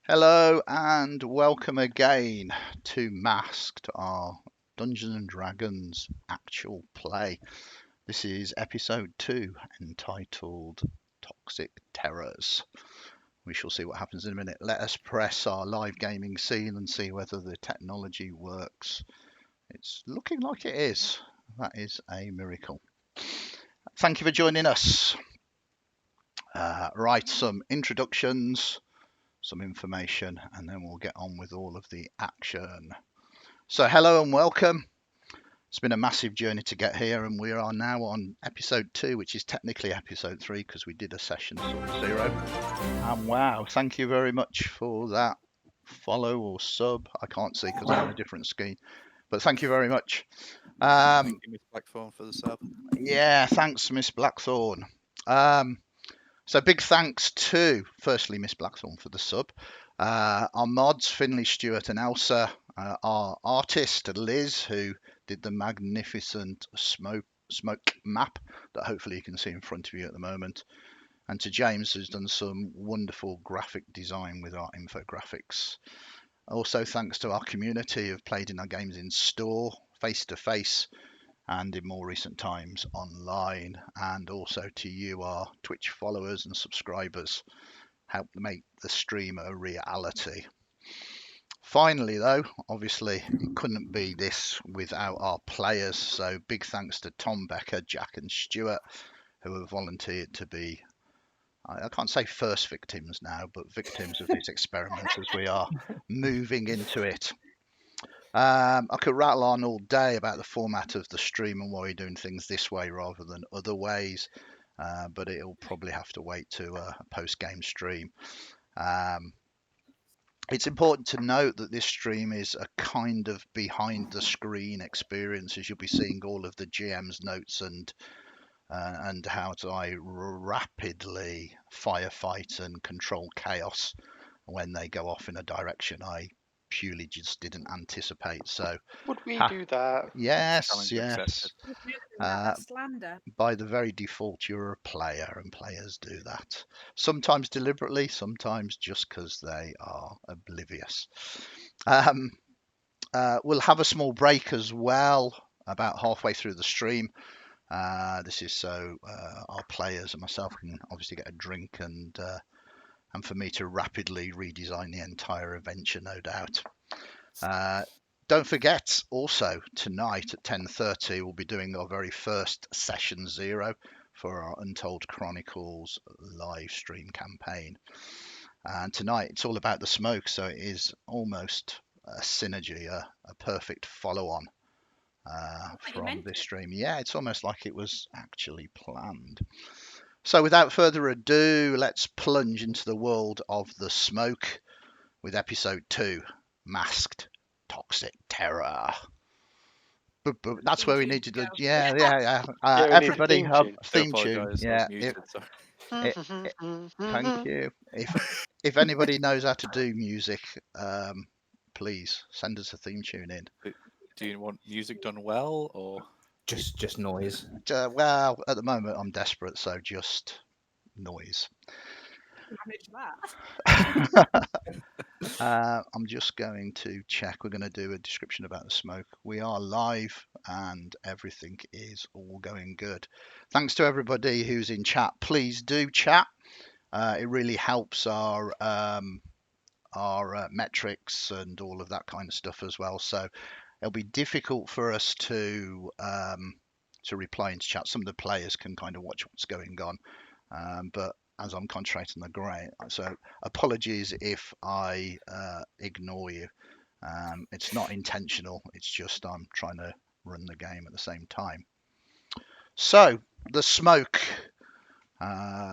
Hello and welcome again to Masked, our Dungeons and Dragons actual play. This is episode 2 entitled Toxic Terrors. We shall see what happens in a minute. Let us press our live gaming scene and see whether the technology works. It's looking like it is. That is a miracle. Thank you for joining us. Right, some introductions, some information, and then we'll get on with all of the action. So hello and welcome. It's been a massive journey to get here, and we are now on episode 2, which is technically episode 3 because we did a session 0. And wow, thank you very much for that follow or sub. I can't see because I'm on a different screen, but thank you very much. Thank you, Miss Blackthorn, for the sub. Yeah, thanks, Miss Blackthorn. So big thanks to, firstly, Miss Blackthorn for the sub. Our mods, Finley, Stuart and Elsa. Our artist, Liz, who did the magnificent smoke map that hopefully you can see in front of you at the moment. And to James, who's done some wonderful graphic design with our infographics. Also, thanks to our community who've played in our games in store, face-to-face, and in more recent times online, and also to you, our Twitch followers and subscribers, help make the stream a reality. Finally, though, obviously it couldn't be this without our players, so big thanks to Tom, Becca, Jack and Stuart, who have volunteered to be, I can't say first victims now, but victims of this experiment as we are moving into it. I could rattle on all day about the format of the stream and why we're doing things this way rather than other ways, but it'll probably have to wait to a post-game stream. It's important to note that this stream is a kind of behind-the-screen experience, as you'll be seeing all of the GM's notes and how I rapidly firefight and control chaos when they go off in a direction I purely just didn't anticipate. So would we do that? yes, yes. That's slander. By the very default, you're a player, and players do that. Sometimes deliberately, sometimes just because they are oblivious. We'll have a small break as well, about halfway through the stream. This is so our players and myself can obviously get a drink and for me to rapidly redesign the entire adventure, no doubt. Don't forget, also tonight at 10:30 we'll be doing our very first session 0 for our Untold Chronicles live stream campaign. And tonight it's all about the smoke, so it is almost a synergy, a perfect follow-on from this stream. Yeah, it's almost like it was actually planned. So without further ado, let's plunge into the world of the smoke with episode 2, Masked Toxic Terror. That's where we need to do. Yeah. Everybody have a theme tune. Yeah. Thank you. If anybody knows how to do music, please send us a theme tune in. Do you want music done well or just noise? Well, at the moment I'm desperate, so just noise. I'm just going to check. We're going to do a description about the smoke. We are live and everything is all going good. Thanks to everybody who's in chat. Please do chat. It really helps our metrics and all of that kind of stuff as well. So it'll be difficult for us to reply into chat. Some of the players can kind of watch what's going on, but as I'm concentrating on the grey, so apologies if I ignore you. It's not intentional, it's just I'm trying to run the game at the same time. So, the smoke,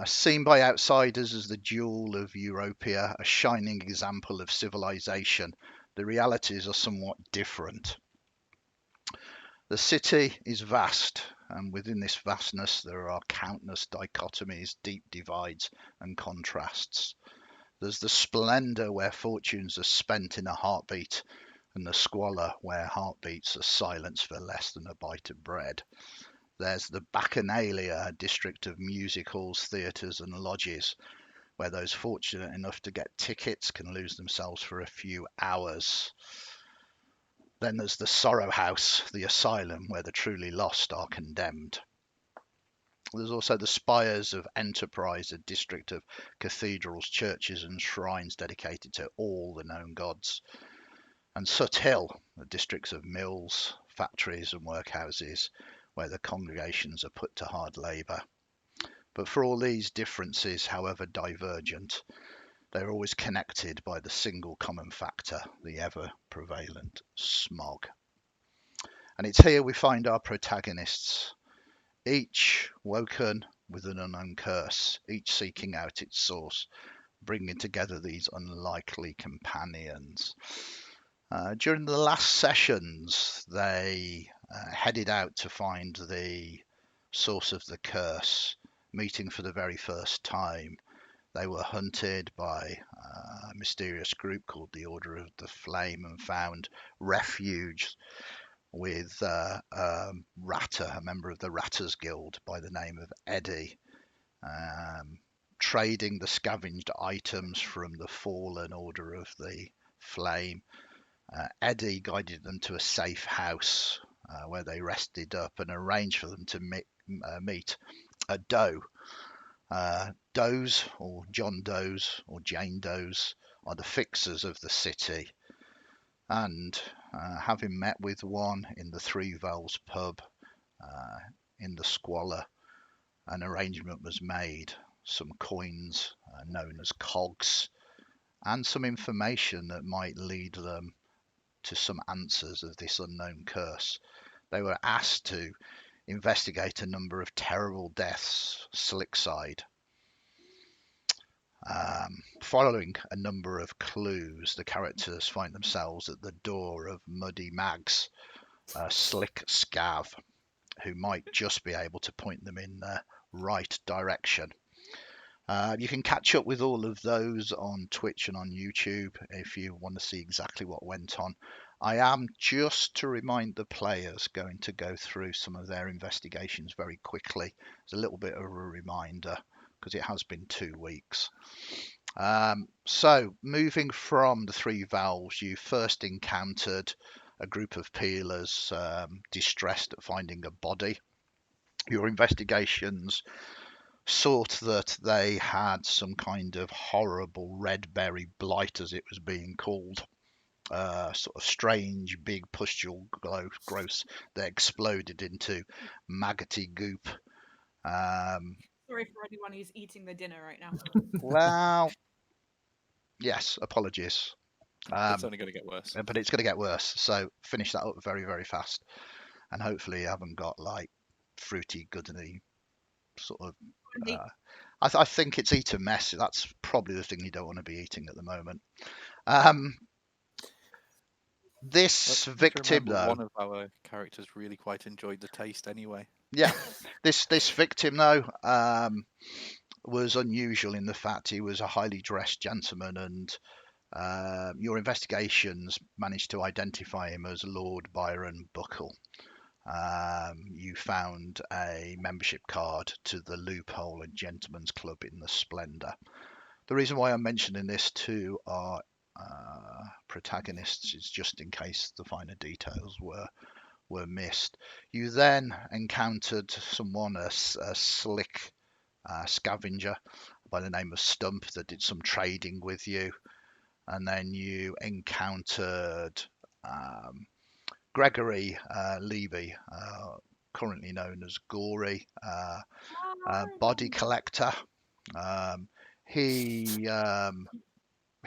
seen by outsiders as the jewel of Europia, a shining example of civilization, the realities are somewhat different. The city is vast, and within this vastness there are countless dichotomies, deep divides and contrasts. There's the splendour where fortunes are spent in a heartbeat, and the squalor where heartbeats are silenced for less than a bite of bread. There's the Baccan, a district of music halls, theatres and lodges, where those fortunate enough to get tickets can lose themselves for a few hours. Then there's the Sorrow House, the asylum, where the truly lost are condemned. There's also the Spires of Enterprise, a district of cathedrals, churches and shrines dedicated to all the known gods. And Sut Hill, the districts of mills, factories and workhouses, where the congregations are put to hard labour. But for all these differences, however divergent, they're always connected by the single common factor, the ever-prevalent smog. And it's here we find our protagonists, each woken with an unknown curse, each seeking out its source, bringing together these unlikely companions. During the last sessions, they headed out to find the source of the curse, meeting for the very first time. They were hunted by a mysterious group called the Order of the Flame and found refuge with Ratter, a member of the Ratters Guild by the name of Eddie, trading the scavenged items from the fallen Order of the Flame. Eddie guided them to a safe house where they rested up and arranged for them to meet a Doe. Does, or John Does, or Jane Does, are the fixers of the city. And having met with one in the Three Valves pub in the squalor, an arrangement was made. Some coins known as cogs, and some information that might lead them to some answers of this unknown curse. They were asked to investigate a number of terrible deaths slickside. Following a number of clues, the characters find themselves at the door of Muddy Mags, a slick scav, who might just be able to point them in the right direction. You can catch up with all of those on Twitch and on YouTube if you want to see exactly what went on. I am, just to remind the players, going to go through some of their investigations very quickly. It's a little bit of a reminder because it has been 2 weeks. So moving from the Three Valves, you first encountered a group of peelers distressed at finding a body. Your investigations sought that they had some kind of horrible red berry blight, as it was being called. Sort of strange, big pustule growths that exploded into maggoty goop. Sorry for anyone who's eating their dinner right now. Well, yes, apologies. It's only going to get worse. But it's going to get worse, so finish that up very, very fast. And hopefully you haven't got like fruity, goodly sort of... I think it's eat a mess. That's probably the thing you don't want to be eating at the moment. This victim, though... One of our characters really quite enjoyed the taste anyway. Yeah, this victim, though, was unusual in the fact he was a highly dressed gentleman, and your investigations managed to identify him as Lord Byron Buckle. You found a membership card to the Loophole and Gentlemen's Club in the Splendor. The reason why I'm mentioning this to our protagonists is just in case the finer details were missed. You then encountered someone, a slick scavenger by the name of Stump, that did some trading with you, and then you encountered Gregory Levy, currently known as Gory, body collector.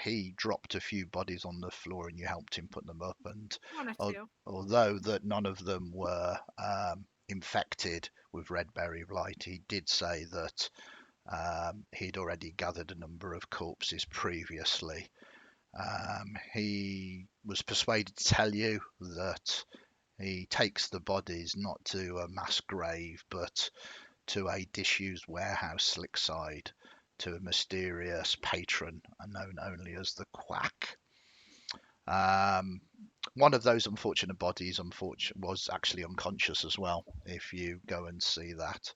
He dropped a few bodies on the floor and you helped him put them up, and although that none of them were infected with red berry blight, he did say that he'd already gathered a number of corpses previously. He was persuaded to tell you that he takes the bodies not to a mass grave but to a disused warehouse slickside, to a mysterious patron known only as the Quack. One of those unfortunate bodies was actually unconscious as well, if you go and see that.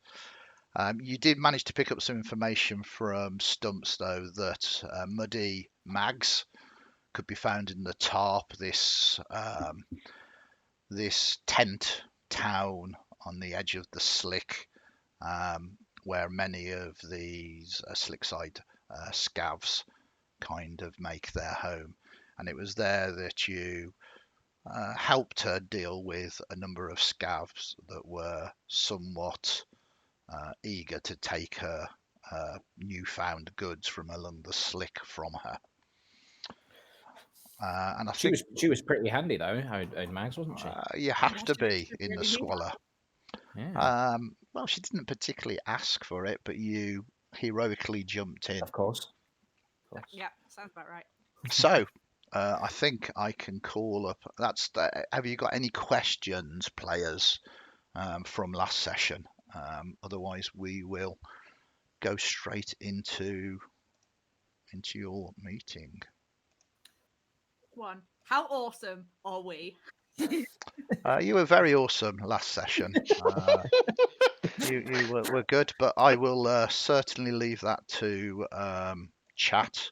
You did manage to pick up some information from Stumps, though, that muddy mags could be found in the tarp. This tent town on the edge of the slick, where many of these slickside scavs kind of make their home. And it was there that you helped her deal with a number of scavs that were somewhat eager to take her newfound goods from along the slick from her. And I think She was pretty handy though, Mags, wasn't she? you have to be in the squalor. Yeah. Well, she didn't particularly ask for it, but you heroically jumped in. Of course. Yeah, sounds about right. So, I think I can call up. Have you got any questions, players, from last session? Otherwise, we will go straight into your meeting. One. How awesome are we? You were very awesome last session. You were good, but I will certainly leave that to chat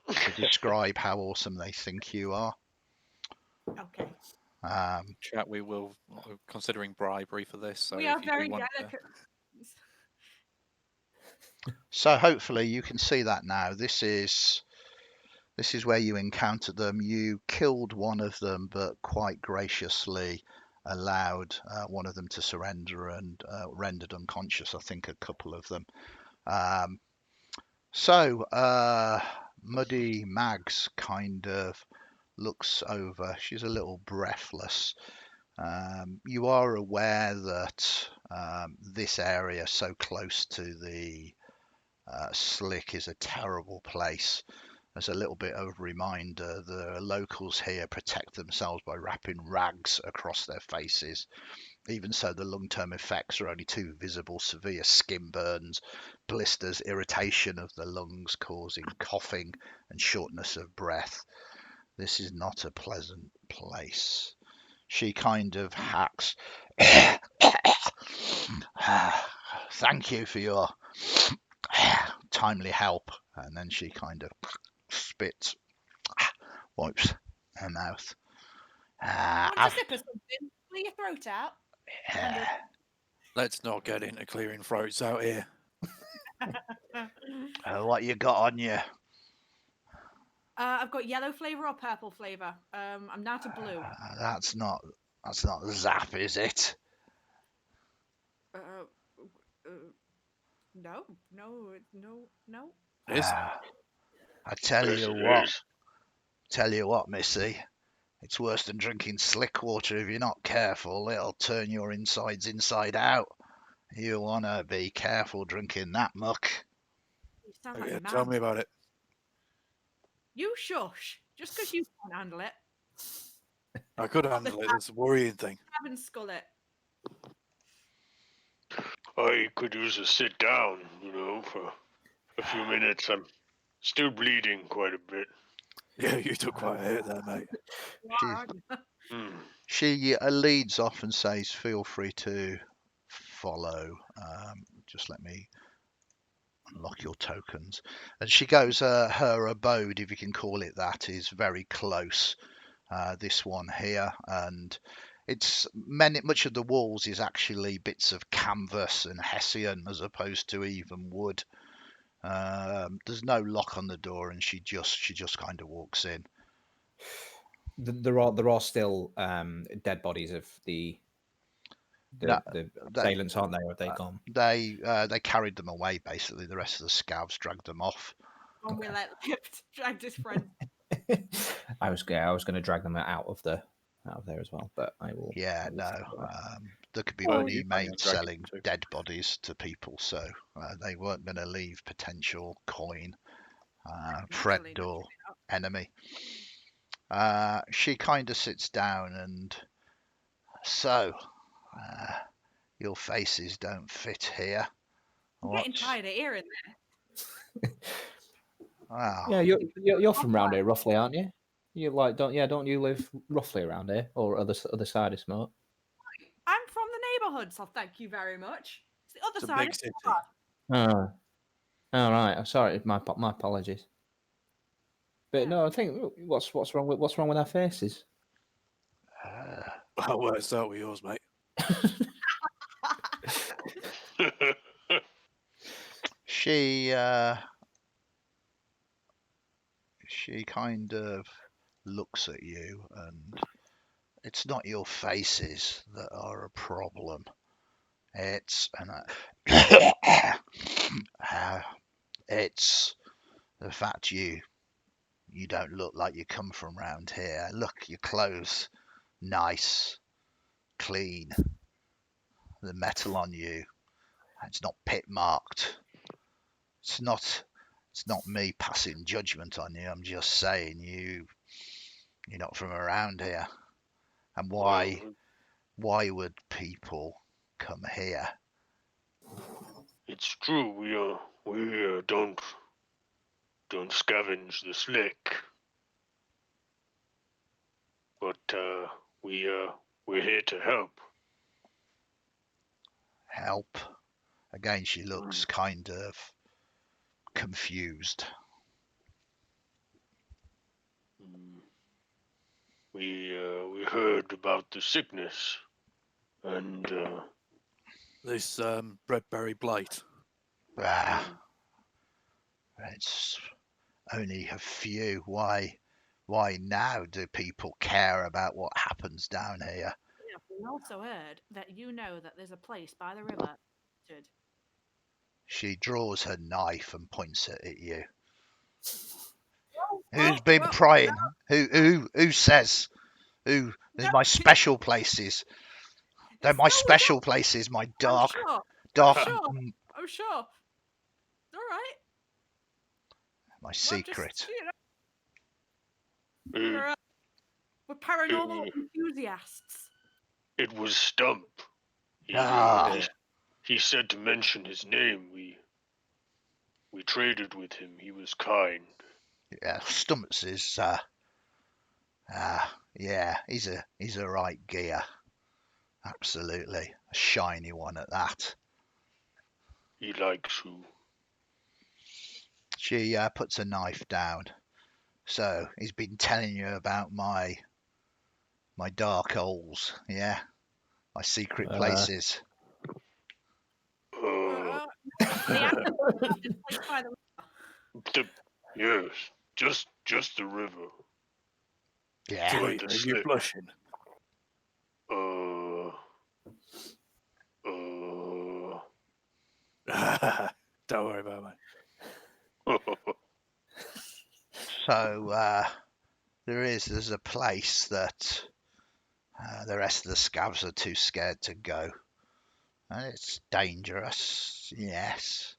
to describe how awesome they think you are. Okay. Chat, we will considering bribery for this. So We are very delicate. So hopefully you can see that now. This is where you encountered them. You killed one of them, but quite graciously allowed one of them to surrender and rendered unconscious, I think, a couple of them. Muddy Mags kind of looks over. She's a little breathless. You are aware that this area so close to the slick is a terrible place. As a little bit of a reminder, the locals here protect themselves by wrapping rags across their faces. Even so, the long-term effects are only too visible: severe skin burns, blisters, irritation of the lungs causing coughing and shortness of breath. This is not a pleasant place. She kind of hacks. Thank you for your timely help. And then she kind of spits, wipes her mouth. Want a sip of something? Clear your throat out. Let's not get into clearing throats out here. What you got on you? I've got yellow flavour or purple flavour. I'm now to blue. That's not Zap, is it? No. It is. I tell you what, Missy. It's worse than drinking slick water if you're not careful. It'll turn your insides inside out. You want to be careful drinking that muck. You sound like a man. Tell me about it. You shush. Just because you can't handle it. I could handle it. It's a worrying thing. Haven't skull it. I could use a sit down, for a few minutes. I'm still bleeding quite a bit. Yeah, you took quite a hit there, mate. She leads off and says, feel free to follow. Just let me unlock your tokens. And she goes, her abode, if you can call it that, is very close. This one here, and it's much of the walls is actually bits of canvas and hessian as opposed to even wood. There's no lock on the door, and she just kind of walks in. There are still dead bodies of the assailants, aren't they? Or have they gone? They carried them away. Basically, the rest of the scavs dragged them off. One will let lift dragged his friend. I was going to drag them out of there as well, but I will. Yeah, no. There could be money made selling dead bodies to people, so they weren't going to leave potential coin, friend or enemy. She kind of sits down and so your faces don't fit here. I'm getting tired of hearing that. Wow. Yeah, you're from around here, roughly, aren't you? You don't you live roughly around here or other side of Smoke? I'm from the neighbourhood, so thank you very much. It's the other It's a side. big city. Oh, all right. Sorry, my apologies. But no, I think what's wrong with our faces? Well, where start with yours, mate? She kind of looks at you, and it's not your faces that are a problem. It's it's the fact you don't look like you come from round here. Look, your clothes, nice, clean. The metal on you, it's not pit marked. It's not me passing judgment on you. I'm just saying you're not from around here. And why would people come here? It's true. We don't scavenge the slick, but we're here to help. Help? Again, she looks kind of confused. We heard about the sickness, and This Redberry Blight. It's only a few. Why now do people care about what happens down here? Yeah, we also heard that you know that there's a place by the river. She draws her knife and points it at you. Whoa, Who's been whoa, prying? Who says? Who? There's my special places. They're my special places. My dark. I'm sure. All right. My secret. We're paranormal enthusiasts. It was Stump. He said to mention his name. We traded with him. He was kind. Yeah, Stumps is. Yeah, he's a right gear. Absolutely, a shiny one at that. He likes who? She puts a knife down. So he's been telling you about my dark holes, yeah, my secret places. Yes, just the river. Yeah. Wait, are you blushing? Don't worry about it. So there's a place that the rest of the scavs are too scared to go. And it's dangerous, yes.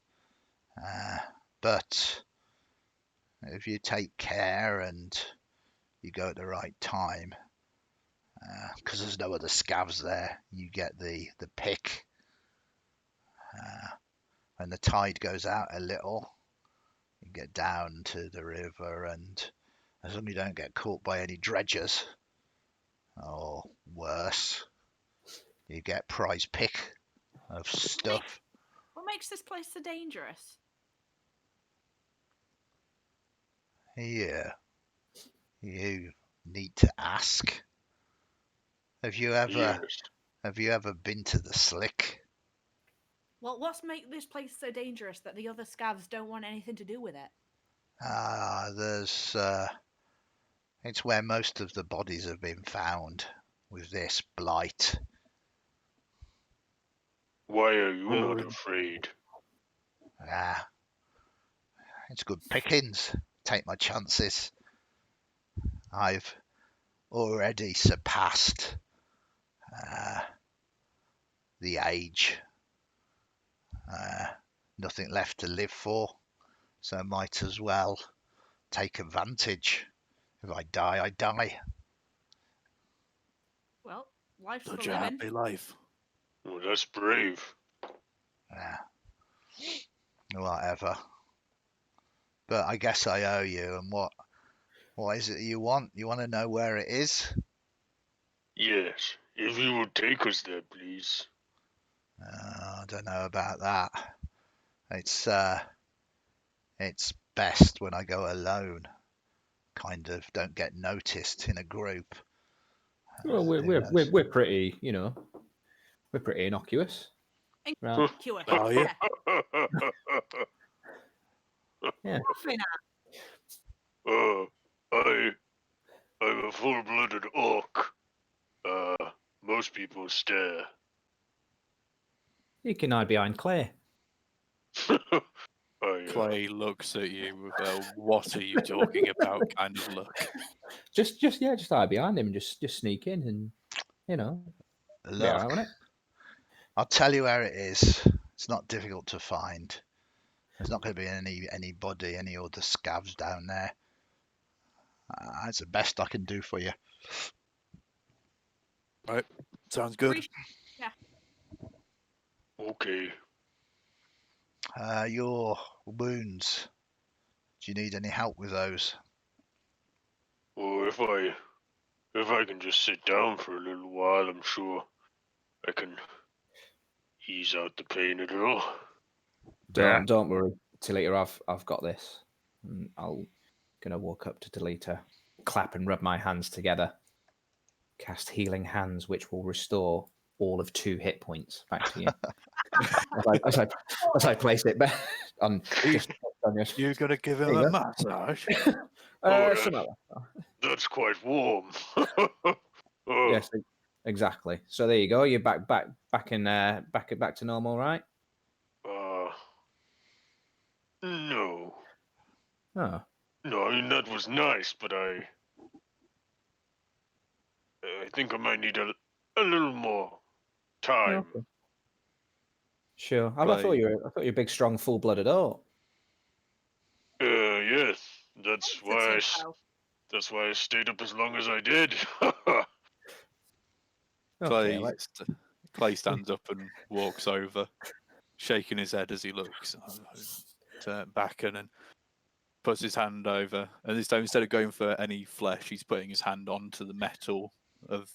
But if you take care and you go at the right time, because there's no other scavs there, you get the pick. When the tide goes out a little, you get down to the river, and as long as you don't get caught by any dredgers, or worse, you get prize pick of stuff. What makes this place so dangerous? Yeah, you need to ask. Have you ever been to the Slick? Well, what's make this place so dangerous that the other scavs don't want anything to do with it? There's it's where most of the bodies have been found with this blight. Why are you not afraid? It's good pickings. Take my chances. I've already surpassed the age. Nothing left to live for, so might as well take advantage. If I die, I die. Well, life's Such for a living. happy life. Well, that's brave. Whatever. But I guess I owe you. And what is it you want? You want to know where it is? Yes, if you would take us there, please. I don't know about that. It's best when I go alone. Kind of don't get noticed in a group. Well, Who knows? we're pretty, we're pretty innocuous. Right. Innocuous. Are you? Yeah. Laughing at. I'm a full-blooded orc. Most people stare. You can hide behind Clay. Clay looks at you with a "what are you talking about" kind of look. Just hide behind him and just sneak in and be Look, alright, won't it? I'll tell you where it is. It's not difficult to find. There's not going to be anybody, any other scavs down there. That's the best I can do for you. Right, sounds good. Okay. Your wounds. Do you need any help with those? Well, if I can just sit down for a little while, I'm sure I can ease out the pain a little. Don't worry, Talita. I've got this. And I'll gonna walk up to Talita, clap and rub my hands together. Cast Healing Hands, which will restore all of 2 hit points back to you. as I place it back on just on your. You're gonna give him There you a go. massage? Something like that. That's quite warm. Yes, exactly. So there you go. You're back in back to normal, right? No. Oh, No, I mean, that was nice, but I think I might need a little more time. okay. Sure. I thought Clay. you were a big, strong, full-blooded orc. Yes, that's It's a why typo. that's why I stayed up as long as I did. Okay, let's. Clay stands up and walks over, shaking his head as he looks to Baccan and puts his hand over. And this time, instead of going for any flesh, he's putting his hand onto the metal of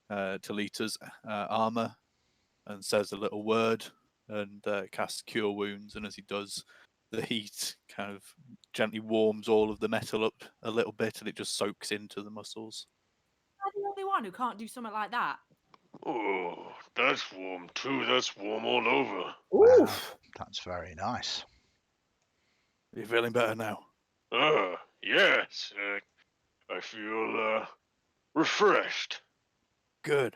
Talita's armor and says a little word and casts Cure Wounds. And as he does, the heat kind of gently warms all of the metal up a little bit, and it just soaks into the muscles. Am I the only one who can't do something like that? Oh, that's warm too. That's warm all over. Wow, that's very nice. Are you feeling better now? Yes. I feel refreshed. Good.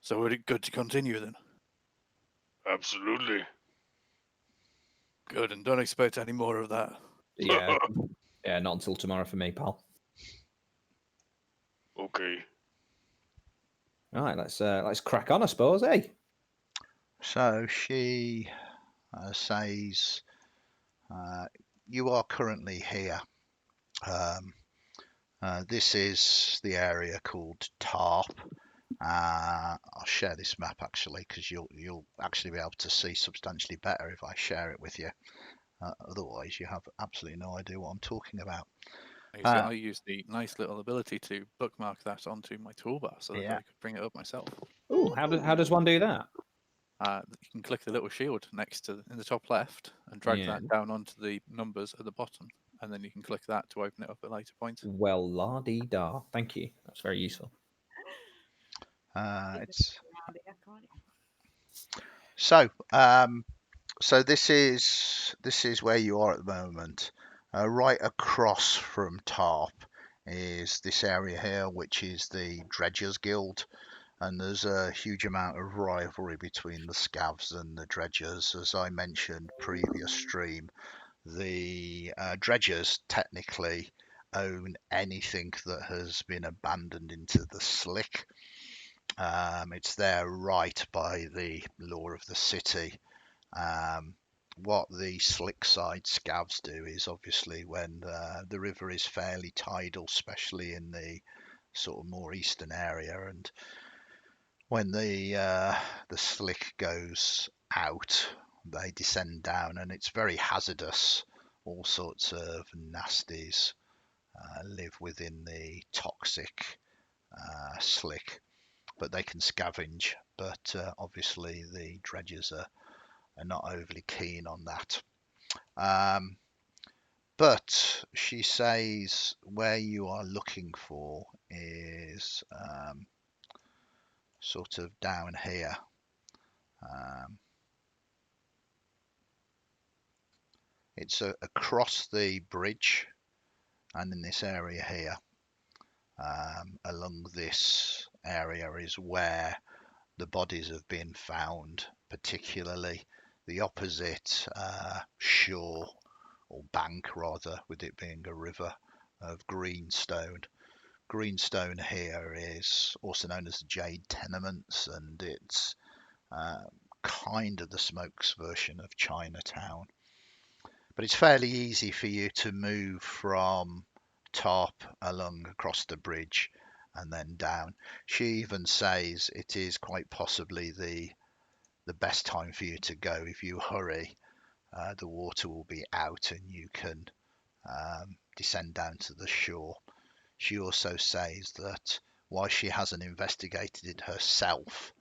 So would it good to continue then? Absolutely. Good, and don't expect any more of that. Yeah, not until tomorrow for me, pal. Okay. All right, let's crack on, I suppose, eh? So she says, you are currently here. This is the area called Tarp. I'll share this map actually because you'll actually be able to see substantially better if I share it with you. Otherwise, you have absolutely no idea what I'm talking about. I use the nice little ability to bookmark that onto my toolbar so that Yeah. I could bring it up myself. Oh, how does one do that? You can click the little shield next to in the top left and drag Yeah. that down onto the numbers at the bottom, and then you can click that to open it up at a later point. Well, la-dee-da. Thank you. That's very useful. It's Around here, can't you? so this is where you are at the moment. Right across from Tarp is this area here, which is the Dredgers Guild, and there's a huge amount of rivalry between the Scavs and the Dredgers. As I mentioned previous stream, the Dredgers technically own anything that has been abandoned into the slick. It's their right by the law of the city. What the slick side scavs do is obviously when the river is fairly tidal, especially in the sort of more eastern area, and when the slick goes out, they descend down, and it's very hazardous. All sorts of nasties live within the toxic slick. but they can scavenge. But obviously the dredgers are not overly keen on that. But she says where you are looking for is sort of down here. It's across the bridge and in this area here. Along this area is where the bodies have been found, particularly the opposite shore, or bank rather, with it being a river, of greenstone. Greenstone here is also known as the Jade Tenements, and it's kind of the Smokes version of Chinatown. But it's fairly easy for you to move from top along across the bridge and then down. She even says it is quite possibly the best time for you to go. If you hurry, the water will be out and you can descend down to the shore. She also says that while she hasn't investigated it herself,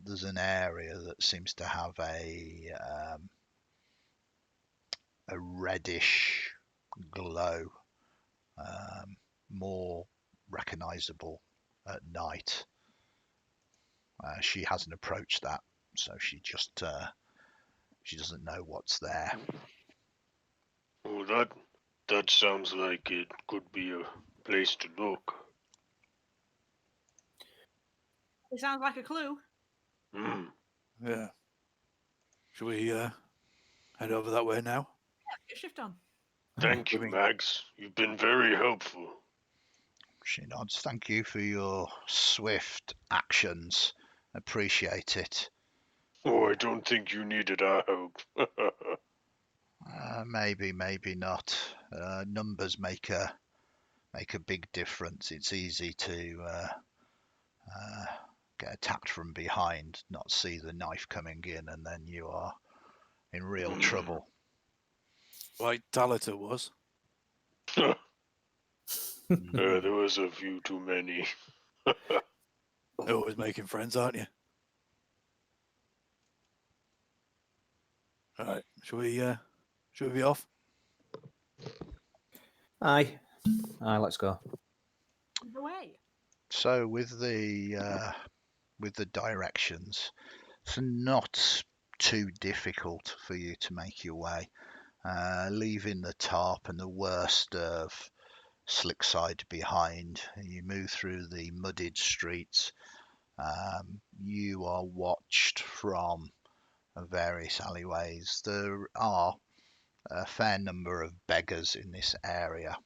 there's an area that seems to have a reddish glow, more recognizable at night. She hasn't approached that, so she doesn't know what's there. Well, that sounds like it could be a place to look. It sounds like a clue. Hmm. Yeah. Should we head over that way now? Yeah, get shift on. Thank you, Max. You've been very helpful. She nods. Thank you for your swift actions. Appreciate it. Oh, I don't think you needed our help. Maybe not. Numbers make a big difference. It's easy to get attacked from behind, not see the knife coming in, and then you are in real trouble. Like Talita was. There was a few too many. You're always making friends, aren't you? All right. Should we be off? Aye, let's go. The way. So with the directions, it's not too difficult for you to make your way. Leaving the top and the worst of Slickside behind, you move through the mudded streets. You are watched from various alleyways. There are a fair number of beggars in this area,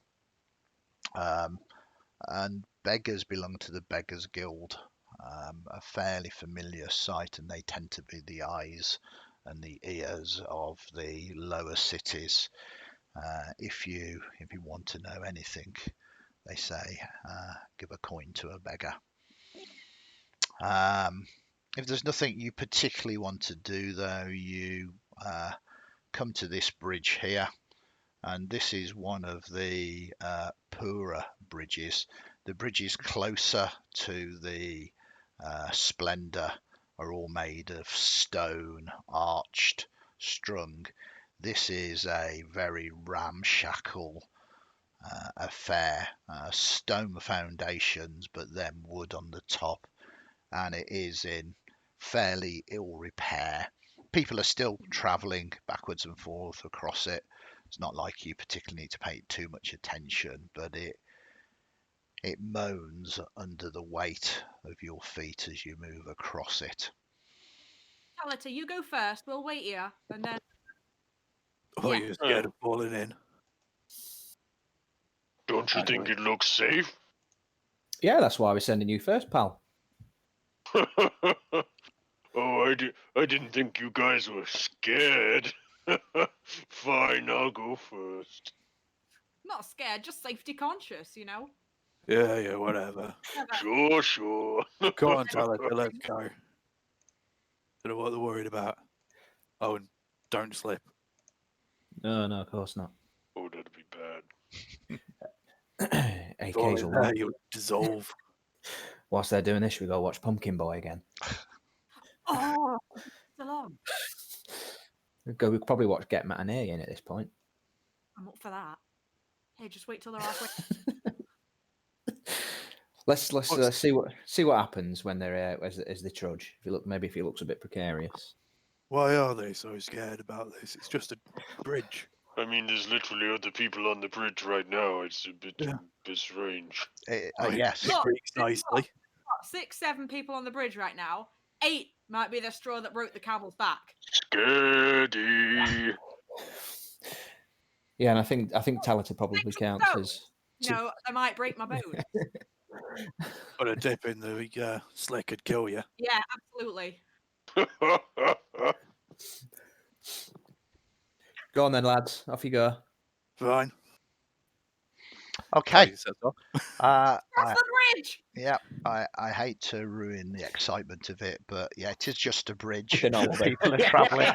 and beggars belong to the Beggars Guild, a fairly familiar sight, and they tend to be the eyes and the ears of the lower cities. If you want to know anything, they say give a coin to a beggar. If there's nothing you particularly want to do, though, you come to this bridge here, and this is one of the poorer bridges. The bridges closer to the Splendor are all made of stone, arched, strung. This is a very ramshackle affair. Stone foundations, but then wood on the top, and it is in fairly ill repair. People are still travelling backwards and forth across it. It's not like you particularly need to pay too much attention, but it moans under the weight of your feet as you move across it. Talita, you go first. We'll wait here, and then. Oh, Yeah. you're scared of falling in. Don't you think it looks safe? Yeah, that's why we're sending you first, pal. Oh, I didn't think you guys were scared. Fine, I'll go first. Not scared, just safety conscious, you know. Yeah, whatever. Sure. Come on, Talita, let's go. Don't know what they're worried about. Oh, and don't slip. No, of course not. Oh, that'd be bad. Hey, Fall in Cayxl, there, you'll dissolve. whilst they're doing this, we go watch Pumpkin Boy again. Oh, so long. We could probably watch Get Matinee in at this point. I'm up for that. Hey, just wait till they're halfway. Let's see what happens when they're as they trudge. If he looks a bit precarious. Why are they so scared about this? It's just a bridge. I mean, there's literally other people on the bridge right now. It's a bit strange. Yes. Look, Creaks nicely. 6, 7 people on the bridge right now. 8 might be the straw that broke the camel's back. Scary. Yeah, and I think Talita probably counts as. No, I might break my bone. But a dip in the slick could kill you. Yeah, absolutely. Go on then, lads. Off you go. Fine. Okay. That's all. Cross the bridge! Yeah, I hate to ruin the excitement of it, but yeah, it is just a bridge They're not that big. people are travelling.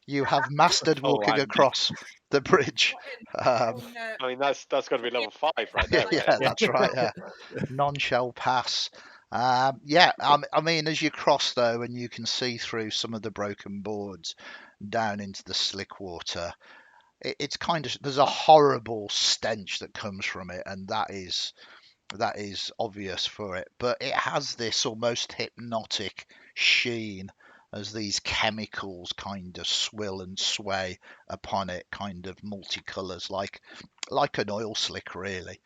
You have mastered walking Andy. across the bridge. I mean, that's got to be level 5 right there. Yeah, that's right. Yeah, non-shell pass. Yeah, I mean, as you cross though, and you can see through some of the broken boards down into the slick water. It's kind of, there's a horrible stench that comes from it, and that is obvious for it, but it has this almost hypnotic sheen as these chemicals kind of swill and sway upon it, kind of multicolours, like an oil slick really.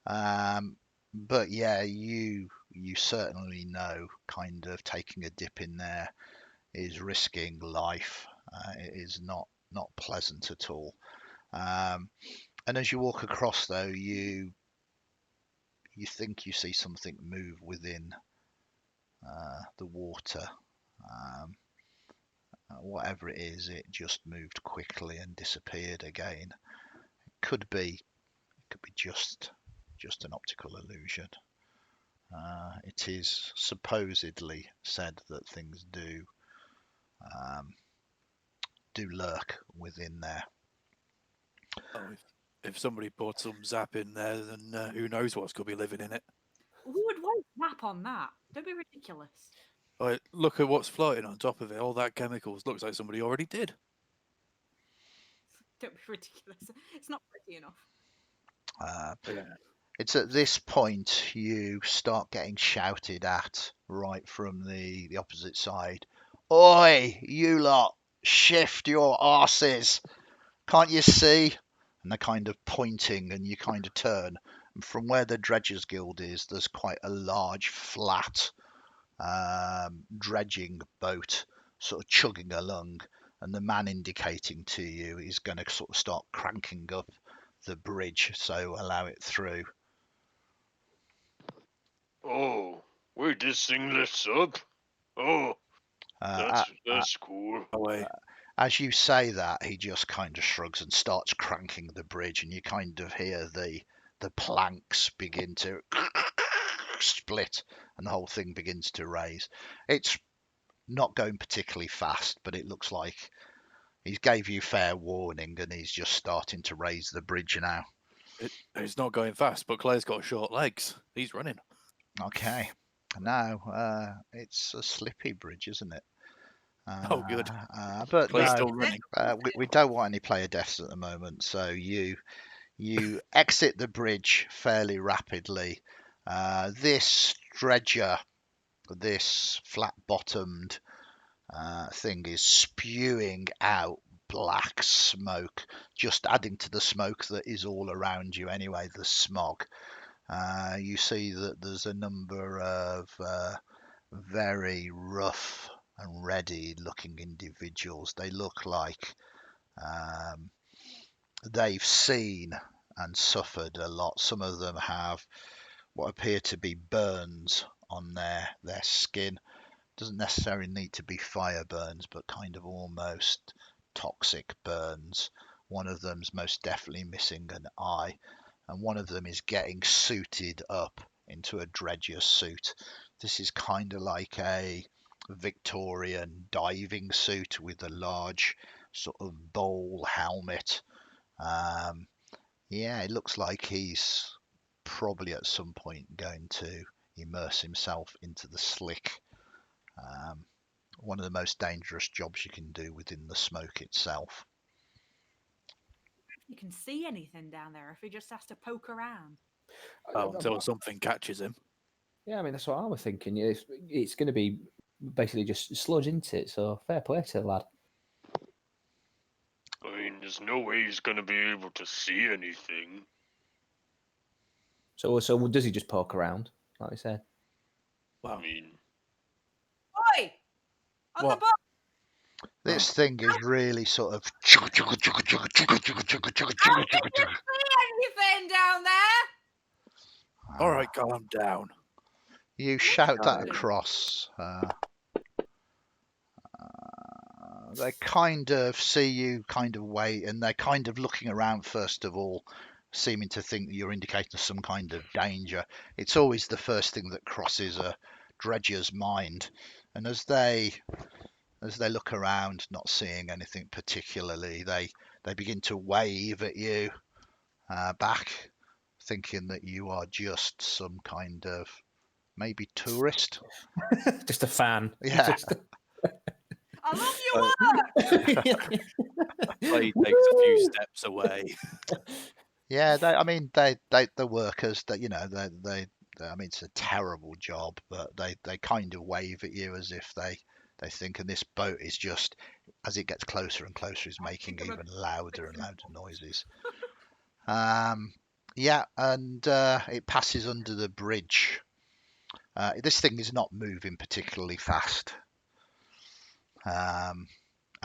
But yeah, you certainly know kind of taking a dip in there is risking life. It is not pleasant at all. And as you walk across though, you think you see something move within the water. Whatever it is, it just moved quickly and disappeared again. It could be just an optical illusion. It is supposedly said that things do lurk within there. Oh, if somebody put some zap in there, then who knows what's going to be living in it. Who would waste map on that? Don't be ridiculous. Right, look at what's floating on top of it. All that chemicals looks like somebody already did. Don't be ridiculous. It's not pretty enough. Yeah. It's at this point you start getting shouted at right from the opposite side. Oi, you lot, shift your arses. Can't you see? And they're kind of pointing, and you kind of turn. And from where the Dredgers Guild is, there's quite a large, flat dredging boat sort of chugging along. And the man indicating to you is going to sort of start cranking up the bridge, so allow it through. Oh, wait, this thing lifts up? Oh, that's cool. Away. As you say that, he just kind of shrugs and starts cranking the bridge, and you kind of hear the planks begin to split, and the whole thing begins to raise. It's not going particularly fast, but it looks like he gave you fair warning, and he's just starting to raise the bridge now. It's not going fast, but Claire's got short legs. He's running. Okay. Now, it's a slippy bridge, isn't it? Oh, good. But Claire's no, still running. we don't want any player deaths at the moment, so you exit the bridge fairly rapidly. This dredger, this flat-bottomed thing is spewing out black smoke, just adding to the smoke that is all around you anyway, the smog. You see that there's a number of very rough and ready looking individuals. They look like they've seen and suffered a lot. Some of them have what appear to be burns on their skin. Doesn't necessarily need to be fire burns, but kind of almost toxic burns. One of them's most definitely missing an eye, and one of them is getting suited up into a dredger suit. This is kind of like a Victorian diving suit with a large sort of bowl helmet. Yeah, it looks like he's probably at some point going to immerse himself into the slick. One of the most dangerous jobs you can do within the smoke itself. You can see anything down there if he just has to poke around. Until something catches him. Yeah, I mean, that's what I was thinking. It's going to be basically just sludge into it, so fair play to the lad. I mean, there's no way he's gonna be able to see anything. So does he just poke around, like we said? Well, I mean, Oi! On What? the boat! This thing is really sort of. I can see anything down there! all right, calm down. You shout that Lovely. across. They kind of see you kind of wait, and they're kind of looking around first of all, seeming to think that you're indicating some kind of danger. It's always the first thing that crosses a dredger's mind. And as they look around, not seeing anything particularly, they begin to wave at you back, thinking that you are just some kind of maybe tourist. Just a fan. Yeah. Just... I love your work! He takes a few steps away. Yeah, the workers that I mean, it's a terrible job, but they kind of wave at you as if they think, and this boat is just, as it gets closer and closer, is making even louder and louder noises. Yeah, and it passes under the bridge. This thing is not moving particularly fast, and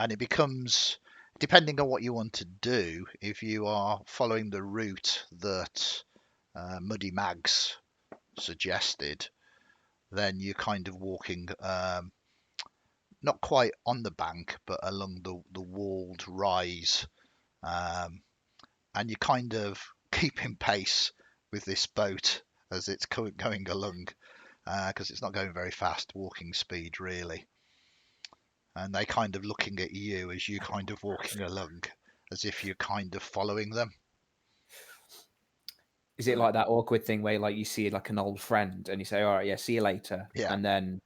it becomes, depending on what you want to do, if you are following the route that Muddy Mags suggested, then you're kind of walking not quite on the bank, but along the walled rise, and you're kind of keeping pace with this boat as it's going along, because it's not going very fast, walking speed really. And they kind of looking at you as you kind of walking along, as if you're kind of following them. Is it like that awkward thing where like you see like an old friend and you say, "All right, yeah, see you later," Yeah. and then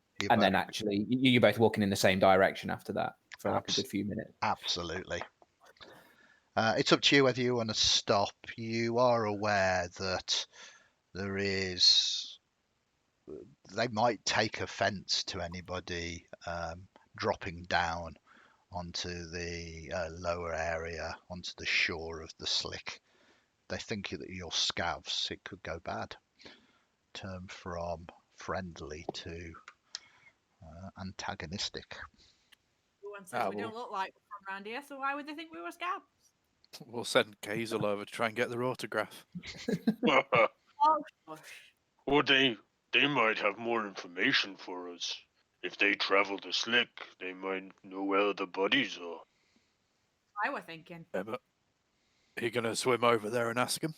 actually you're both walking in the same direction after that for like a good few minutes? Absolutely. It's up to you whether you want to stop. You are aware that they might take offence to anybody dropping down onto the lower area, onto the shore of the slick. They think that you're scavs. It could go bad. Turn from friendly to antagonistic. Everyone says we don't look like we're from around here, so why would they think we were scabs? We'll send Cayxl over to try and get their autograph. Oh, gosh. Well, they might have more information for us. If they travel the slick, they might know where the bodies are. I were thinking. Yeah, but are you going to swim over there and ask him?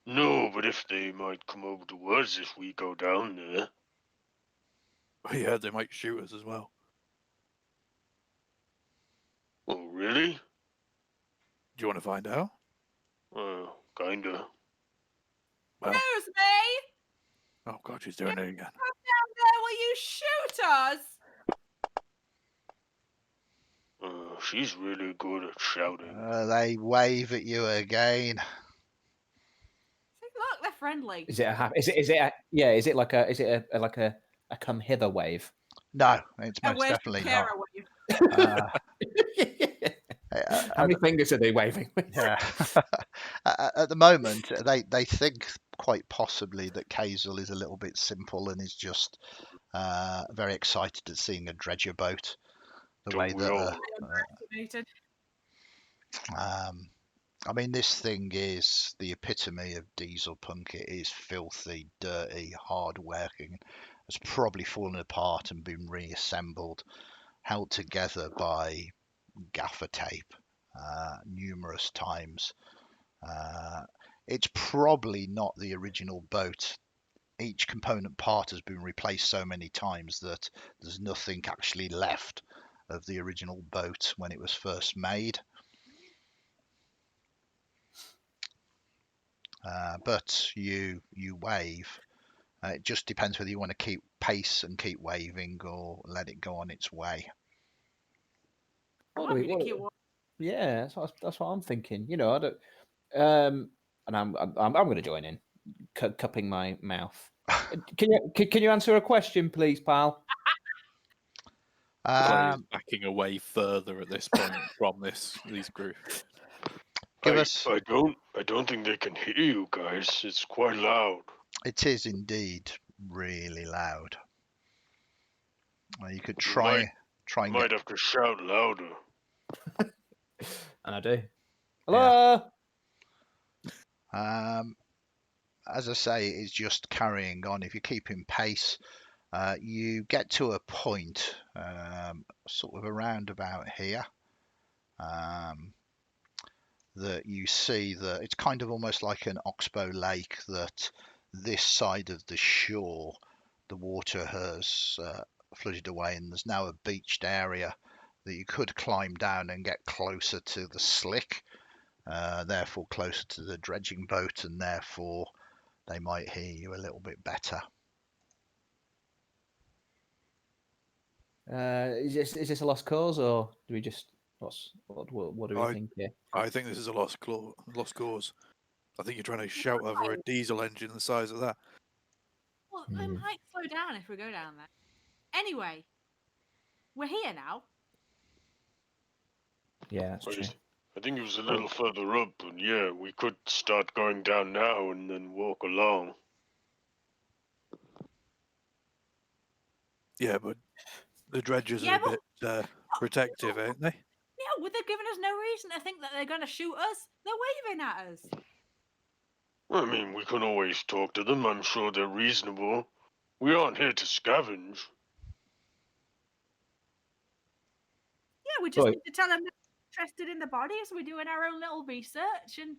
No, but if they might come over to us if we go down there. Yeah, they might shoot us as well. Oh, really? Do you want to find out? Kinda. Well, Excuse me! oh God, she's doing it again. Come down there, will you shoot us? She's really good at shouting. They wave at you again. See, look, they're friendly. Is it like a come hither wave? No, it's most definitely not. How many fingers are they waving with? Yeah. At the moment, they think quite possibly that Cayxl is a little bit simple and is just very excited at seeing a dredger boat. The way that I mean, this thing is the epitome of diesel punk. It is filthy, dirty, hard working. It's probably fallen apart and been reassembled, held together by gaffer tape numerous times. It's probably not the original boat. Each component part has been replaced so many times that there's nothing actually left of the original boat when it was first made. but you wave. It just depends whether you want to keep pace and keep waving or let it go on its way. What I'm do we? happy to keep Yeah, that's what I'm thinking. You know, I don't. And I'm going to join in, cupping my mouth. Can you answer a question, please, pal? Chloe is Um, backing away further at this point from these groups. give us. I don't think they can hear you guys. It's quite loud. It is indeed really loud. You could We try and might get. have to shout louder. And I do. Yeah. Hello. As I say, it's just carrying on. If you're keeping pace, you get to a point, sort of around about here, that you see that it's kind of almost like an oxbow lake, that this side of the shore, the water has flooded away, and there's now a beached area that you could climb down and get closer to the slick, therefore closer to the dredging boat, and therefore they might hear you a little bit better. Is this a lost cause, or do we just what do we think here? I think this is a lost cause. I think you're trying to shout over a diesel engine the size of that. Well, they might slow down if we go down there. Anyway, we're here now. Yeah, that's true. I think it was a little further up, and yeah, we could start going down now and then walk along. Yeah, but the dredgers are a bit protective, ain't they? Yeah, well, they're giving us no reason to think that they're going to shoot us. They're waving at us. I mean, we can always talk to them. I'm sure they're reasonable. We aren't here to scavenge. Yeah, we just need to tell them they're interested in the bodies. We're doing our own little research, and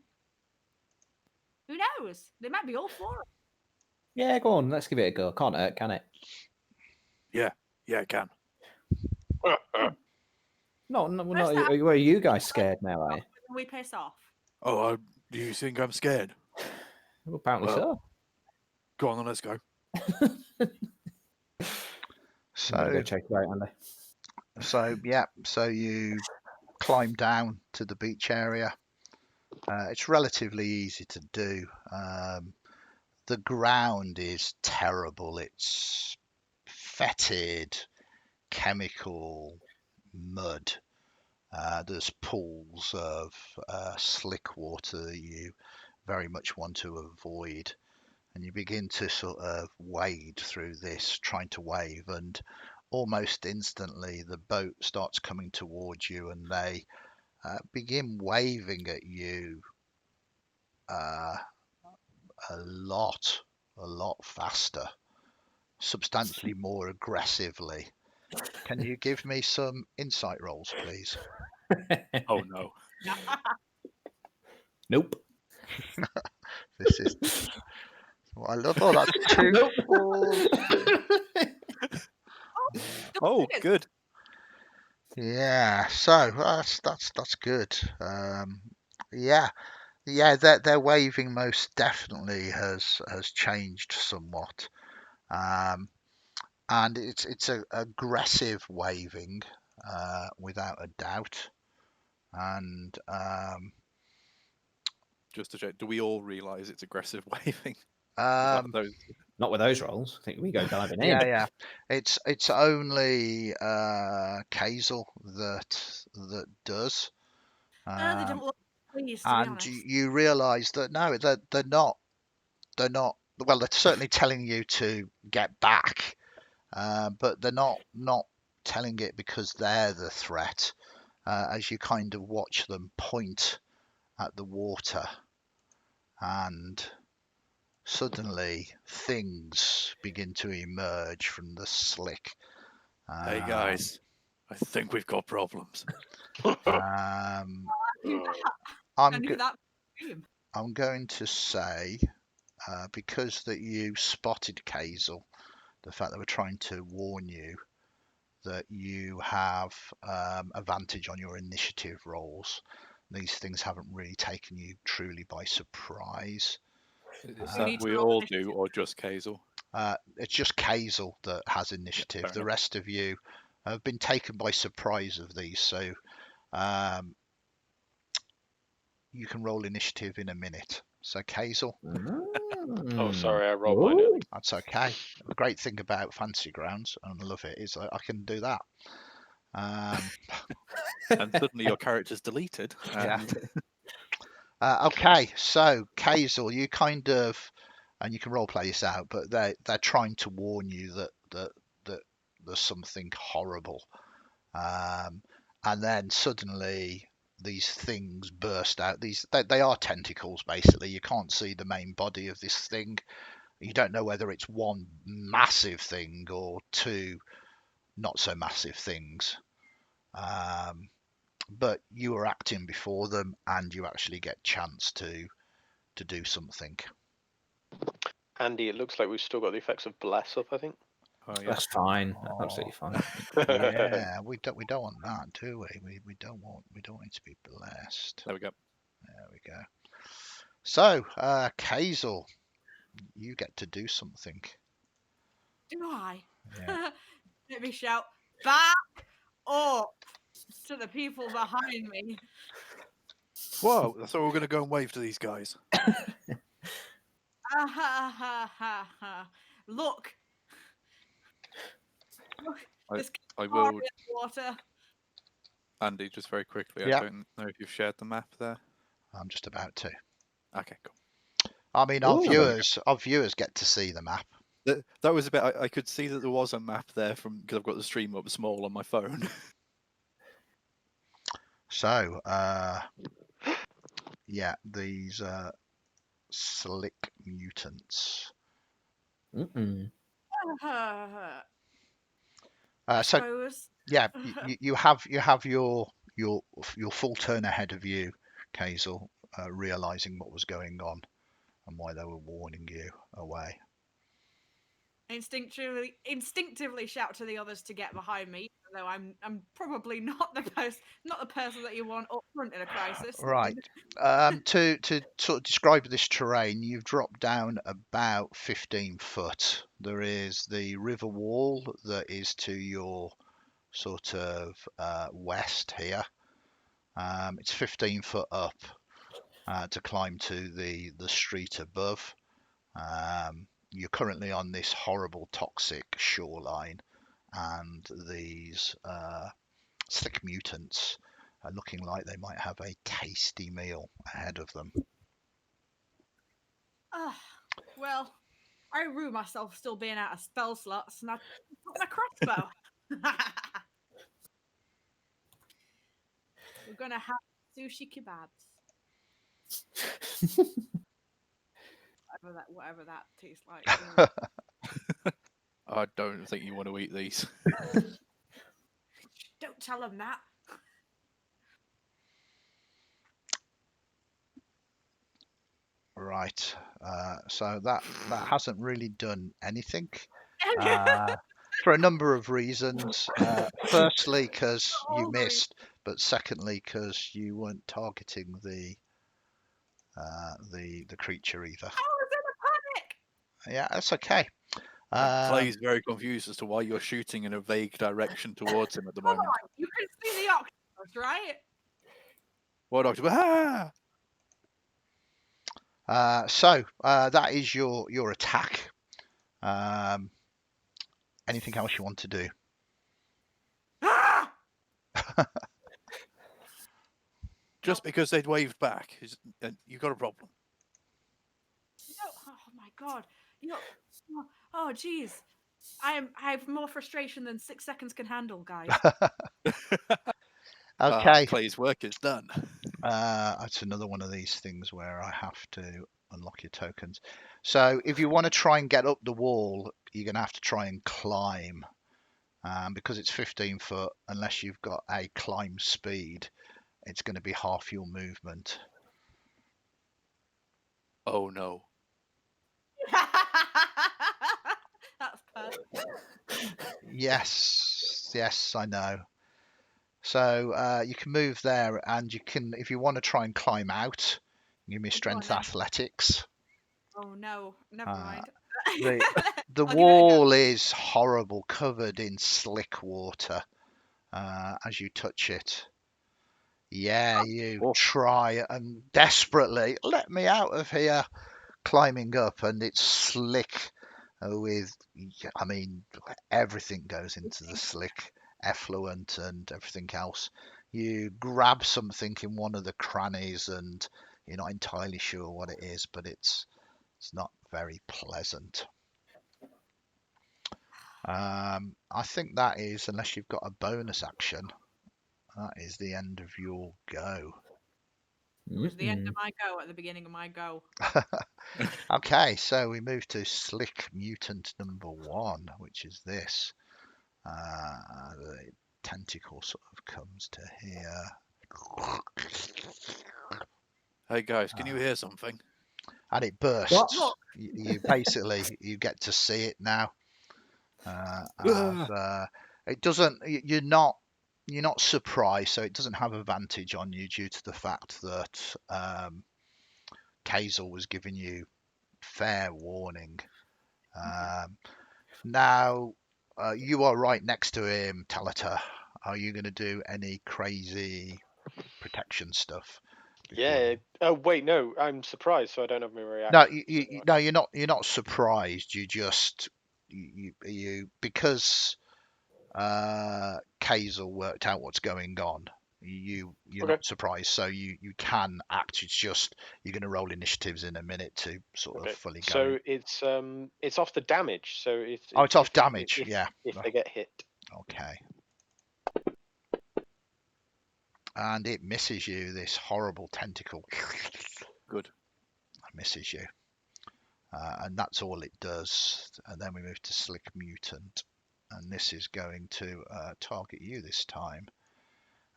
who knows? They might be all for it. Yeah, go on. Let's give it a go. Can't hurt, can it? Yeah, it can. No, are you guys scared now, are you? We piss off. Oh, do you think I'm scared? Well, apparently so. Go on, then, let's go. So go check it out, Andy. So you climb down to the beach area. It's relatively easy to do. The ground is terrible. It's fetid, chemical mud. There's pools of slick water that you very much want to avoid. And you begin to sort of wade through this, trying to wave, and almost instantly the boat starts coming towards you, and they begin waving at you a lot faster, substantially more aggressively. Can you give me some insight rolls, please? Oh no. Nope. This is what I love. Oh, that's two. Oh, good. Yeah, so that's good. Yeah, their waving most definitely has changed somewhat, and it's a aggressive waving, without a doubt, and Just to check, do we all realise it's aggressive waving? Not with those rolls. I think we go diving in. yeah, it's only Cayxl that does. They don't look pleased, to be And honest. you realise that no, they're not. Well, they're certainly telling you to get back, but they're not telling it because they're the threat. As you kind of watch them point at the water, and suddenly things begin to emerge from the slick. Hey guys, I think we've got problems. I'm going to say, because that you spotted Cayxl, the fact that we're trying to warn you, that you have advantage on your initiative rolls. These things haven't really taken you truly by surprise. Is We that need to we roll all initiative. do, or just Cayxl? It's just Cayxl that has initiative. fair The enough. rest of you have been taken by surprise of these, so you can roll initiative in a minute. So Cayxl, Oh, sorry, I rolled mine early. that's okay. The great thing about Fantasy Grounds, and I love it, is I can do that. And suddenly your character's deleted. Yeah. And Okay, so Cayxl, you kind of, and you can role play this out, but they're trying to warn you that there's something horrible, and then suddenly these things burst out. They are tentacles basically. You can't see the main body of this thing. You don't know whether it's one massive thing or two not so massive things. But you were acting before them, and you actually get chance to do something. Andy, it looks like we've still got the effects of Bless up, I think. oh yeah, That's fine. Absolutely fine. Yeah, we don't want that, do we? We don't want it to be blessed. there we go. There we go. So, Cayxl, you get to do something. Do I? Yeah. Let me shout, back up to the people behind me. Whoa! I thought we were going to go and wave to these guys. Ah, ha, ha, ha, ha. Look, this I will, water. Andy, just very quickly. Yeah. I don't know if you've shared the map there. I'm just about to. Okay, cool. I mean, our viewers get to see the map. That was a bit. I could see that there was a map there from because I've got the stream up small on my phone. So, yeah, these slick mutants. I So, suppose. yeah, you have your full turn ahead of you, Cayxl, realizing what was going on and why they were warning you away. Instinctively shout to the others to get behind me, even though I'm probably not the person that you want up front in a crisis. Right. To sort of describe this terrain, you've dropped down about 15 foot. There is the river wall that is to your sort of west here. It's 15 foot up to climb to the street above. You're currently on this horrible toxic shoreline, and these slick mutants are looking like they might have a tasty meal ahead of them. Well, I rue myself still being out of spell slots, and I got my crossbow. We're gonna have sushi kebabs. whatever that tastes like. I don't think you want to eat these. Don't tell them that. Right. So that hasn't really done anything for a number of reasons. Firstly, because you missed, but secondly, because you weren't targeting the creature either. I was in a panic. Yeah, that's okay. Clay's very confused as to why you're shooting in a vague direction towards him at the moment. Come on, you can see the octopus, right? What octopus? So that is your attack. Anything else you want to do? Ah! Just because they'd waved back, you've got a problem. No, oh my god! Oh jeez, I have more frustration than 6 seconds can handle, guys. Okay. Clay's work is done. It's another one of these things where I have to unlock your tokens. So if you want to try and get up the wall, you're going to have to try and climb. Because it's 15 foot, unless you've got a climb speed, it's going to be half your movement. Oh no. That's perfect. Yes, I know. So you can move there, and you can, if you want to try and climb out, give me strength athletics. Oh no, never mind. The I'll give it a go. wall is horrible, covered in slick water as you touch it. Yeah, you Oh. try and desperately let me out of here, climbing up, and it's slick with, I mean, everything goes into the slick effluent and everything else. You grab something in one of the crannies and you're not entirely sure what it is, but it's not very pleasant. I think that is, unless you've got a bonus action, that is the end of your go. It was the end of my go at the beginning of my go. Okay, so we move to Slick Mutant number 1, which is this. The tentacle sort of comes to here. Hey guys, can you hear something? And it bursts. You basically, you get to see it now. It doesn't. You're not surprised, so it doesn't have advantage on you due to the fact that Cayxl was giving you fair warning. Now you are right next to him, Talita. Are you going to do any crazy protection stuff? Yeah. Oh wait, no. I'm surprised, so I don't have my reaction. No, no, you're not surprised. You just you because Cayxl worked out what's going on. You're Okay. not surprised, so you can act. It's just you're going to roll initiatives in a minute to sort of fully go. So it's off the damage. So it's off damage. Yeah. If they get hit. Okay. And it misses you. This horrible tentacle. Good. Misses you. And that's all it does. And then we move to Slick Mutant. And this is going to target you this time.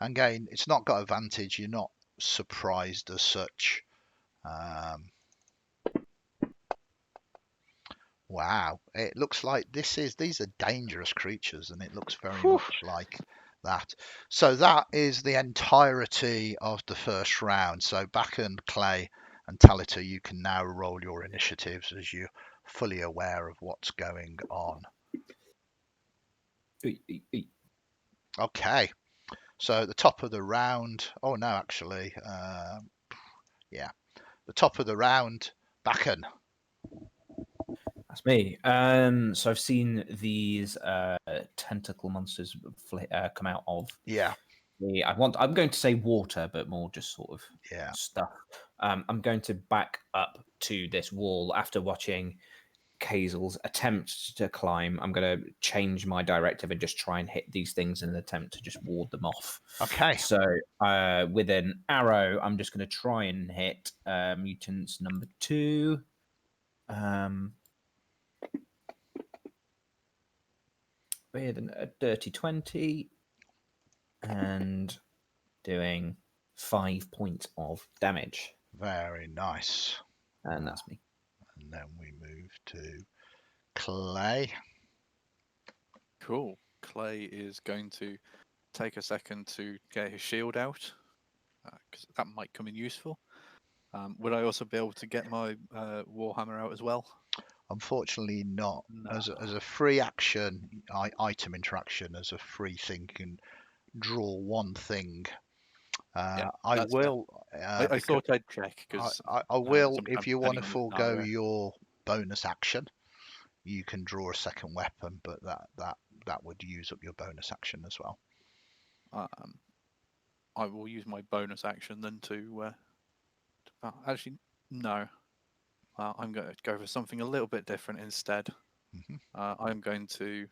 And again, it's not got advantage. You're not surprised as such. Wow. It looks like these are dangerous creatures, and it looks very much like that. So that is the entirety of the first round. So Baccan, Clay, and Talita, you can now roll your initiatives as you're fully aware of what's going on. Okay. So at the top of the round, oh no, actually, yeah, the top of the round, Baccan. That's me. So I've seen these tentacle monsters come out of. Yeah. I'm going to say water, but more just sort of Yeah. stuff. I'm going to back up to this wall after watching Cayxl's attempt to climb. I'm going to change my directive and just try and hit these things in an attempt to just ward them off. Okay. So with an arrow, I'm just going to try and hit mutants number 2. With a dirty 20 and doing 5 points of damage. Very nice. And that's me. And then we move to Clay. Cool. Clay is going to take a second to get his shield out, because that might come in useful. Would I also be able to get my Warhammer out as well? Unfortunately not. No. As a free action, item interaction, as a free thing, you can draw one thing. I will. I thought I'd check because I will. If you want to forego your bonus action, you can draw a second weapon, but that would use up your bonus action as well. I will use my bonus action then to actually no. I'm going to go for something a little bit different instead. Mm-hmm. I'm going to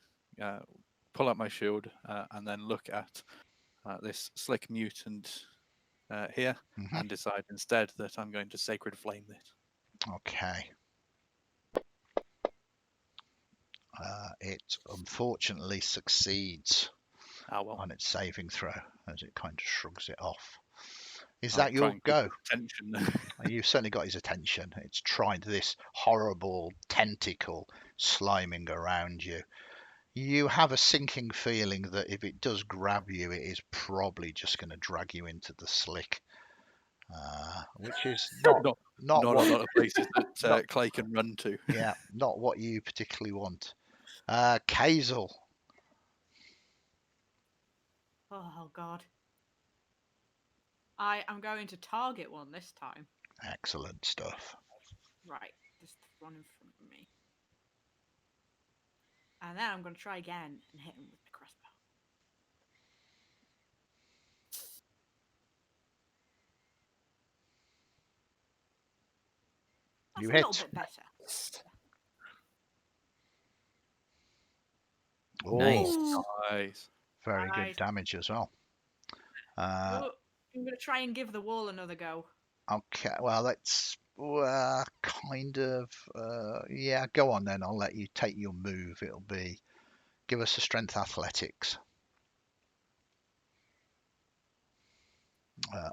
pull out my shield and then look at this slick mutant here and decide instead that I'm going to Sacred Flame it. Okay. It unfortunately succeeds on its saving throw as it kind of shrugs it off. Is that your go? You've certainly got his attention. It's tried this horrible tentacle sliming around you. You have a sinking feeling that if it does grab you, it is probably just going to drag you into the slick. which is not not a what lot of places that not- Clay can run to. yeah, not what you particularly want. Cayxl. Oh God. I am going to target one this time. Excellent stuff. Right, just one in front of me. And then I'm going to try again and hit him with the crossbow. That's You a little hit. bit better. Oh, Nice. Nice. very good Nice. damage as well. Oh, I'm going to try and give the wall another go. Okay, well, let's kind of, yeah, go on then. I'll let you take your move. It'll be, give us a strength athletics.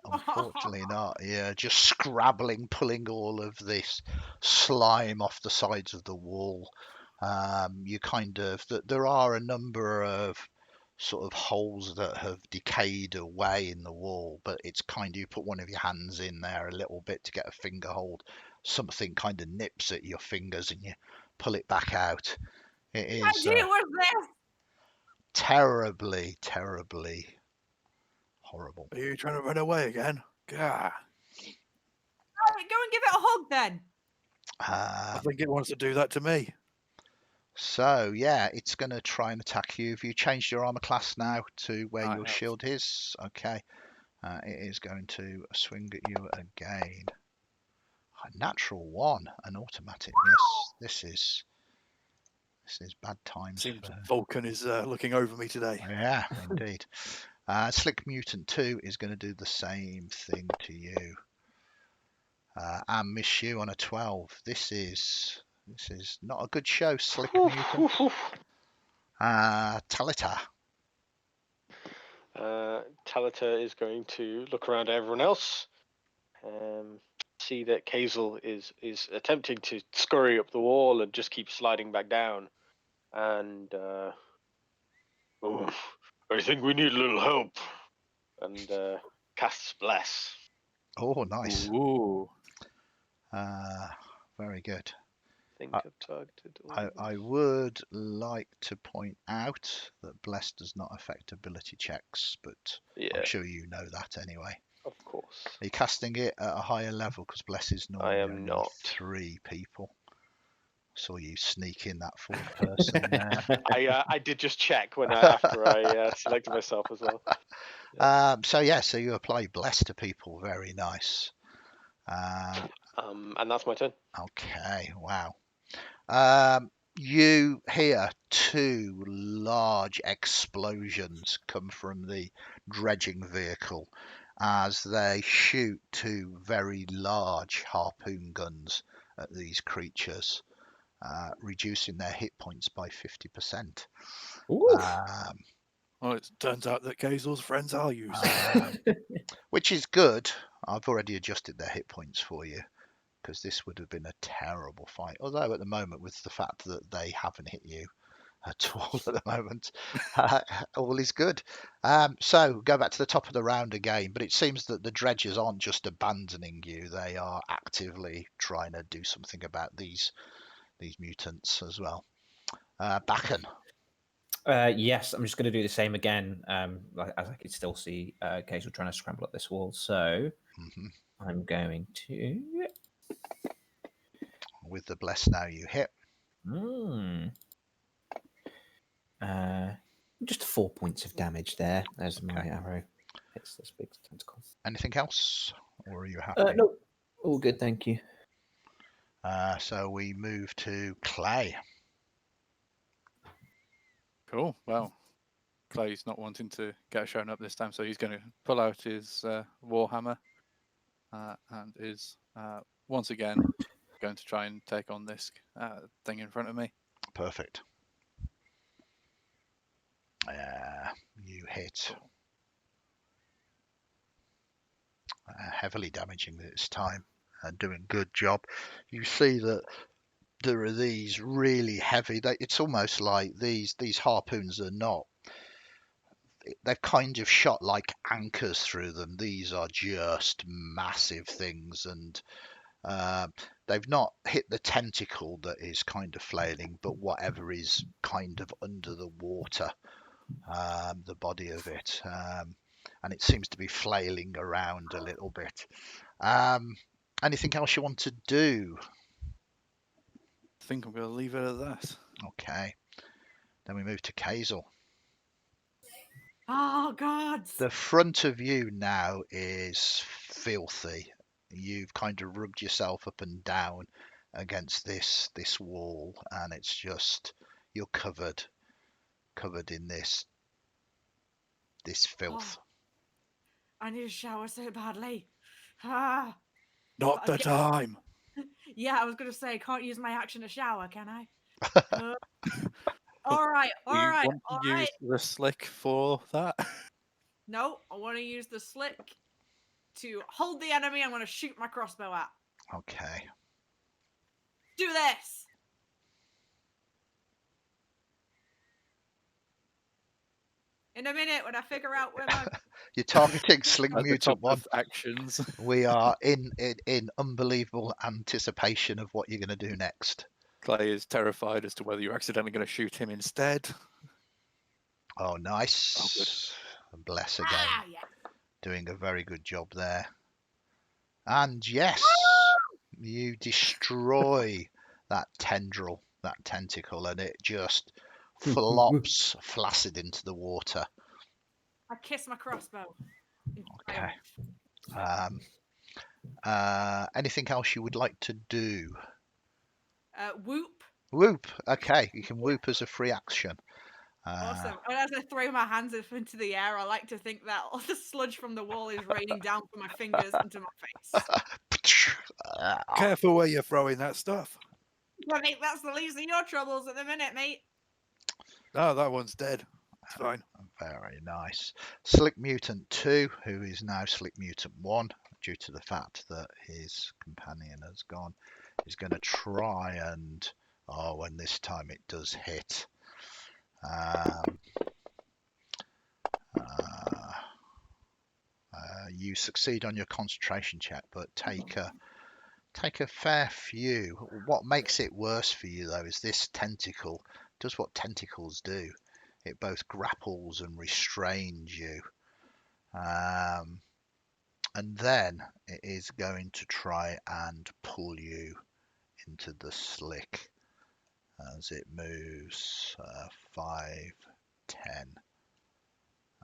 Unfortunately not. Yeah, just scrabbling, pulling all of this slime off the sides of the wall. You kind of, there are a number of sort of holes that have decayed away in the wall, but it's kind of, you put one of your hands in there a little bit to get a finger hold, something kind of nips at your fingers and you pull it back out. It What is idea was this? terribly horrible. Are you trying to run away again? Gah. Right, go and give it a hug then. I think it wants to do that to me. So yeah, it's going to try and attack you. Have you changed your armor class now to where I your have. shield is? Okay. It is going to swing at you again. A natural one, an automatic miss. This is bad times. Seems Vulcan is looking over me today. Yeah, indeed. Slick Mutant 2 is going to do the same thing to you. And miss you on a 12. This is not a good show, Slick Mutant. Talita. Talita is going to look around at everyone else, see that Cayxl is attempting to scurry up the wall and just keep sliding back down, and I think we need a little help, and casts Bless. Oh, nice. Ooh. Very good. Think of targeted. I would like to point out that Bless does not affect ability checks, but Yeah, I'm sure you know that anyway. of course. Are you casting it at a higher level? Because Bless is normally am only not. 3 people. Saw you sneak in that 4th person there. I did just check after I selected myself as well. So you apply Bless to people. Very nice. And that's my turn. Okay, wow. You hear 2 large explosions come from the dredging vehicle as they shoot 2 very large harpoon guns at these creatures, reducing their hit points by 50%. Well, it turns out that Cayxl's friends are used. Which is good. I've already adjusted their hit points for you, because this would have been a terrible fight. Although at the moment, with the fact that they haven't hit you at all at the moment, all is good. So go back to the top of the round again. But it seems that the dredgers aren't just abandoning you; they are actively trying to do something about these mutants as well. Baccan. Yes, I'm just going to do the same again, as I can still see Cayxl trying to scramble up this wall. So I'm going to... With the Bless now, you hit. Just 4 points of damage there. There's my arrow. Hits this big tentacle. Anything else? Or are you happy? No, all good, thank you. So we move to Clay. Cool. Well, Clay's not wanting to get shown up this time, so he's going to pull out his warhammer and is once again going to try and take on this thing in front of me. Perfect. You hit. Cool. Heavily damaging this time and doing a good job. You see that there are these really heavy, it's almost like these harpoons are not, they've kind of shot like anchors through them. These are just massive things, and they've not hit the tentacle that is kind of flailing, but whatever is kind of under the water, the body of it, and it seems to be flailing around a little bit. Anything else you want to do? I think I'm going to leave it at that. Okay. Then we move to Cayxl. Oh God! The front of you now is filthy. You've kind of rubbed yourself up and down against this wall, and it's just you're covered in this filth. Oh, I need a shower so badly. Ah, Not the time. yeah, I was gonna say, can't use my action to shower, can I? All right, Do you all right, want all to right. use the slick for that? No, I want to use the slick to hold the enemy. I'm going to shoot my crossbow at. Okay. Do this. In a minute, when I figure out where my You're targeting Sling At the Mutant top 1. of actions. We are in unbelievable anticipation of what you're going to do next. Clay is terrified as to whether you're accidentally going to shoot him instead. Oh, nice. Oh, good. Bless again. yeah. Doing a very good job there. And yes, you destroy that tendril, that tentacle, and it just flops flaccid into the water. I kiss my crossbow. Okay. Anything else you would like to do? Whoop. Whoop. Okay, you can whoop as a free action. Awesome. And as I throw my hands up into the air, I like to think that all the sludge from the wall is raining down from my fingers into my face. Careful where you're throwing that stuff. I think that's the least of your troubles at the minute, mate. No, that one's dead. It's fine. Very nice. Slick Mutant 2, who is now Slick Mutant 1, due to the fact that his companion has gone, is going to try and... Oh, and this time it does hit. You succeed on your concentration check, but take a fair few. What makes it worse for you, though, is this tentacle does what tentacles do. It both grapples and restrains you. And then it is going to try and pull you into the slick as it moves 5, 10,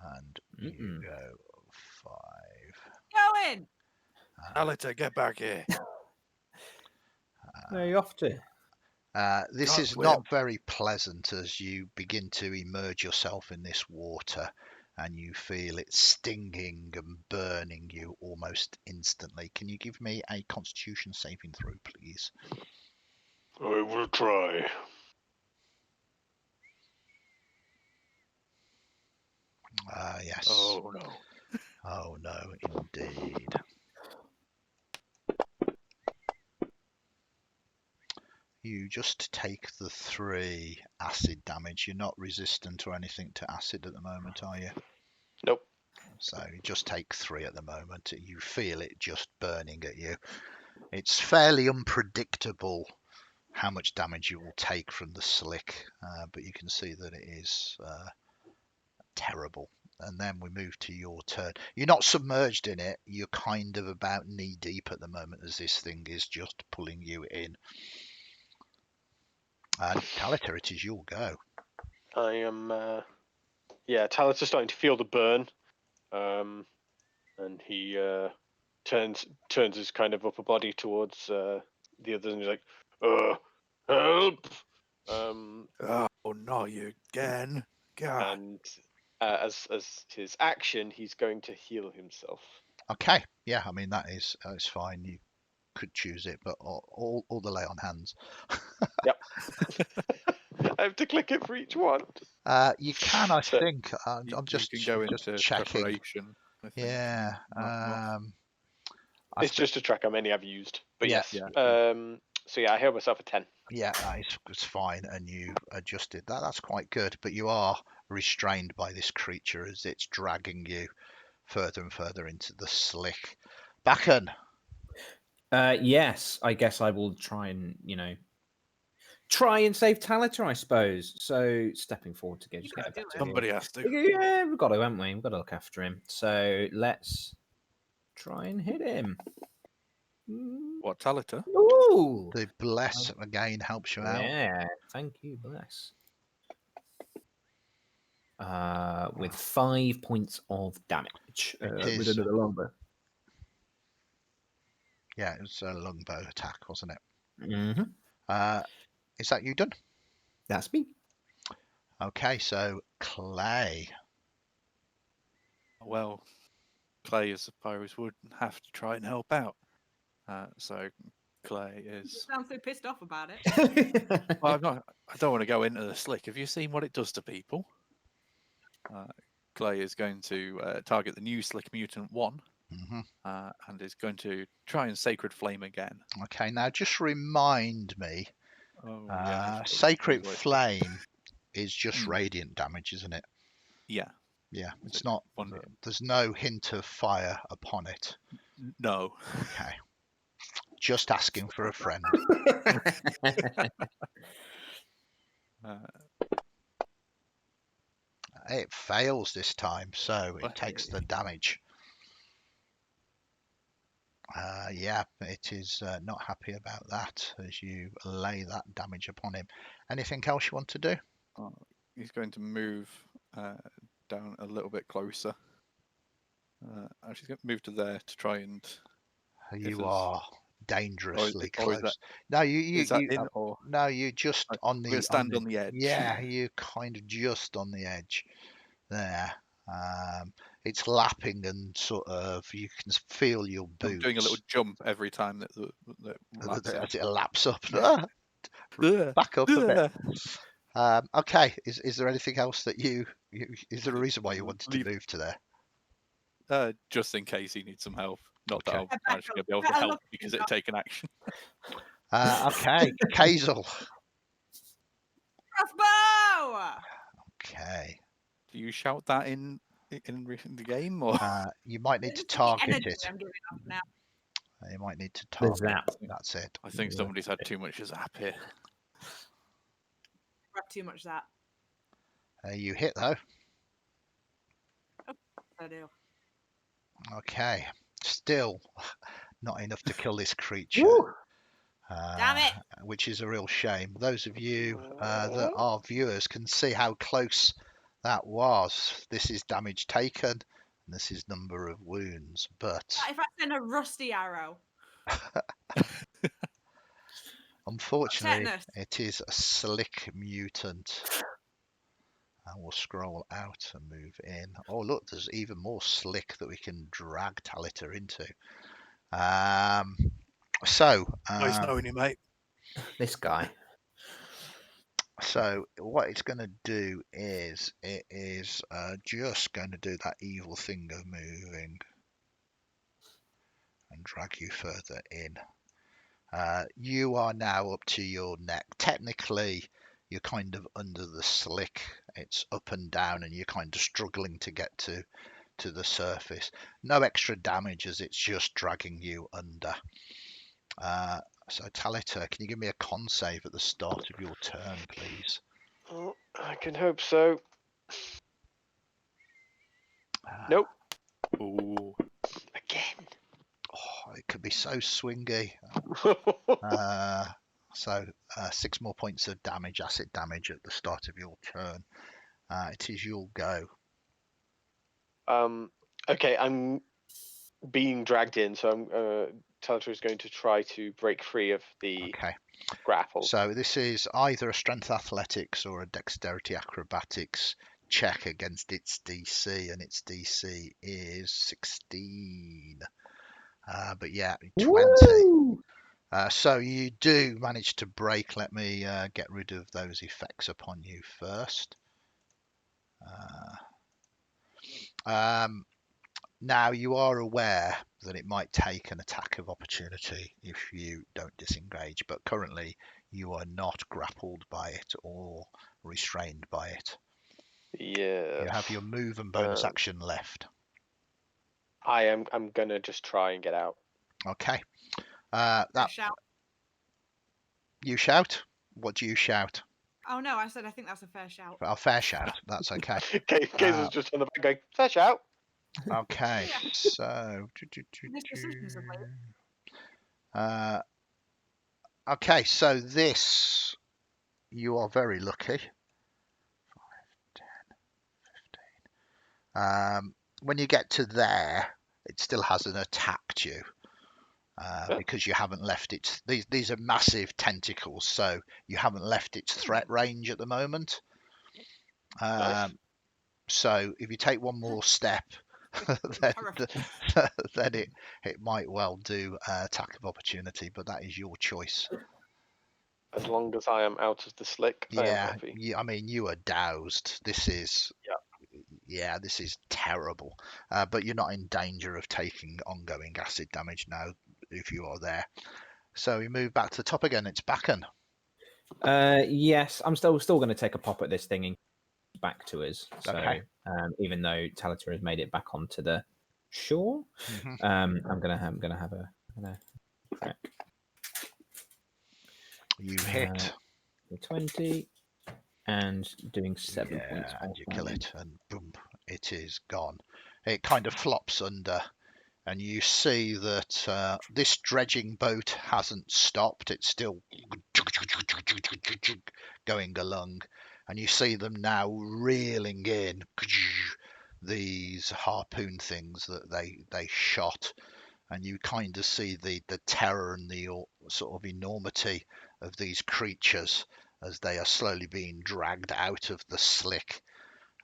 and you go 5. Go in. Talita, get back here. Where are you off to? This Can't is swim. not very pleasant as you begin to immerse yourself in this water, and you feel it stinging and burning you almost instantly. Can you give me a Constitution saving throw, please? I will try. Yes. Oh, no. Oh, no, indeed. You just take the 3 acid damage. You're not resistant or anything to acid at the moment, are you? Nope. So you just take 3 at the moment. You feel it just burning at you. It's fairly unpredictable how much damage you will take from the slick, but you can see that it is terrible. And then we move to your turn. You're not submerged in it. You're kind of about knee deep at the moment as this thing is just pulling you in. And Talita, it is your go. I am. Talita's starting to feel the burn, and he turns his kind of upper body towards the others, and he's like, "Help!" Oh, not you again. God. And as his action, he's going to heal himself. Okay, yeah, I mean that's fine. You could choose it, but all the lay on hands. Yep. I have to click it for each one. You can, I So- think. I'm You just can go just into checking. preparation. I think. Yeah. Mark them off. I It's just to track how many I've used. But Yeah. yes. Yeah. So yeah, I heal myself a 10. Yeah, it's fine, and you adjusted that. That's quite good, but you are restrained by this creature as it's dragging you further and further into the slick. Baccan. Yes, I guess I will try and try and save Talita, I suppose. So stepping forward to get a gotta do better it. view. Somebody has to. Yeah, we've got to, haven't we? We've got to look after him. So let's try and hit him. What, Talita? Ooh! The bless again helps you out. Yeah, thank you, bless. With 5 points of damage. It With is. another longbow. Yeah, it was a longbow attack, wasn't it? Mm-hmm. Is that you done? That's me. Okay, so Clay. Well, Clay, I suppose, would have to try and help out. So Clay You is. sound so pissed off about it. Well, I don't want to go into the slick. Have you seen what it does to people? Clay is going to target the new Slick Mutant 1 and is going to try and Sacred Flame again. Okay, now just remind me. Oh, yeah. Sacred Flame is just radiant damage, isn't it? Yeah. Yeah, So it's not. one hit. There's no hint of fire upon it. No. Okay. Just asking for a friend. It fails this time, so it takes the damage. Yeah, it is not happy about that as you lay that damage upon him. Anything else you want to do? He's going to move down a little bit closer. Actually, he's going to move to there to try and. You are dangerously or close. No, you or no, you just on the stand on the edge. Yeah, you kind of just on the edge there. It's lapping and sort of you can feel your boots. I'm doing a little jump every time that as it laps up. Back up a bit. Okay, is there anything else that you is there a reason why you wanted to move to there? Just in case he needs some help. Not Okay. that I'm actually going to be able to help because it'd take an action. Okay, Cayxl. Crossbow! Okay. Do you shout that in the game, or you might need to target it? You might need to target. That's it. I think somebody's had too much zap here. Too much zap. You hit though. Oh, I do. Okay. Still not enough to kill this creature. Damn it! Which is a real shame. Those of you that are viewers can see how close that was. This is damage taken, and this is number of wounds. But if I send a rusty arrow. Unfortunately, it is a slick mutant. And we'll scroll out and move in. Oh, look, there's even more slick that we can drag Talita into. Nice knowing you, mate. This guy. So what it's going to do is it is just going to do that evil thing of moving and drag you further in. You are now up to your neck. Technically, you're kind of under the slick. It's up and down, and you're kind of struggling to get to the surface. No extra damage as it's just dragging you under. So Talita, can you give me a con save at the start of your turn, please? Oh, I can hope so. Nope. Ooh. Again. Oh, it could be so swingy. So 6 more points of damage, acid damage at the start of your turn. It is your go. Okay, I'm being dragged in, so Talita is going to try to break free of the grapple. So this is either a strength athletics or a dexterity acrobatics check against its DC, and its DC is 16. But yeah, 20. So you do manage to break. Let me get rid of those effects upon you first. Now you are aware that it might take an attack of opportunity if you don't disengage, but currently you are not grappled by it or restrained by it. Yeah. You have your move and bonus action left. I'm gonna just try and get out. Okay. That Shout. you shout. What do you shout? Oh no, I said I think that's a fair shout. A fair shout. That's okay. Cayxl's just on the back going, fair shout. Okay. Yeah. So. This decision's of late. Okay. So this, you are very lucky. 5, 10, 15. When you get to there, it still hasn't attacked you. Because you haven't left its these are massive tentacles, so you haven't left its threat range at the moment. Nice. So if you take one more step, then it might well do attack of opportunity, but that is your choice. As long as I am out of the slick, I am happy. Yeah. I mean, you are doused. This is this is terrible. But you're not in danger of taking ongoing acid damage now if you are there. So we move back to the top again. It's Baccan. Yes, I'm still going to take a pop at this thing and back to us. So Okay. even though Talita has made it back onto the shore, I'm gonna have a crack. You hit 20 and doing 7 points. and you kill it, and boom, it is gone. It kind of flops under, and you see that this dredging boat hasn't stopped. It's still going along, and you see them now reeling in these harpoon things that they shot, and you kind of see the terror and the sort of enormity of these creatures as they are slowly being dragged out of the slick.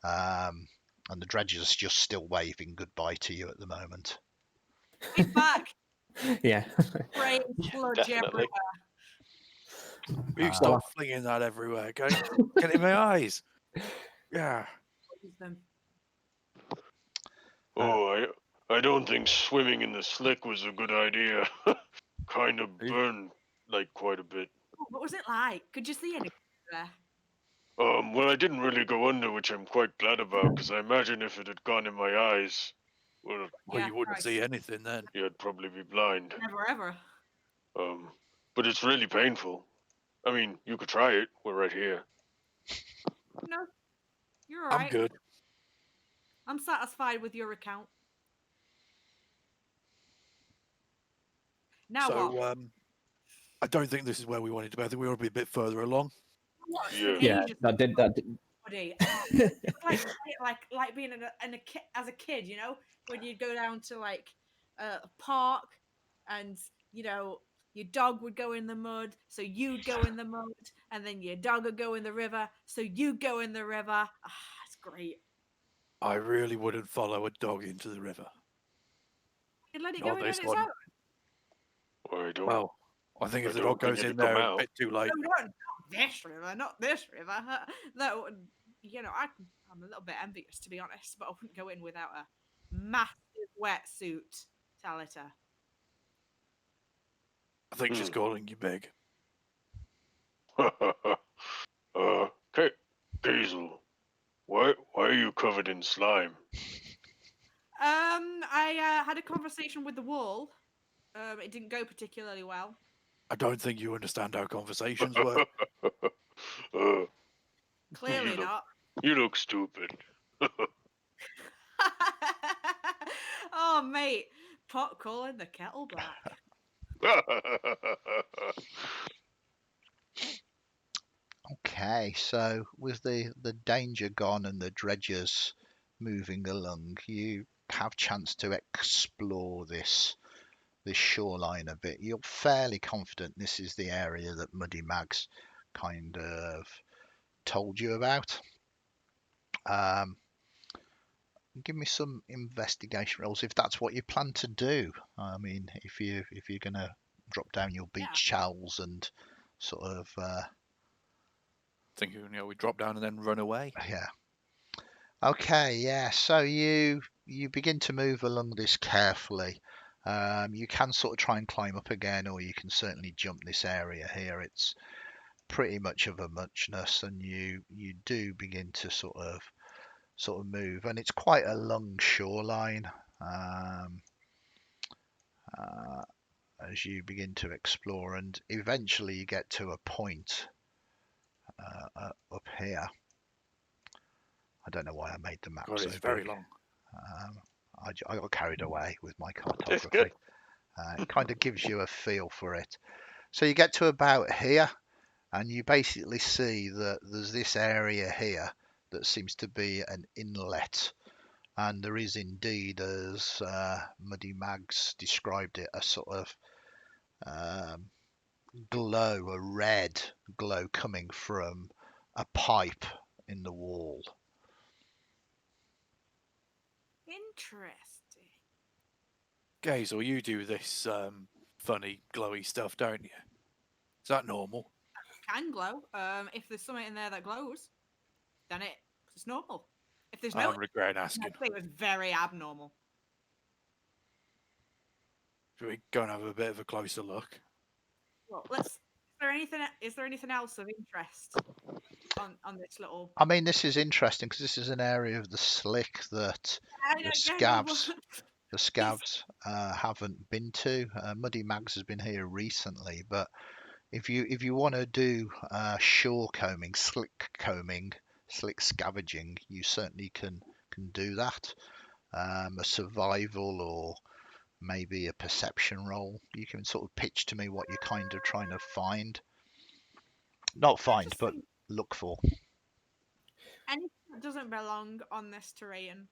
And the dredgers just still waving goodbye to you at the moment. He's back. Yeah. Brain sludge Definitely. everywhere. You stop flinging that everywhere. Get in my eyes. Yeah. I don't think swimming in the slick was a good idea. Kind of burned like quite a bit. What was it like? Could you see anything there? Well, I didn't really go under, which I'm quite glad about, because I imagine if it had gone in my eyes, well, you wouldn't see anything then. Yeah, I'd probably be blind. Never ever. But it's really painful. I mean, you could try it. We're right here. No, you're all right. I'm good. I'm satisfied with your account. Now what? I don't think this is where we wanted to be. I think we ought to be a bit further along. Yeah, that did. Buddy. like being as a kid, you know, when you go down to like a park and you know your dog would go in the mud, so you'd go in the mud, and then your dog would go in the river, so you'd go in the river. It's great. I really wouldn't follow a dog into the river. You let it go in on its own. Well, I think if the dog goes in there, it's a bit too late. No, not this river. No, you know, I'm a little bit envious, to be honest, but I wouldn't go in without a massive wetsuit, Talita. I think she's calling you big. Cayxl, why are you covered in slime? I had a conversation with the wall. It didn't go particularly well. I don't think you understand how conversations work. Clearly not. You look stupid. Oh, mate. Pot calling the kettle black. Okay, so with the danger gone and the dredgers moving along, you have chance to explore this shoreline a bit. You're fairly confident this is the area that Muddy Mags kind of told you about. Give me some investigation rolls if that's what you plan to do. I mean, if you're gonna drop down your beach towels and sort of thinking we drop down and then run away. Yeah. Okay, yeah. So you begin to move along this carefully. You can sort of try and climb up again, or you can certainly jump this area here. It's pretty much of a muchness, and you do begin to sort of move, and it's quite a long shoreline. Um, uh, as you begin to explore, and eventually you get to a point up here. I don't know why I made the map God, so it's very big. long. I got carried away with my It's good. cartography. It kind of gives you a feel for it. So you get to about here, and you basically see that there's this area here that seems to be an inlet. And there is indeed, as Muddy Mags described it, a sort of glow, a red glow coming from a pipe in the wall. Interesting. Cayxl, you do this funny glowy stuff, don't you? Is that normal? Can glow. If there's something in there that glows, then it's normal. If there's I'm no, regretting asking. it was very abnormal. Should we go and have a bit of a closer look? Well, let's. Is there anything else of interest on this little? I mean, this is interesting because this is an area of the slick that the scavs haven't been to. Muddy Mags has been here recently, but if you want to do shore combing, slick scavenging, you certainly can do that. A survival or maybe a perception roll. You can sort of pitch to me what you're kind of trying to find. Not find, but look for. Anything that doesn't belong on this terrain.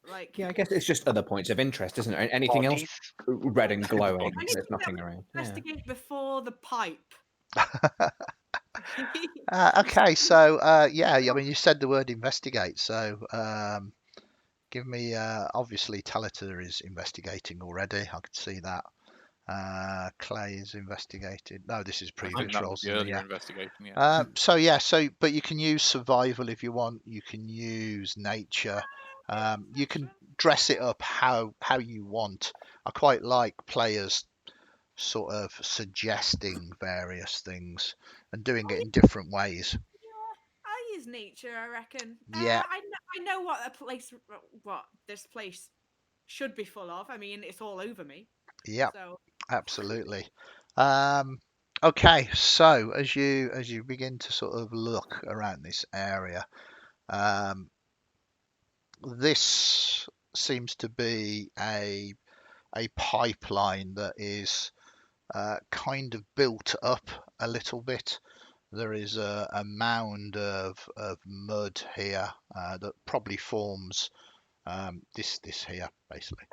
Like Yeah, I guess it's just other points of interest, isn't it? Anything else red and glowing? anything There's nothing that we around. investigate before the pipe. Okay, so yeah, I mean, you said the word investigate, so give me. Obviously, Talita is investigating already. I could see that. Clay is investigated. No, this is I think previous that was rolls. the Isn't it? earlier Yeah. investigation, yeah. So yeah, but you can use survival if you want. You can use nature. You can dress it up how you want. I quite like players sort of suggesting various things and doing it in different ways. I'll use nature, I reckon. Yeah, I know what this place should be full of. I mean, it's all over me. yeah, So absolutely. Okay, so as you begin to sort of look around this area, this seems to be a pipeline that is kind of built up a little bit. There is a mound of mud here that probably forms this here basically.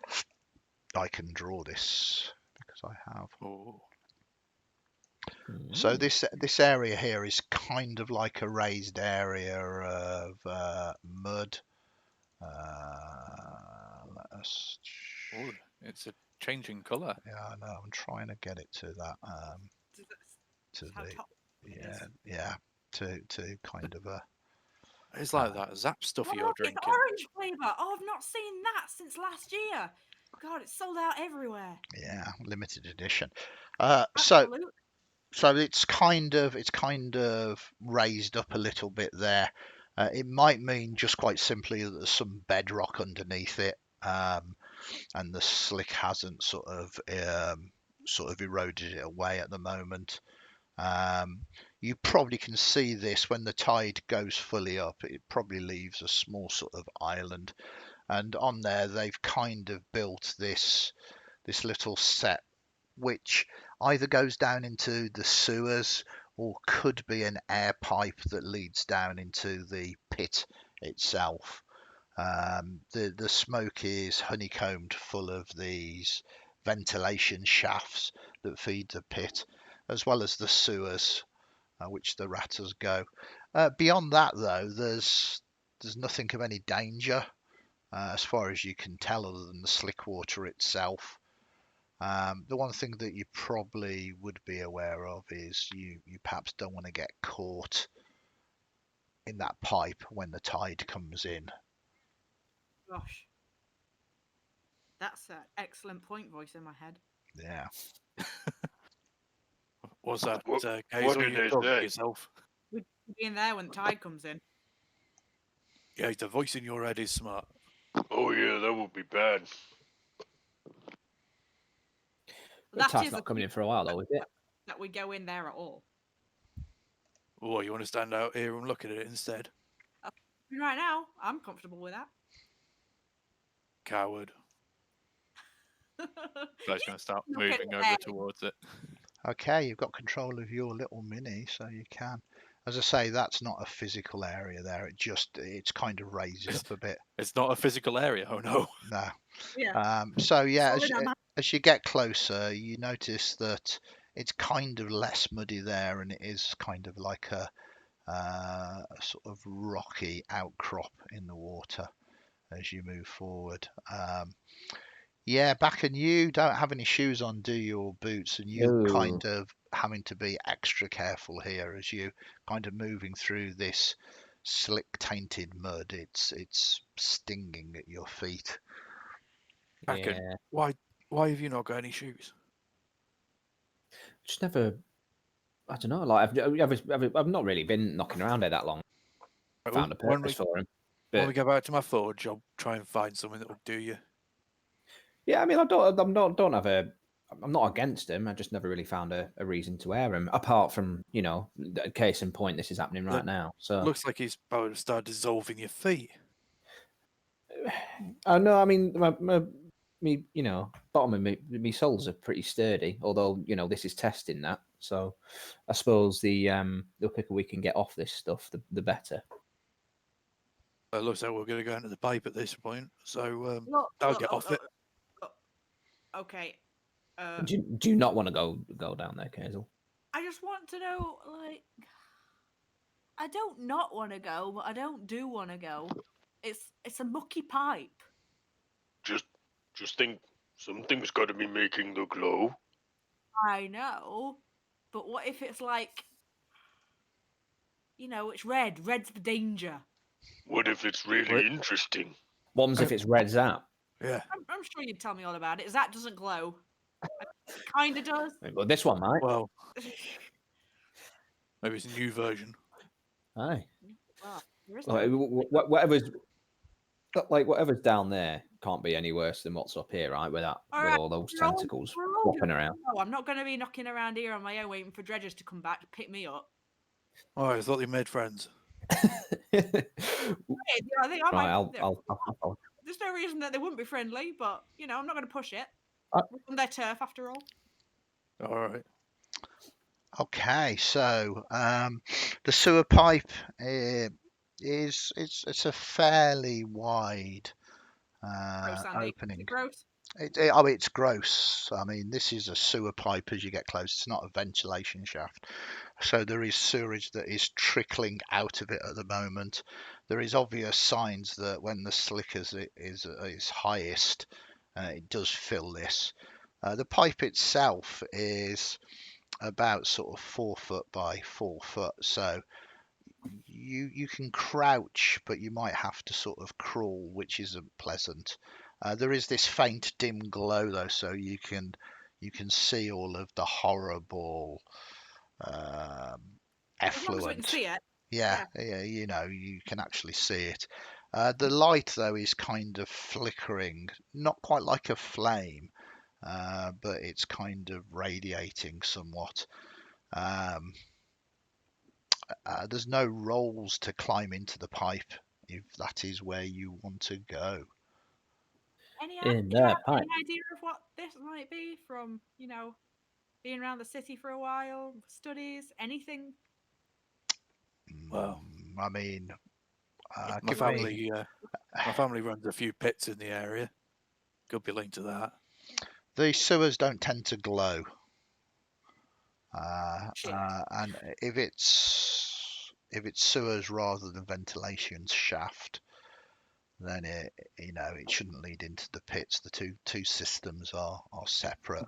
I can draw this because I have. Oh. So this area here is kind of like a raised area of mud. Let us. Oh, it's a changing colour. Yeah, I know. I'm trying to get it to that. To how the top it is. yeah to kind of a. It's like that Zap stuff Oh, you're look, it's drinking. orange flavour. Oh, I've not seen that since last year. God, it's sold out everywhere. Yeah, limited edition. Absolutely. So it's kind of raised up a little bit there. It might mean just quite simply that there's some bedrock underneath it, and the slick hasn't sort of eroded it away at the moment. You probably can see this when the tide goes fully up. It probably leaves a small sort of island, and on there they've kind of built this little set which either goes down into the sewers or could be an air pipe that leads down into the pit itself. The smoke is honeycombed full of these ventilation shafts that feed the pit, as well as the sewers, which the ratters go. Beyond that, though, there's nothing of any danger as far as you can tell, other than the slick water itself. The one thing that you probably would be aware of is you perhaps don't want to get caught in that pipe when the tide comes in. Gosh. That's an excellent point voice in my head. Yeah. Was that What Cayxl did you they talking to say? yourself? We'd be in there when the tide comes in. Yeah, the voice in your head is smart. Oh yeah, that would be bad. The That tide's is not the coming in thing for a while, though, is it? that we go in there at all. Or you want to stand out here and look at it instead? Right now, I'm comfortable with that. Coward. So he's going to start Look at moving it over there. towards it. Okay, you've got control of your little mini, so you can. As I say, that's not a physical area there. It's kind of raised up a bit. It's not a physical area. Oh no. No. Yeah. So yeah, Solid am I? as you get closer, you notice that it's kind of less muddy there, and it is kind of like a sort of rocky outcrop in the water as you move forward. Yeah, Baccan, you don't have any shoes on, do you, or boots, and you're No. kind of having to be extra careful here as you kind of moving through this slick tainted mud. It's stinging at your feet. Baccan, Yeah. why have you not got any shoes? Just never. I don't know. Like I've not really been knocking around here that long. Right, Found a when purpose we, for him. when But we go back to my forge, I'll try and find something that will do you. yeah, I mean, don't have a. I'm not against him. I just never really found a reason to wear him, apart from the case in point. This is happening right now. So Looks like he's about to start dissolving your feet. no, I mean, me, bottom of me soles are pretty sturdy. Although this is testing that. So I suppose the quicker we can get off this stuff, the better. It looks like we're going to go into the pipe at this point. So Look, get off it. Okay. Do you not want to go down there, Cayxl? I just want to know, like, I don't not want to go, but I don't do want to go. It's a mucky pipe. Just think, something's got to be making the glow. I know, but what if it's like, it's red. Red's the danger. What if it's really interesting? One's if it's red Zap. Yeah. I'm sure you'd tell me all about it. Zap doesn't glow. It kind of does. Well, this one might. Well, maybe it's a new version. Aye. Well, there is Like, whatever's down there can't be any worse than what's up here, right? With all those tentacles flopping around. No, I'm not going to be knocking around here on my own waiting for dredgers to come back to pick me up. Oh, I thought they made friends. I think I might. I'll There's no reason that they wouldn't be friendly, but I'm not going to push it. Uh, We're on their turf after all. All right. Okay, so the sewer pipe it's a fairly wide Gross, Andy. Is opening. it gross? It's gross. I mean, this is a sewer pipe as you get close. It's not a ventilation shaft. So there is sewerage that is trickling out of it at the moment. There is obvious signs that when the slickers is highest, it does fill this. The pipe itself is about sort of 4 foot by 4 foot. So you can crouch, but you might have to sort of crawl, which isn't pleasant. There is this faint dim glow though, so you can see all of the horrible As long as we can effluent. see it. Yeah, you can actually see it. The light though is kind of flickering, not quite like a flame, but it's kind of radiating somewhat. There's no rolls to climb into the pipe if that is where you want to go. Any In idea that pipe. of what this might be from, being around the city for a while, studies, anything? Well, I mean, my family runs a few pits in the area. Could be linked to that. The sewers don't tend to glow. And if it's sewers rather than ventilation shaft, then it shouldn't lead into the pits. The two systems are separate.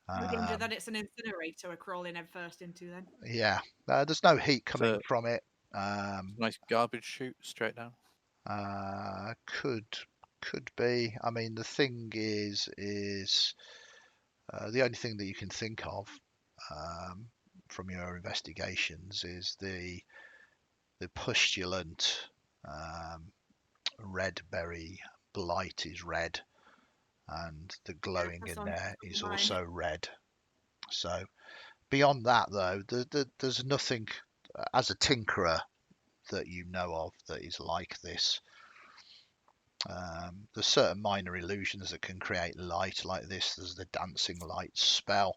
The danger that it's an incinerator we're crawling head first into then. Yeah, there's no heat coming So- from it. Nice garbage chute straight down. Could be. I mean, the thing is the only thing that you can think of from your investigations is the pustulant red berry blight is red, and the glowing that's in on there is mine. also red. So beyond that, though, there's nothing as a tinkerer that you know of that is like this. There's certain minor illusions that can create light like this. There's the dancing light spell.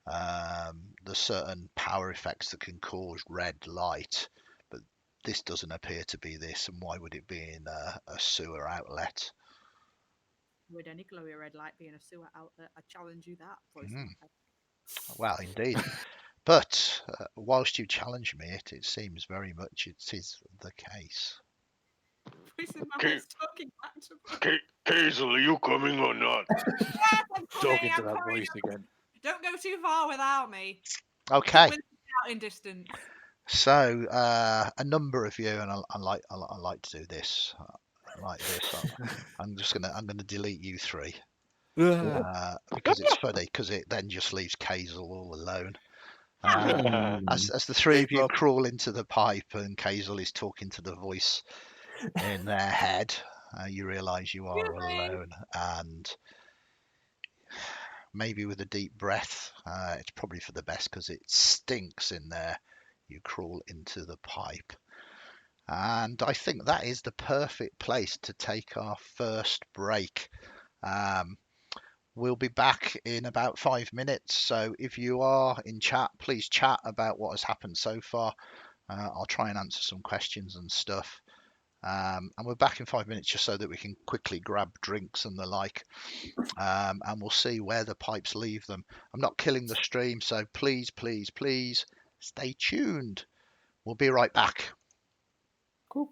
There's certain power effects that can cause red light, but this doesn't appear to be this. And why would it be in a sewer outlet? Would any glowy red light be in a sewer outlet? I challenge you that. Voice Mm. matter. Well, indeed. But whilst you challenge me, it seems very much it is the case. Voice in my Okay. head's talking back to me. Cayxl, are you coming or not? Yes, I'm Talking coming, to I'm that coming. voice again. Don't go too far without me. Okay. Within shouting distance. So a number of you, and I like to do this. Like this, I'm gonna delete you three because it's funny because it then just leaves Cayxl all alone. As the three of Gave you up. crawl into the pipe and Cayxl is talking to the voice in their head, you realise you are alone, and maybe with a deep breath, it's probably for the best because it stinks in there. You crawl into the pipe. And I think that is the perfect place to take our first break. We'll be back in about 5 minutes. So if you are in chat, please chat about what has happened so far. I'll try and answer some questions and stuff. And we're back in 5 minutes just so that we can quickly grab drinks and the like. And we'll see where the pipes leave them. I'm not killing the stream, so please, please, please stay tuned. We'll be right back. Cool.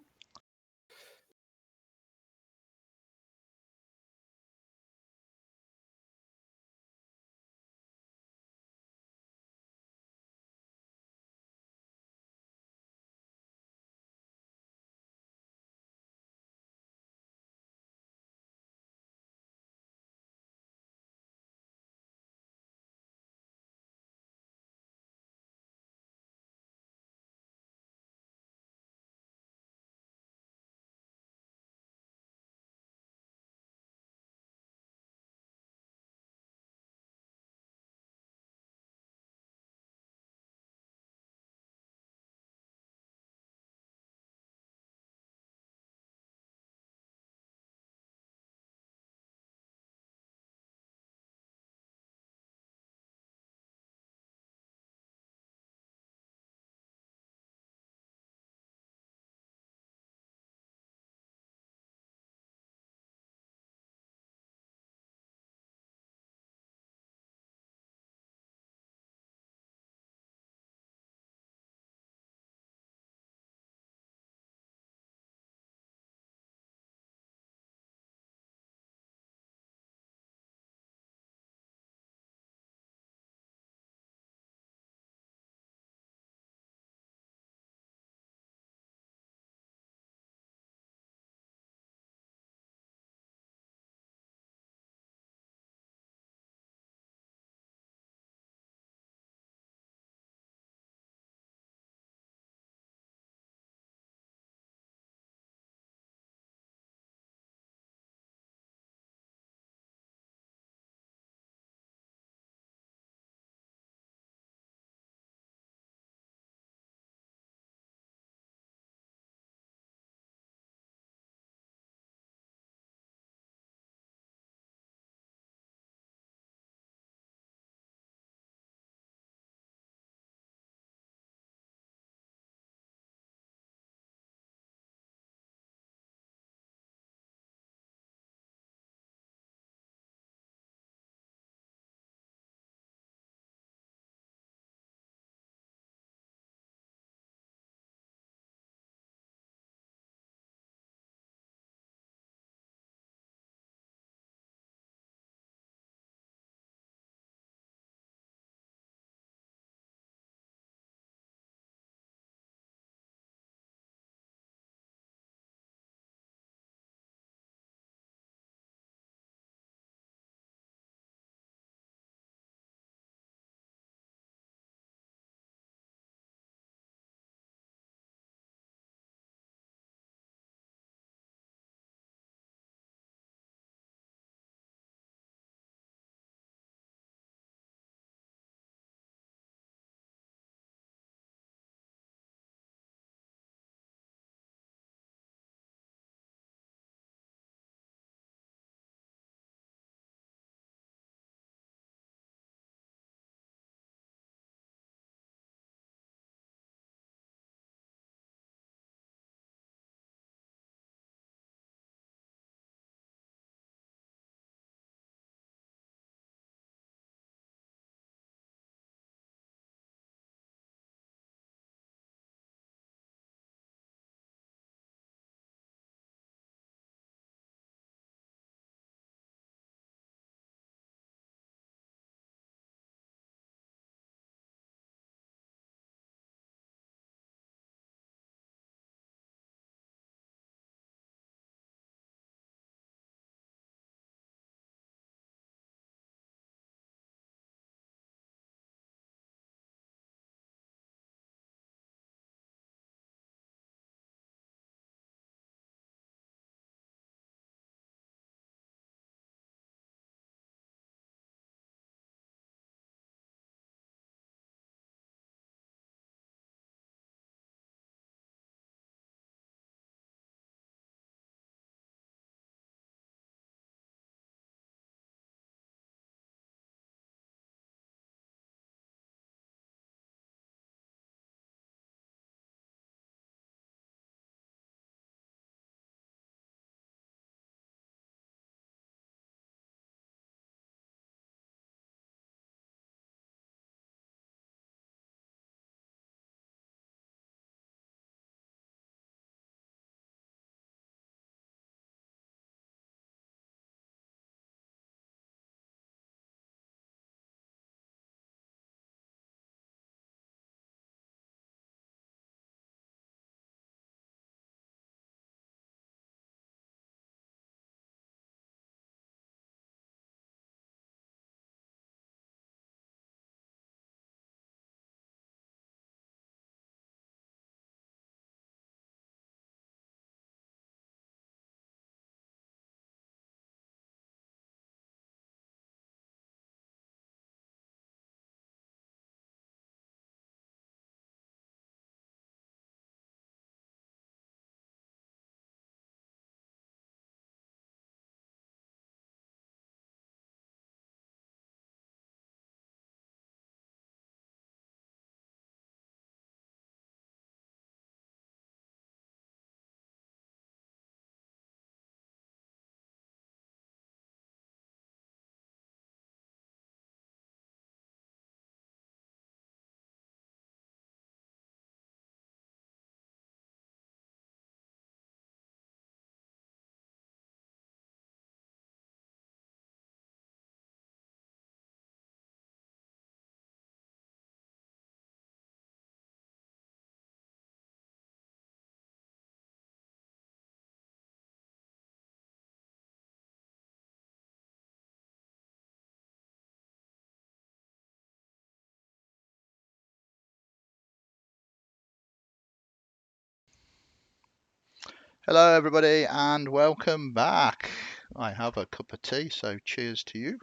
Hello, everybody, and welcome back. I have a cup of tea, so cheers to you.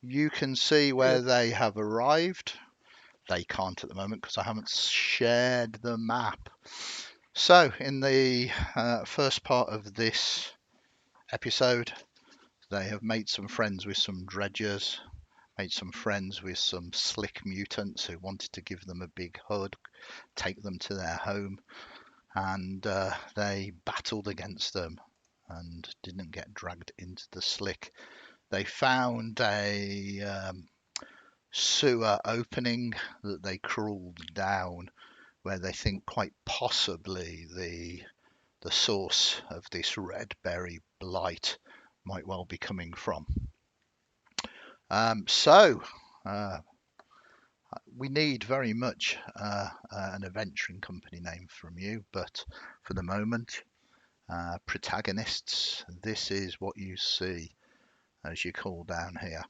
You can see where they have arrived. They can't at the moment because I haven't shared the map. So, in the first part of this episode, they have made some friends with some dredgers, made some friends with some slick mutants who wanted to give them a big hug, take them to their home, and they battled against them and didn't get dragged into the slick. They found a sewer opening that they crawled down, where they think quite possibly the source of this red berry blight might well be coming from. So we need very much an adventuring company name from you, but for the moment, protagonists, this is what you see as you call down here.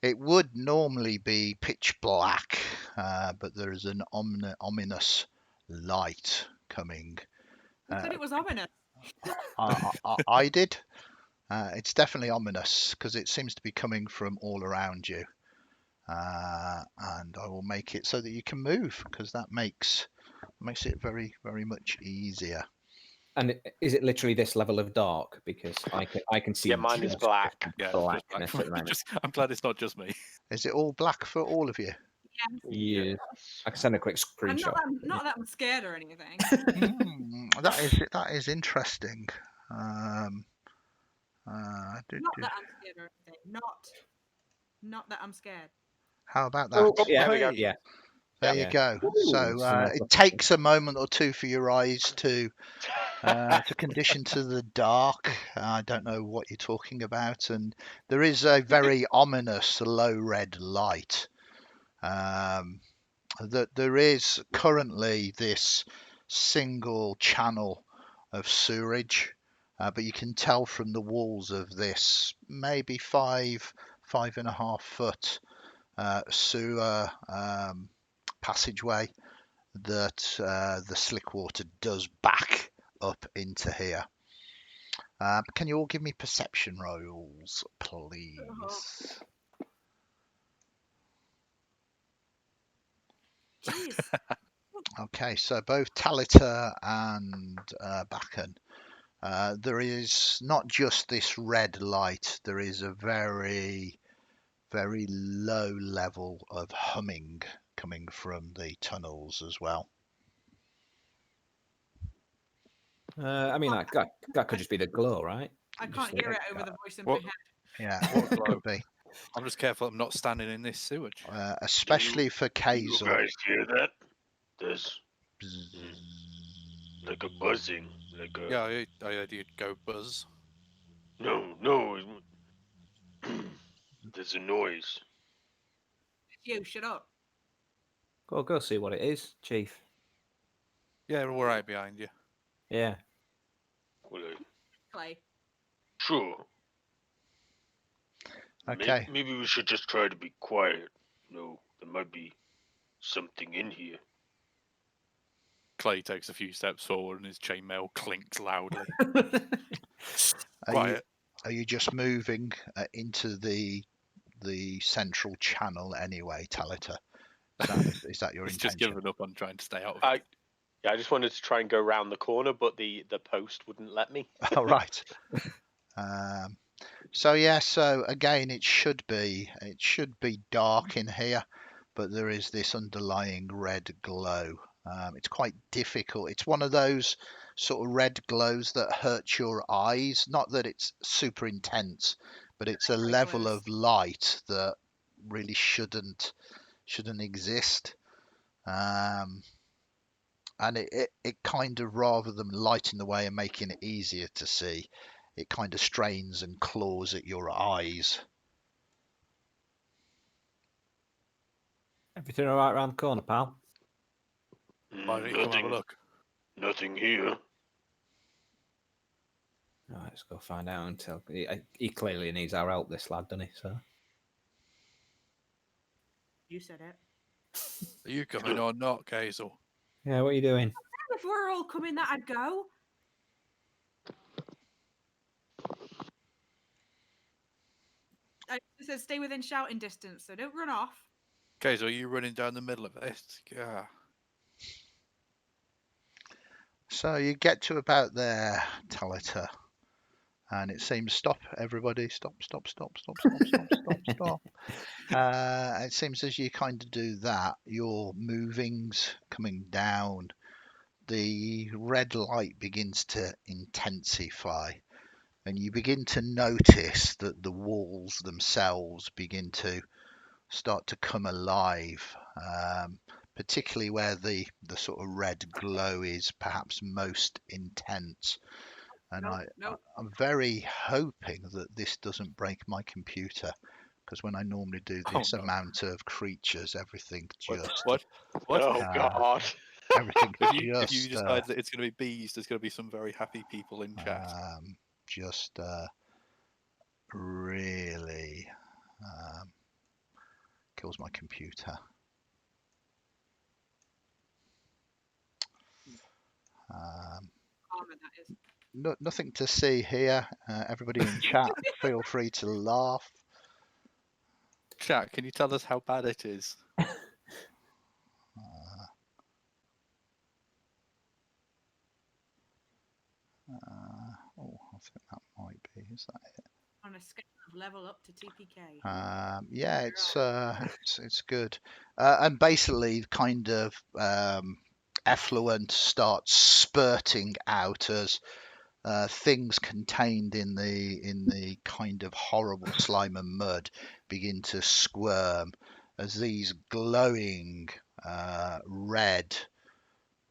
It would normally be pitch black, but there is an ominous light coming. Who said it was ominous? I did. It's definitely ominous because it seems to be coming from all around you. And I will make it so that you can move because that makes it very, very much easier. And is it literally this level of dark? Because I can see. Yeah, mine is black. Yeah, blackness at the moment. I'm glad it's not just me. Is it all black for all of you? Yeah. I can send a quick I'm screenshot. not that I'm scared or anything. That is interesting. Not that I'm scared or anything. Not that I'm scared. How about that? Oh, yeah, There we go. yeah. There you go. So nice it takes a moment or two for your eyes to condition to the dark. I don't know what you're talking about, and there is a very ominous low red light. That there is currently this single channel of sewerage, but you can tell from the walls of this maybe 5.5 foot sewer passageway that the slick water does back up into here. Can you all give me perception rolls, please? Jeez. Okay, so both Talita and Baccan, there is not just this red light, there is a very, very low level of humming coming from the tunnels as well. I mean, that could just be the glow, right? I can't hear it over the voice in What- my head. Yeah, it could be. I'm just careful I'm not standing in this sewage. Especially for You Cayxl. guys hear that? There's like a buzzing, like a Yeah, I heard you go buzz. no. There's a noise. You shut up. Go see what it is, Chief. Yeah, we're right behind you. Yeah. Well, Clay. sure. Okay. Maybe we should just try to be quiet. No, there might be something in here. Clay takes a few steps forward and his chainmail clinks loudly. Are you just moving into the central channel anyway, Talita? Is that your He's intention? just given up on trying to stay out of it. I just wanted to try and go round the corner, but the post wouldn't let me. All right. So again, it should be dark in here, but there is this underlying red glow. It's quite difficult. It's one of those sort of red glows that hurt your eyes. Not that it's super intense, but it's a level of light that really shouldn't exist. And it kind of, rather than lighting the way and making it easier to see, it kind of strains and claws at your eyes. Everything all right around the corner, pal? Why don't you come have a look? Nothing here. All right, let's go find out. Until he clearly needs our help, this lad, doesn't he? So You said it. Are you coming or not, Cayxl? yeah, what are you doing? If we're all coming, that I'd go. I said stay within shouting distance, so don't run off. Okay, so are you running down the middle of it? Yeah. So you get to about there, Talita, and it seems stop, everybody, stop. It seems as you kind of do that, your moving's coming down. The red light begins to intensify, and you begin to notice that the walls themselves begin to start to come alive, particularly where the sort of red glow is perhaps most intense. And Nope. I'm very hoping that this doesn't break my computer, because when I normally do this no. amount of creatures, everything just What? Oh God. everything If you just decide that it's going to be bees, there's going to be some very happy people in chat. just really kills my computer. Nothing to see here. Everybody in chat, feel free to laugh. Chat, can you tell us how bad it is? I think that might be. Is that it? On a scale of level up to TPK. Yeah, it's good. And basically, kind of effluent starts spurting out as things contained in the kind of horrible slime and mud begin to squirm as these glowing red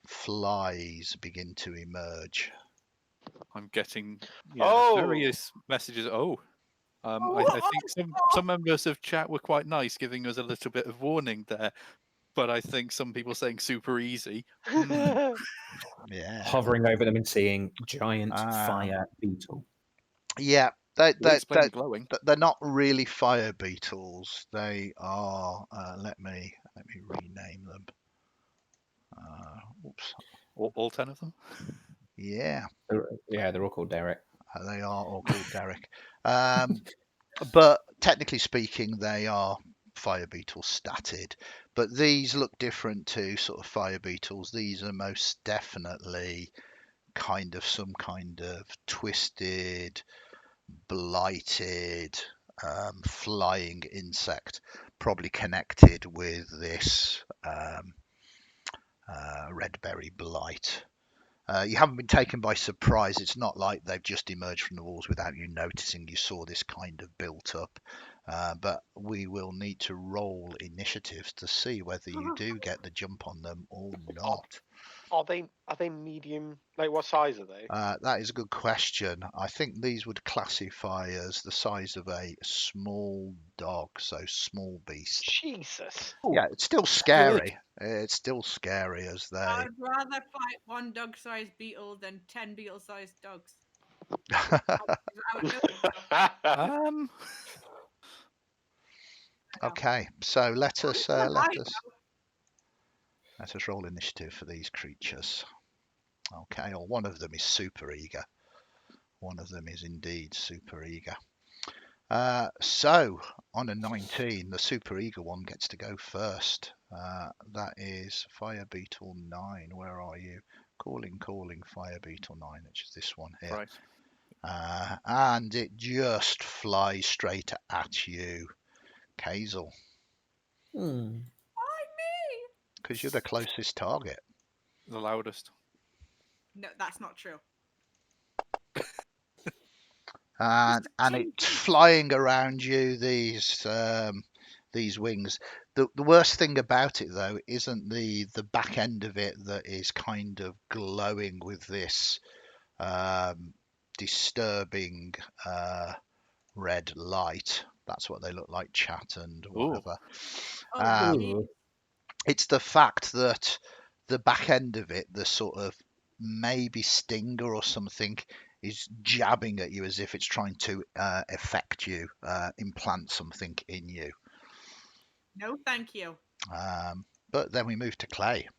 flies begin to emerge. I'm getting Oh. various messages. I think some members of chat were quite nice, giving us a little bit of warning there. But I think some people saying super easy. Yeah. Hovering over them and seeing giant fire beetle. Yeah, Explain glowing. they're not really fire beetles. They are. Let me rename them. Oops. All 10 of them. Yeah. They're all called Derek. They are all called Derek. But technically speaking, they are fire beetle statted. But these look different to sort of fire beetles. These are most definitely kind of some kind of twisted, blighted, flying insect, probably connected with this red berry blight. You haven't been taken by surprise. It's not like they've just emerged from the walls without you noticing. You saw this kind of built up. But we will need to roll initiatives to see whether you do get the jump on them or not. Are they medium? Like, what size are they? That is a good question. I think these would classify as the size of a small dog, so small beast. Jesus. Yeah, it's still scary. It's still scary as they. I'd rather fight one dog-sized beetle than 10 beetle-sized dogs. Okay, so let us roll initiative for these creatures. Okay, or one of them is super eager. One of them is indeed super eager. So on a 19, the super eager one gets to go first. That is Fire Beetle 9. Where are you? Calling Fire Beetle 9, which is this one here. Right. And it just flies straight at you, Cayxl. Why me? Because you're the closest target. The loudest. No, that's not true. And it's flying around you, these wings. The worst thing about it, though, isn't the back end of it that is kind of glowing with this disturbing red light. That's what they look like, chat and whatever. It's the fact that the back end of it, the sort of maybe stinger or something, is jabbing at you as if it's trying to affect you, implant something in you. No, thank you. But then we move to Clay.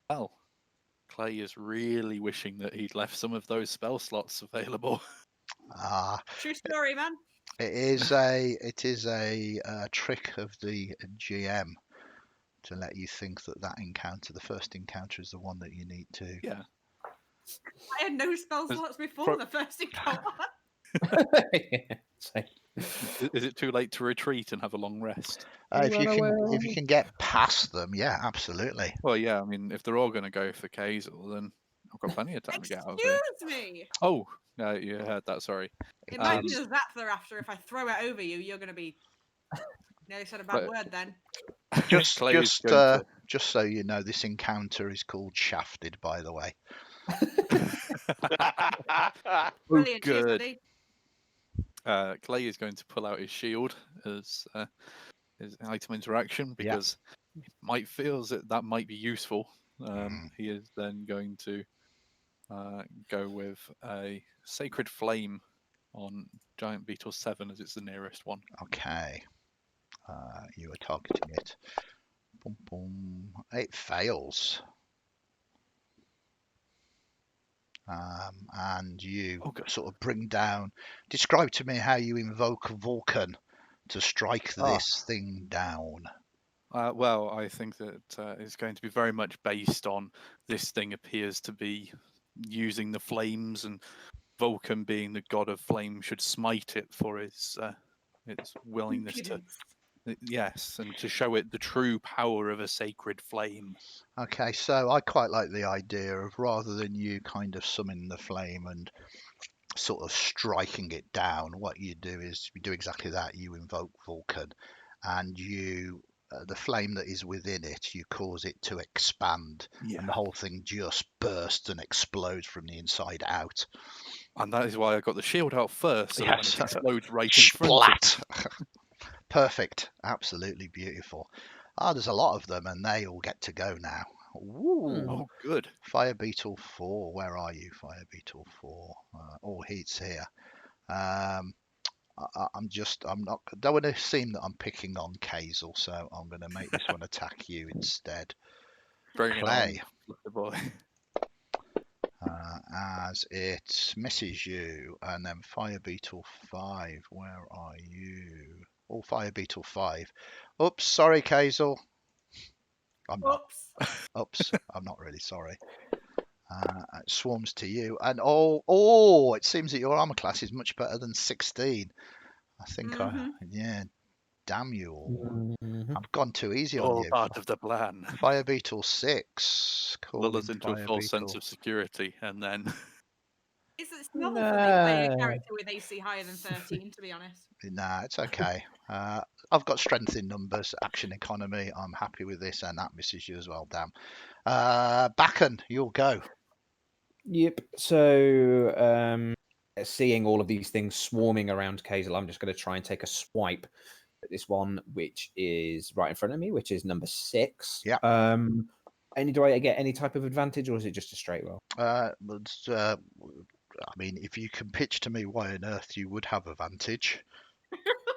Well, Clay is really wishing that he'd left some of those spell slots available. True story, man. It is a trick of the GM to let you think that encounter, the first encounter, is the one that you need to. Yeah. I had no spell There's slots before pro- the first encounter. So, Is it too late to retreat and have a long rest? If you run if you away. can get past them, yeah, absolutely. Well, yeah. I mean, if they're all going to go for Cayxl, then I've got plenty of time to get out of here. Excuse me. Oh, no, you heard that. Sorry. It might be Um, the zap they're after. If I throw it over you, you're going to be. Nearly said a bad But- word then. Clay is going Just so you know, this encounter is called Shafted, by the way. Brilliant. Cheers, good. buddy. Clay is going to pull out his shield as his item interaction Yeah. because he might feels that might be useful. Mm. He is then going to go with a Sacred Flame on Giant Beetle 7 as it's the nearest one. Okay. You are targeting it. Boom, boom. It fails. And you Oh, good. sort of bring down. Describe to me how you invoke Vulcan to strike this thing down. Well, I think that it's going to be very much based on this thing appears to be using the flames, and Vulcan, being the god of flame, should smite it for its willingness Impudence. yes, and to show it the true power of a sacred flame. Okay, so I quite like the idea of, rather than you kind of summoning the flame and sort of striking it down, what you do is you do exactly that. You invoke Vulcan, and you the flame that is within it, you cause it to expand, Yeah, and the whole thing just bursts and explodes from the inside out. and that is why I got the shield out first, so that when Yes. it explodes right in front of Splat! Perfect. Absolutely beautiful. There's a lot of them, and they all get to go now. Ooh. Oh, good. Fire Beetle 4, where are you, Fire Beetle 4? All heat's here. I'm not, don't want to seem that I'm picking on Cayxl, so I'm going to make this one attack you instead. Bring it on, Clay. little boy. As it misses you, and then Fire Beetle 5, where are you? Oh, Fire Beetle 5. Oops, sorry, Cayxl. I'm not. Oops, I'm not really sorry. It swarms to you, and it seems that your armor class is much better than 16. I think yeah, damn you all. I've gone too easy on All you. part of the plan. Fire Beetle 6. Lull Calling us into a Fire false sense Beetle. of security, and then It's novel for me playing a character with AC higher than 13, to be honest. Nah, it's okay. I've got strength in numbers, action economy. I'm happy with this, and that misses you as well. Damn. Baccan, you'll go. Yep. So, seeing all of these things swarming around Cayxl, I'm just going to try and take a swipe at this one, which is right in front of me, which is number 6. Yeah. Do I get any type of advantage, or is it just a straight roll? I mean, if you can pitch to me why on earth you would have advantage.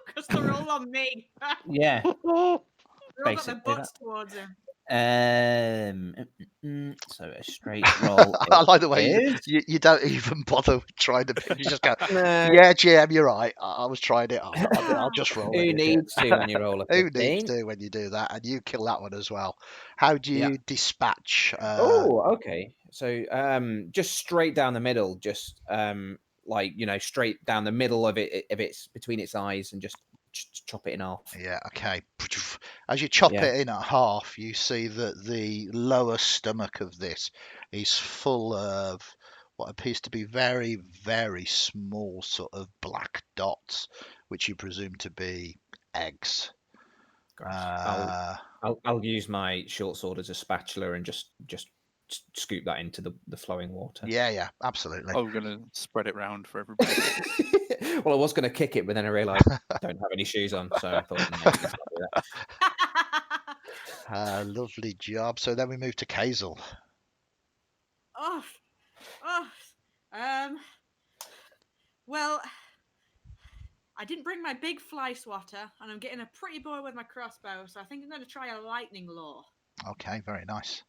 Because they're all on me. Yeah. They're all got Basically their butts towards him. So a straight roll. I like the way is. you don't even bother trying to pitch. You just go, No. yeah, GM, you're right. I was trying it. I'll just roll Who it. needs to when you roll a Who 15? needs to when you do that? And you kill that one as well. How do you dispatch? Okay. So just straight down the middle, just straight down the middle of it, if it's between its eyes, and just chop it in half. Yeah, okay. As you chop Yeah. it in at half, you see that the lower stomach of this is full of what appears to be very, very small sort of black dots, which you presume to be eggs. I'll use my short sword as a spatula and just scoop that into the flowing water. Yeah, absolutely. we're going to spread it round for everybody. Well, I was going to kick it, but then I realised I don't have any shoes on, so I thought, no, let's not do that. Lovely job. So then we move to Cayxl. Well, I didn't bring my big fly swatter, and I'm getting a pretty boy with my crossbow, so I think I'm going to try a lightning law. Okay, very nice.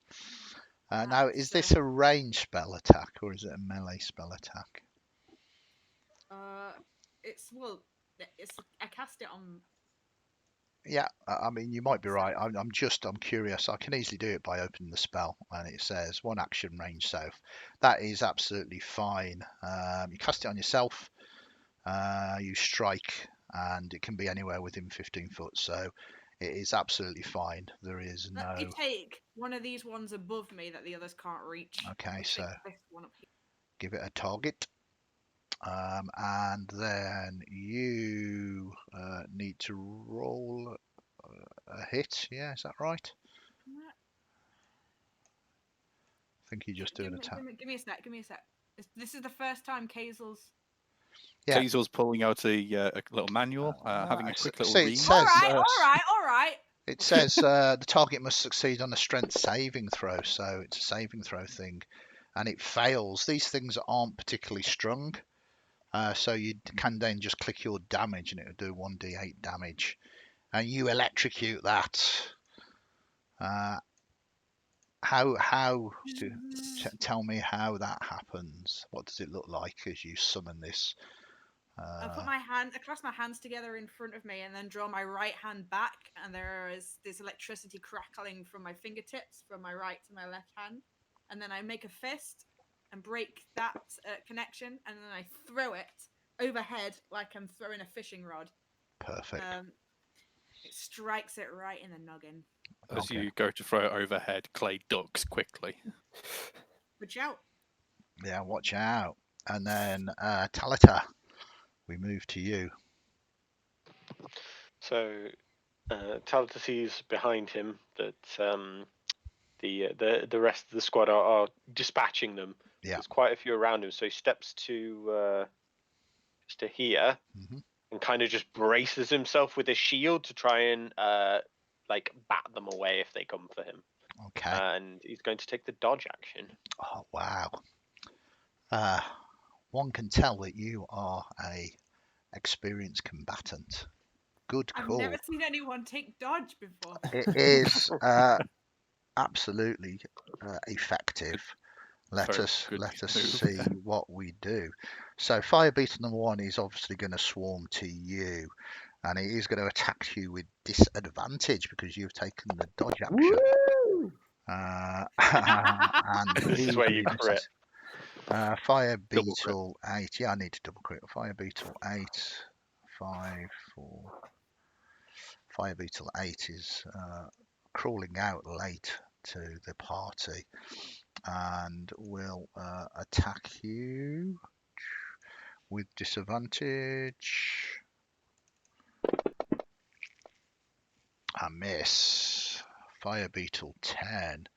Now, is this a ranged spell attack or is it a melee spell attack? I cast it on. Yeah, I mean, you might be right. I'm curious. I can easily do it by opening the spell, and it says 1 action range south. That is absolutely fine. You cast it on yourself. You strike, and it can be anywhere within 15 foot. So it is absolutely fine. There is Let me no. take one of these ones above me that the others can't reach. Okay, We'll so take this one up here. give it a target. And then you need to roll a hit. Yeah, is that right? I think you just do an attack. Give me a sec. Give me a sec. This is the first time Cayxl's. Yeah. Cayxl's pulling out a little manual, having a quick little see, read. it says, All right. It says the target must succeed on a strength saving throw, so it's a saving throw thing, and it fails. These things aren't particularly strong, so you can then just click your damage, and it will do 1d8 damage, and you electrocute that. Tell me how that happens. What does it look like as you summon this? I clasp my hands together in front of me and then draw my right hand back, and there is this electricity crackling from my fingertips from my right to my left hand, and then I make a fist and break that connection, and then I throw it overhead like I'm throwing a fishing rod. Perfect. It strikes it right in the noggin. As you go to throw it overhead, Clay ducks quickly. Watch out. Yeah, watch out. And then Talita, we move to you. So Talita sees behind him that the rest of the squad are dispatching them. Yeah. There's quite a few around him, so he steps to here and kind of just braces himself with his shield to try and bat them away if they come for him. Okay. And he's going to take the dodge action. Oh wow. One can tell that you are a experienced combatant. Good call. I've never seen anyone take dodge before. It is absolutely effective. Let us see what we do. So fire beetle number 1 is obviously going to swarm to you, and it is going to attack you with disadvantage because you've taken the dodge action. And this is where you crit. Fire beetle 8. Yeah, I need to double crit. Fire beetle 8, 5, 4. Fire beetle 8 is crawling out late to the party and will attack you with disadvantage. I miss. Fire beetle 10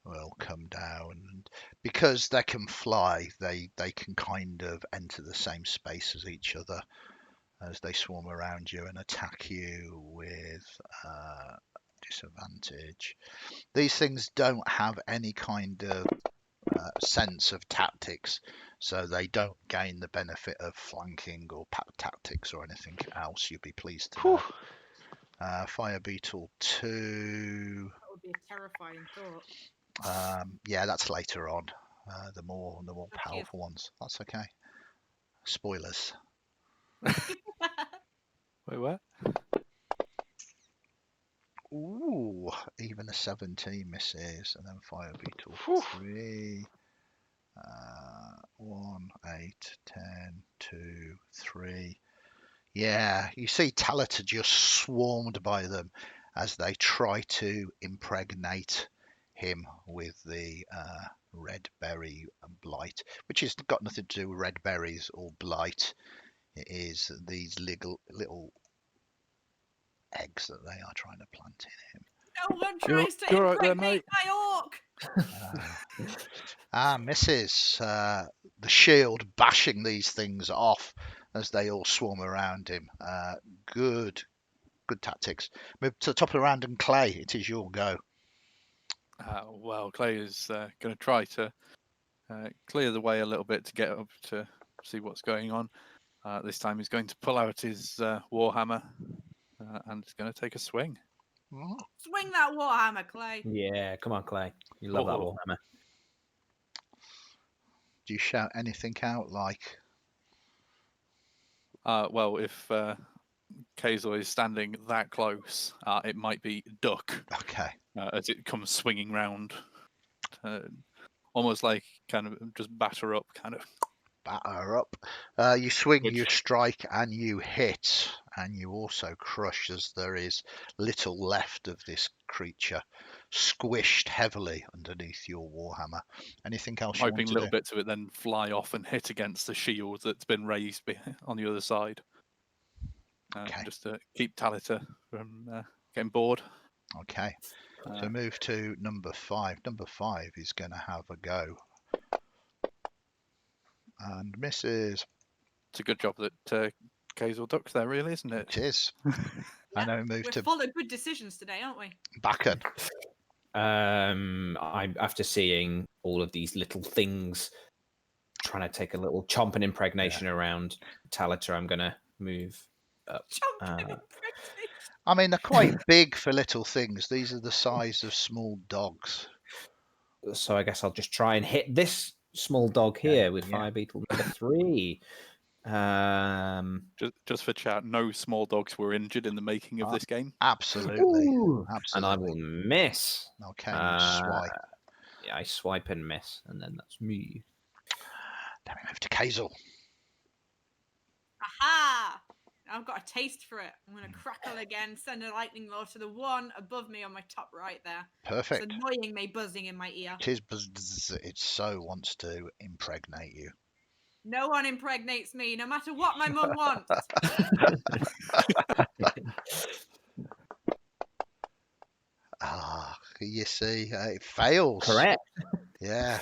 will come down, and because they can fly, they can kind of enter the same space as each other as they swarm around you and attack you with disadvantage. These things don't have any kind of sense of tactics, so they don't gain the benefit of flanking or pack tactics or anything else. You'd be pleased to know. Fire beetle 2. That would be a terrifying thought. Yeah, that's later on. The more powerful ones. That's okay. Spoilers. Wait, what? Ooh, even a 17 misses, and then fire beetle 3. 1, 8, 10, 2, 3. Yeah, you see Talita just swarmed by them as they try to impregnate him with the red berry blight, which has got nothing to do with red berries or blight. It is these little eggs that they are trying to plant in him. No one tries to impregnate my orc. Misses. The shield bashing these things off as they all swarm around him. Good tactics. Move to the top of the round, and Clay, it is your go. Well, Clay is going to try to clear the way a little bit to get up to see what's going on. This time he's going to pull out his warhammer and he's going to take a swing. Swing that warhammer, Clay. Yeah, come on, Clay. You love that warhammer. Do you shout anything out like? Well, if Cayxl is standing that close, it might be duck Okay. as it comes swinging round. Almost like kind of just batter up, kind of. Batter up. You swing, Which- you strike, and you hit, and you also crush, as there is little left of this creature, squished heavily underneath your warhammer. Anything else you want Hoping to little do? bits of it then fly off and hit against the shield that's been raised on the other side. Okay. Just to keep Talita from getting bored. Okay. So move to number 5. Number 5 is going to have a go. And misses. It's a good job that Cayxl ducked there, really, isn't it? It is. Yeah, And then we move we're to full of good decisions today, aren't we? Baccan. I'm after seeing all of these little things trying to take a little chomp and impregnation around Talita. I'm gonna move up. I mean, they're quite big for little things. These are the size of small dogs. So I guess I'll just try and hit this small dog here with Fire Beetle number 3. Just for chat, no small dogs were injured in the making of this game. Absolutely. Ooh, Absolutely. and I will miss. Okay, you swipe. Yeah, I swipe and miss, and then that's me. Then we move to Cayxl. Aha! I've got a taste for it. I'm going to crackle again, send a lightning bolt to the one above me on my top right there. Perfect. It's annoying me buzzing in my ear. It is buzz. It so wants to impregnate you. No one impregnates me, no matter what my mum wants. You see, it fails. Correct. Yeah.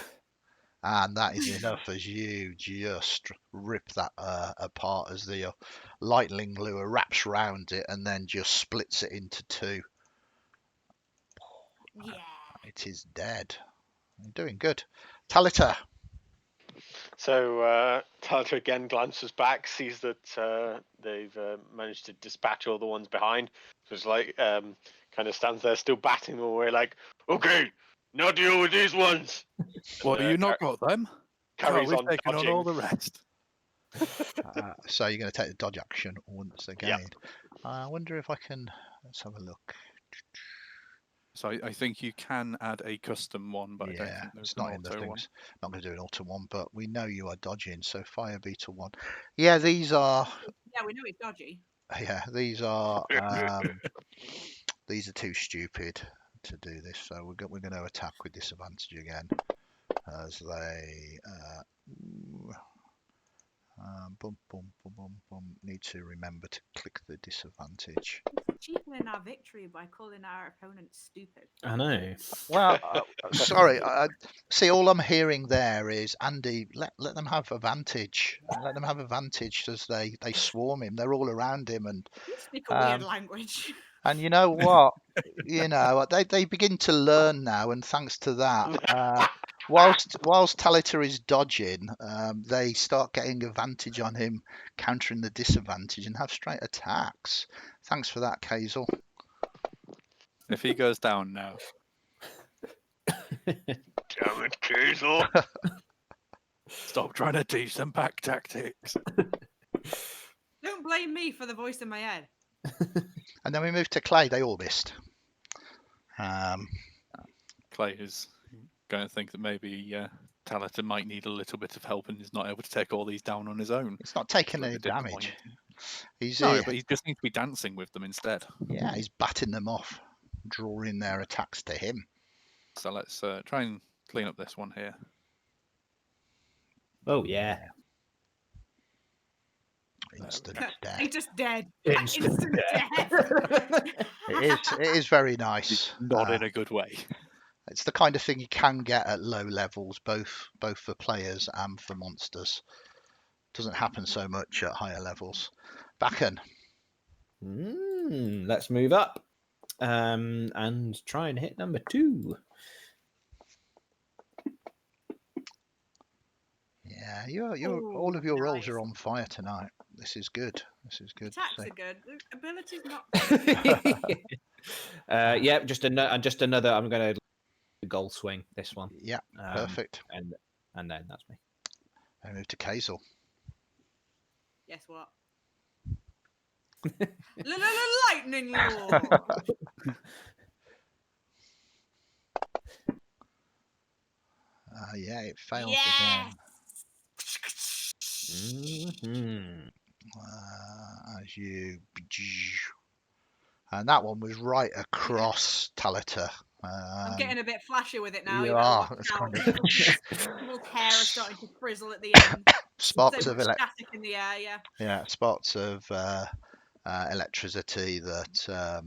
And that is enough as you just rip that apart as the lightning lure wraps round it and then just splits it into 2. Yeah. It is dead. You're doing good. Talita. So Talita again glances back, sees that they've managed to dispatch all the ones behind. So it's like, kind of stands there still batting away, like, okay, now deal with these ones. Well, you not got them. Carries we've on taken dodging. on all the rest. So you're going to take the dodge action once again. Yep. I wonder if I can. Let's have a look. So I think you can add a custom one, but I don't think there's it's an not in the auto one. things. Not going to do an auto one, but we know you are dodging. So Fire Beetle 1. Yeah, these are. Yeah, we know it's dodgy. Yeah, these are. These are too stupid to do this. So we're going to attack with disadvantage again, as they. Need to remember to click the disadvantage. Cheapening our victory by calling our opponent stupid. I know. Well, sorry. See, all I'm hearing there is Andy. Let them have advantage. Let them have advantage as they swarm him. They're all around him, and You speak a weird language. and you know what? They begin to learn now, and thanks to that, whilst Talita is dodging, they start getting advantage on him, countering the disadvantage, and have straight attacks. Thanks for that, Cayxl. If he goes down now, Damn it, Cayxl. stop trying to teach them back tactics. Don't blame me for the voice in my head. And then we move to Clay. They all missed. Clay is going to think that maybe Talita might need a little bit of help and is not able to take all these down on his own. It's not taking It's a any bit damage. No, but he just needs to be dancing with them instead. Yeah, he's batting them off, drawing their attacks to him. So let's try and clean up this one here. Oh, yeah. Instant death. He's just dead. Instant death. It is very nice. Not in a good way. It's the kind of thing you can get at low levels, both for players and for monsters. Doesn't happen so much at higher levels. Baccan. Let's move up and try and hit number 2. Yeah, all of your rolls are on fire tonight. This is good. Attacks are good. Abilities not. Yeah, just another. I'm going to goal swing this one. Yeah, perfect. And then that's me. I move to Cayxl. Guess what? Lightning law. Yeah, it fails Yes. again. Mhm. As you, and that one was right across Talita. I'm getting a bit flashy with it now. You You better are. watch It's out. kind of People's hair are starting to frizzle at the end. spots So of much static in the air. Yeah. spots of electricity that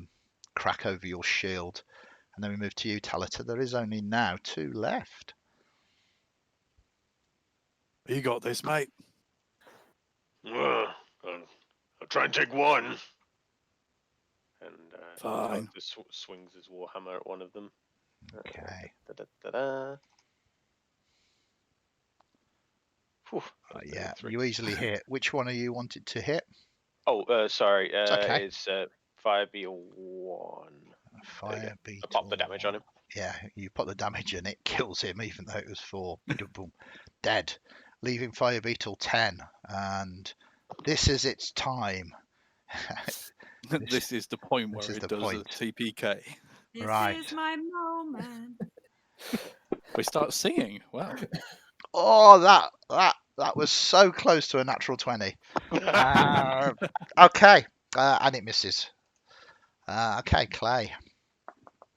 crack over your shield. And then we move to you, Talita. There is only now 2 left. You got this, mate. I'll try and take one. And Fine. just swings his warhammer at one of them. Okay. Whew, Yeah, 3. you easily hit. Which one are you wanted to hit? Oh, sorry. okay. It's fire beetle 1. Fire beetle. I popped the damage on him. Yeah, you put the damage and it kills him, even though it was 4. Boom, dead. Leaving Fire Beetle 10. And this is its time. This is the point where is it the does point. a TPK. This Right. is my moment. We start singing. Wow. Oh, that was so close to a natural 20. Okay, and it misses. Okay, Clay.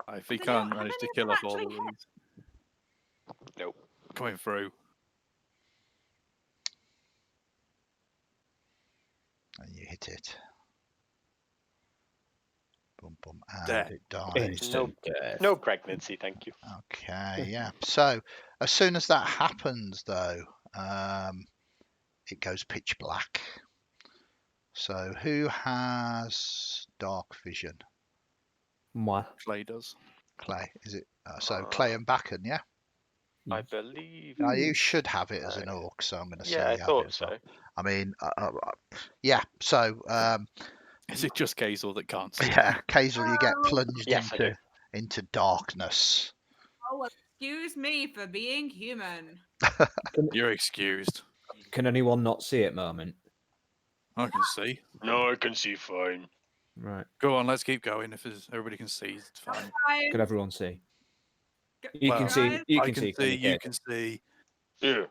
If he How can't many manage to of kill them off all of actually hit? these, Nope. coming through. And you hit it. Boom, boom, and Dead. it dies. Instant death. No pregnancy, thank you. Okay, yeah. So as soon as that happens, though, it goes pitch black. So who has dark vision? Moi. Clay does. Clay, is it? So Clay and Baccan, yeah. I believe. You should have it as an orc, so I'm going to say Yeah, I you have thought it as so. well. I mean, yeah. So Is it just Cayxl that can't see? yeah, Cayxl, you get plunged Yes, I do. into darkness. Oh, well, excuse me for being human. You're excused. Can anyone not see at moment? I can see. No, I can see fine. Right. Go on, let's keep going. If everybody can see, it's fine. Can everyone see? You Well, can see. You I can can see. see. You Kid? can see. Yeah.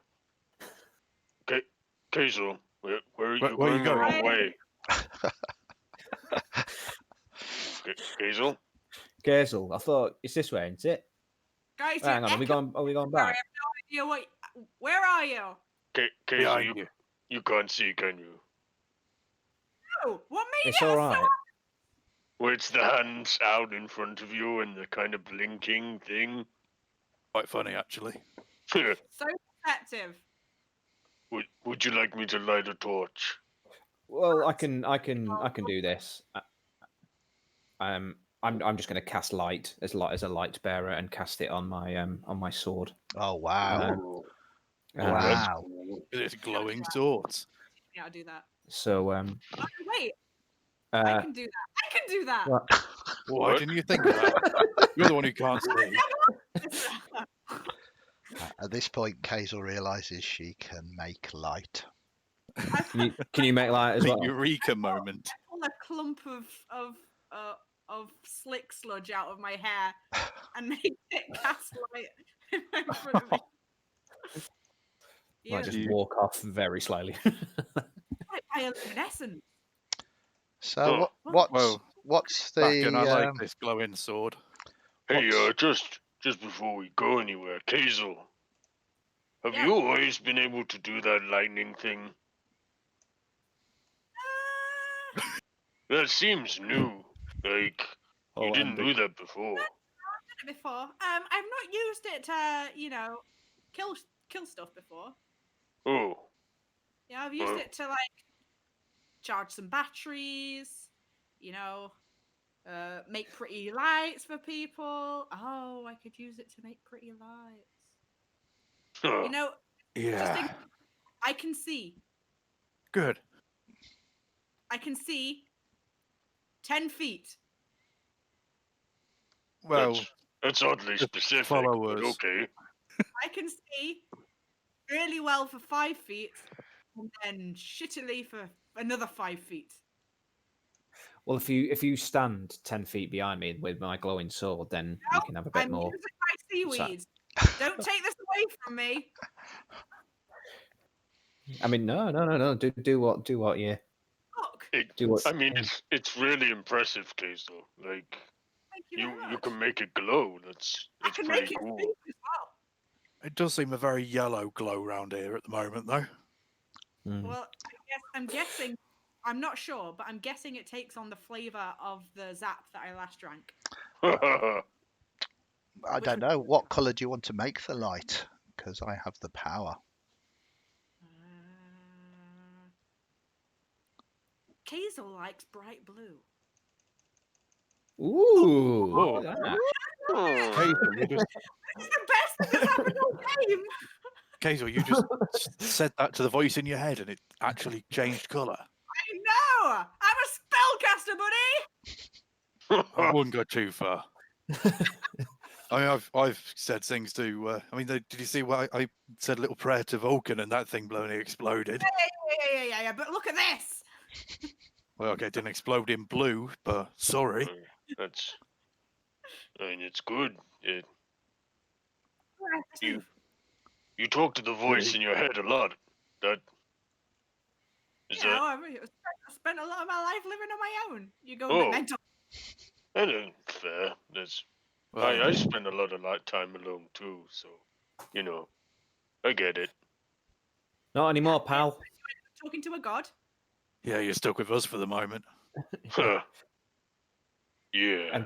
Cayxl, where are you Where are you going the wrong going? way? Cayxl? Cayxl, I thought it's this way, isn't it? Guys, Hang on, are we going? Are we going Sorry, I back? have no idea what. Where are you? Cayxl, Behind you. you can't see, can you? Oh, what made It's it all so right. Where it's the hands out in front of you and the kind of blinking thing. Quite funny, actually. so perceptive? Would you like me to light a torch? Well, I can do this. I'm just going to cast light as a light bearer and cast it on my sword. Oh wow! Ooh. Wow! It's glowing swords. Yeah, I'll do that. So Oh, wait, I can do that. I can do that. What? Why didn't you think of that? You're the one who can't see. At this point, Cayxl realizes she can make light. Can you make light as The well? eureka moment. I pull a clump of slick sludge out of my hair and make it cast light in front of me. Might just You- walk off very slightly. Like bioluminescence. So Oh. what's the? Baccan, I like this glowing sword. Hey, what's- just before we go anywhere, Cayxl, have Yeah. you always been able to do that lightning thing? That seems new. Like, you Oh, didn't Andy. do that before. I've done it before. I've not used it to, kill stuff before. Oh, Yeah, I've used Well- it to like charge some batteries, make pretty lights for people. Oh, I could use it to make pretty lights. huh. You know, Yeah. I can see. Good. I can see 10 feet. Well, that's oddly just specific, follow but us. okay. I can see really well for 5 feet, and then shittily for another 5 feet. Well, if you stand 10 feet behind me with my glowing sword, then we can have a bit I'm more. using my seaweeds. Don't take this away from me. I mean, no. Do what you Look, do. What I mean, it's really impressive, Cayxl. Like thank you very you much. can make it glow. That's I can pretty make it cool. speak as well. It does seem a very yellow glow round here at the moment, though. Well, I'm guessing. I'm not sure, but I'm guessing it takes on the flavor of the zap that I last drank. I Which don't was- know. What colour do you want to make the light? Because I have the power. Cayxl likes bright blue. Ooh. Oh. look at that. Cayxl, you just This is the best thing that's happened all game. Cayxl, you just said that to the voice in your head, and it actually changed colour. I know. I'm a spellcaster, buddy. I wouldn't go too far. I mean, I've said things to. I mean, did you see what I said? A little prayer to Vulcan, and that thing bloody exploded. Yeah. But look at this. Well, okay, it didn't explode in blue, but sorry. That's. I mean, it's good. You talk to the voice in your head a lot. That is You know, that. I spent a lot of my life living on my own. You go a Oh. bit mental. That ain't fair. That's. Well, I spend a lot of time alone too, so you know, I get it. Not anymore, pal. Talking to a god. yeah, you're stuck with us for the moment. Huh. Yeah.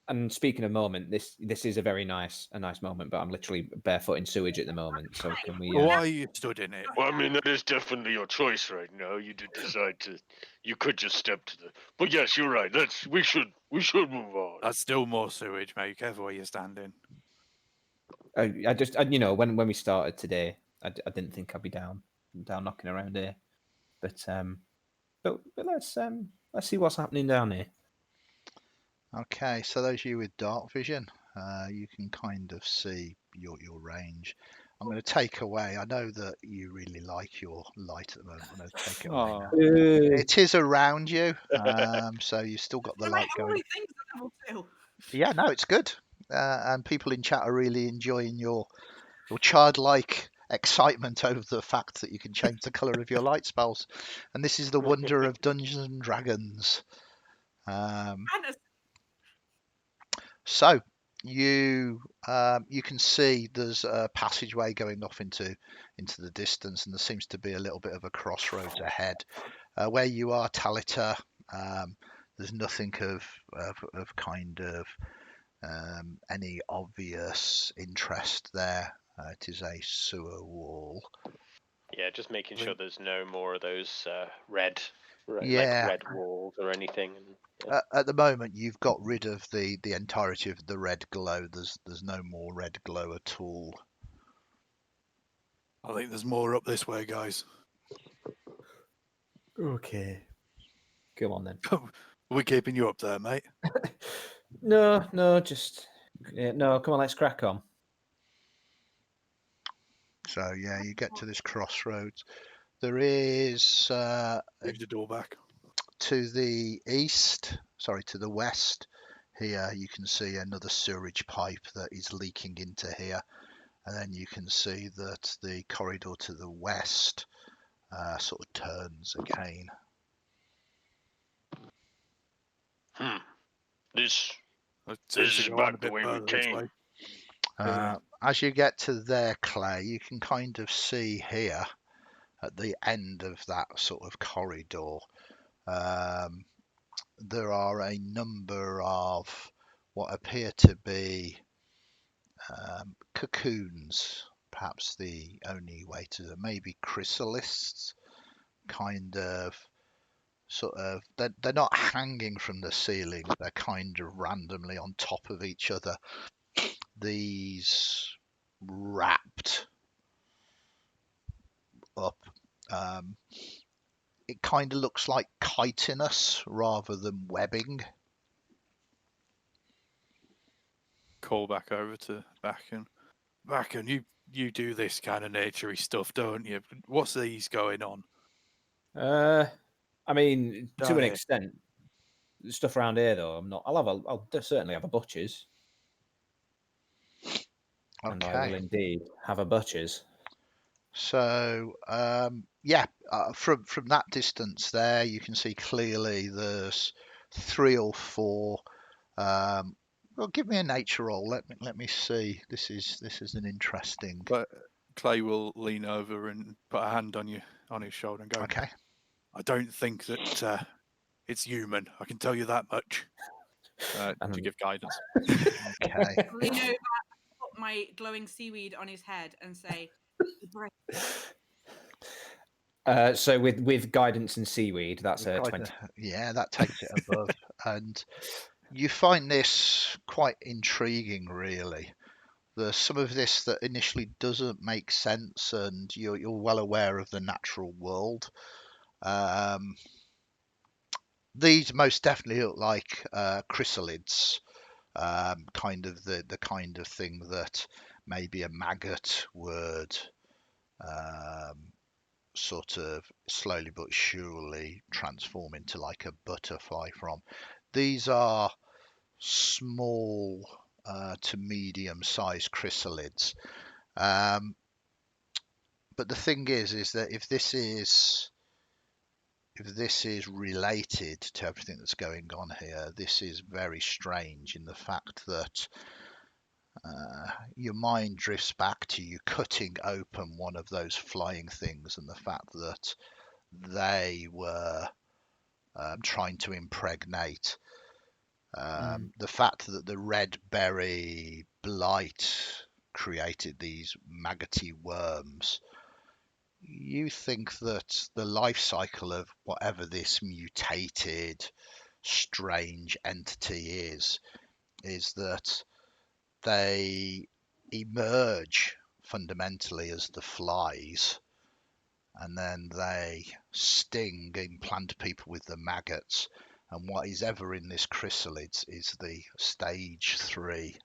And speaking of moment, this is a very nice moment, but I'm literally barefoot in sewage at the moment. So can we? Why are you stood in it? Well, I mean, that is definitely your choice right now. You did decide to. You could just step to the. But yes, you're right. We should move on. That's still more sewage, mate. Careful where you're standing. I just when we started today, I didn't think I'd be down knocking around here, but let's see what's happening down here. Okay, so those of you with dark vision, you can kind of see your range. I'm going to take away. I know that you really like your light at the moment. I'm going to take it away now. It is around you, so you've still got the light going. Only things at level 2. Yeah, no, it's good, and people in chat are really enjoying your childlike excitement over the fact that you can change the color of your light spells, and this is the wonder of Dungeons and Dragons. So you can see there's a passageway going off into the distance, and there seems to be a little bit of a crossroads ahead. Where you are, Talita, there's nothing of kind of any obvious interest there. It is a sewer wall. Yeah, just making sure there's no more of those red walls or anything. At the moment, you've got rid of the entirety of the red glow. There's no more red glow at all. I think there's more up this way, guys. Okay. Come on then. We're keeping you up there, mate. No, just no. Come on, let's crack on. So yeah, you get to this crossroads. There is Leave the door back. to the west. Here you can see another sewerage pipe that is leaking into here, and then you can see that the corridor to the west sort of turns again. This This is back the way we came. As you get to there, Clay, you can kind of see here at the end of that sort of corridor, there are a number of what appear to be cocoons, perhaps the only way to, maybe chrysalists, kind of, sort of, they're not hanging from the ceiling, they're kind of randomly on top of each other. These wrapped up. It kind of looks like chitinous rather than webbing. Call back over to Baccan. Baccan, you do this kind of naturey stuff, don't you? What's these going on? I mean, to Down an here. extent, stuff around here though. I'll certainly have a butcher's. And I will Okay. indeed have a butcher's. So from that distance there, you can see clearly there's 3 or 4. Well, give me a nature roll. Let me see. This is an interesting. But Clay will lean over and put a hand on his shoulder and go, Okay. I don't think that it's human. I can tell you that much. To give guidance. Okay. Lean over, put my glowing seaweed on his head, and say, So with guidance and seaweed, that's a 20. Yeah, that takes it above. And you find this quite intriguing, really. There's some of this that initially doesn't make sense, and you're well aware of the natural world. These most definitely look like chrysalids, kind of the kind of thing that maybe a maggot would sort of slowly but surely transform into like a butterfly from. These are small to medium-sized chrysalids. But the thing is that if this is related to everything that's going on here, this is very strange in the fact that your mind drifts back to you cutting open one of those flying things and the fact that they were trying to impregnate. The fact that the red berry blight created these maggoty worms, you think that the life cycle of whatever this mutated strange entity is that they emerge fundamentally as the flies, and then they sting, implant people with the maggots, and what is ever in this chrysalids is the stage 3.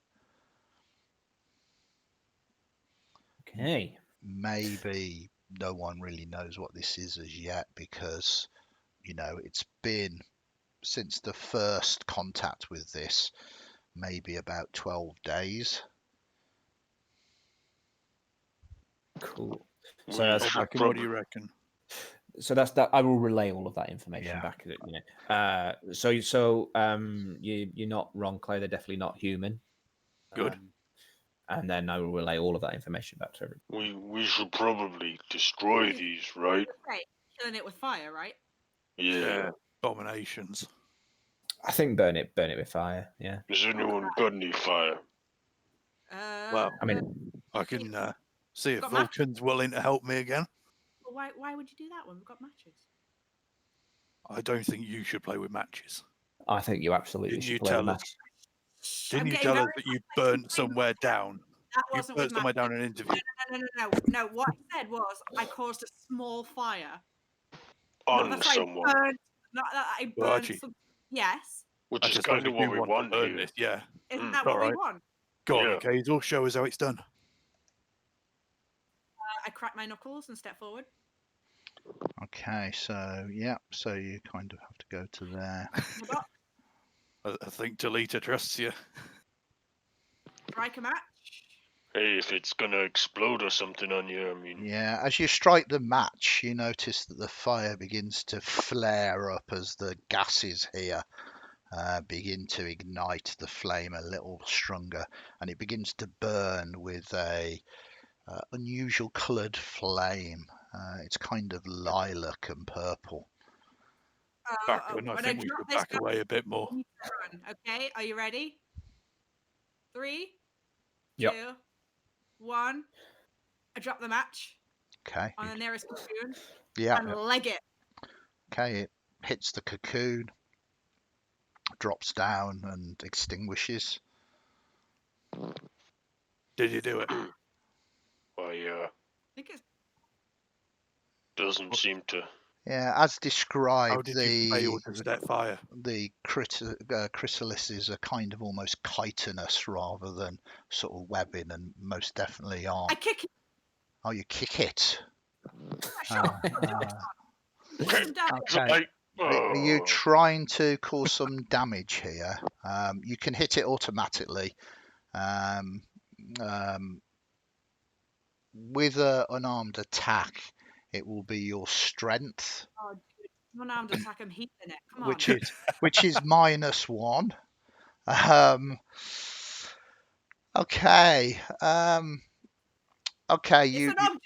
Okay. Maybe no one really knows what this is as yet, because it's been since the first contact with this maybe about 12 days. Cool. We So that's, should What do probably- you reckon? so that's that. I will relay all of that information Yeah. back. You're not wrong, Clay. They're definitely not human. Good. And then I will relay all of that information back to everyone. We should probably destroy these, right? right, killing it with fire, right? Yeah. Abominations. I think burn it with fire. Yeah. Has anyone got any fire? Well, I mean, I can see if Got Vulcan's willing to help me again. Well, why would you do that when we've got matches? I don't think you should play with matches. I think you absolutely Didn't should you play tell with us? match. Didn't I'm you getting tell us very that you frustrated burnt with somewhere down? That You wasn't burnt with somewhere matches. down in an interview. No. What I said was I caused a small fire. On not that I someone. burned, not that I Well, burned actually- some. Yes. Which I is suppose kind of if what you we want want to burn here. this, yeah. Isn't that what alright. we want? Go on, Yeah. Cayxl, show us how it's done. I crack my knuckles and step forward. Okay, so you kind of have to go to there. I think Talita trusts you. Strike a match. Hey, if it's gonna explode or something on you, I mean, Yeah, as you strike the match, you notice that the fire begins to flare up as the gases here begin to ignite the flame a little stronger, and it begins to burn with a unusual coloured flame. It's kind of lilac and purple. Baccan, I when think we drop should this back away a bit more. you need to run. Okay, are you ready? 3, Yep. 2, 1. I drop the match Okay. on the nearest cocoon Yeah. and leg it. Okay. It hits the cocoon, drops down, and extinguishes. Did you do it? I I think it's doesn't seem to. Yeah, as How described, did you fail to set fire? the chrysalises are kind of almost chitinous rather than sort of webbing, and most definitely I aren't. kick it. Oh, you kick it. Shut up. Okay, Down. right. Are you Oh, trying to cause some damage here? You can hit it automatically. Um, with an unarmed attack, it will be your strength, Oh, dude, unarmed attack. I'm heating it. Come on. which is -1. Okay. Okay. It's an object.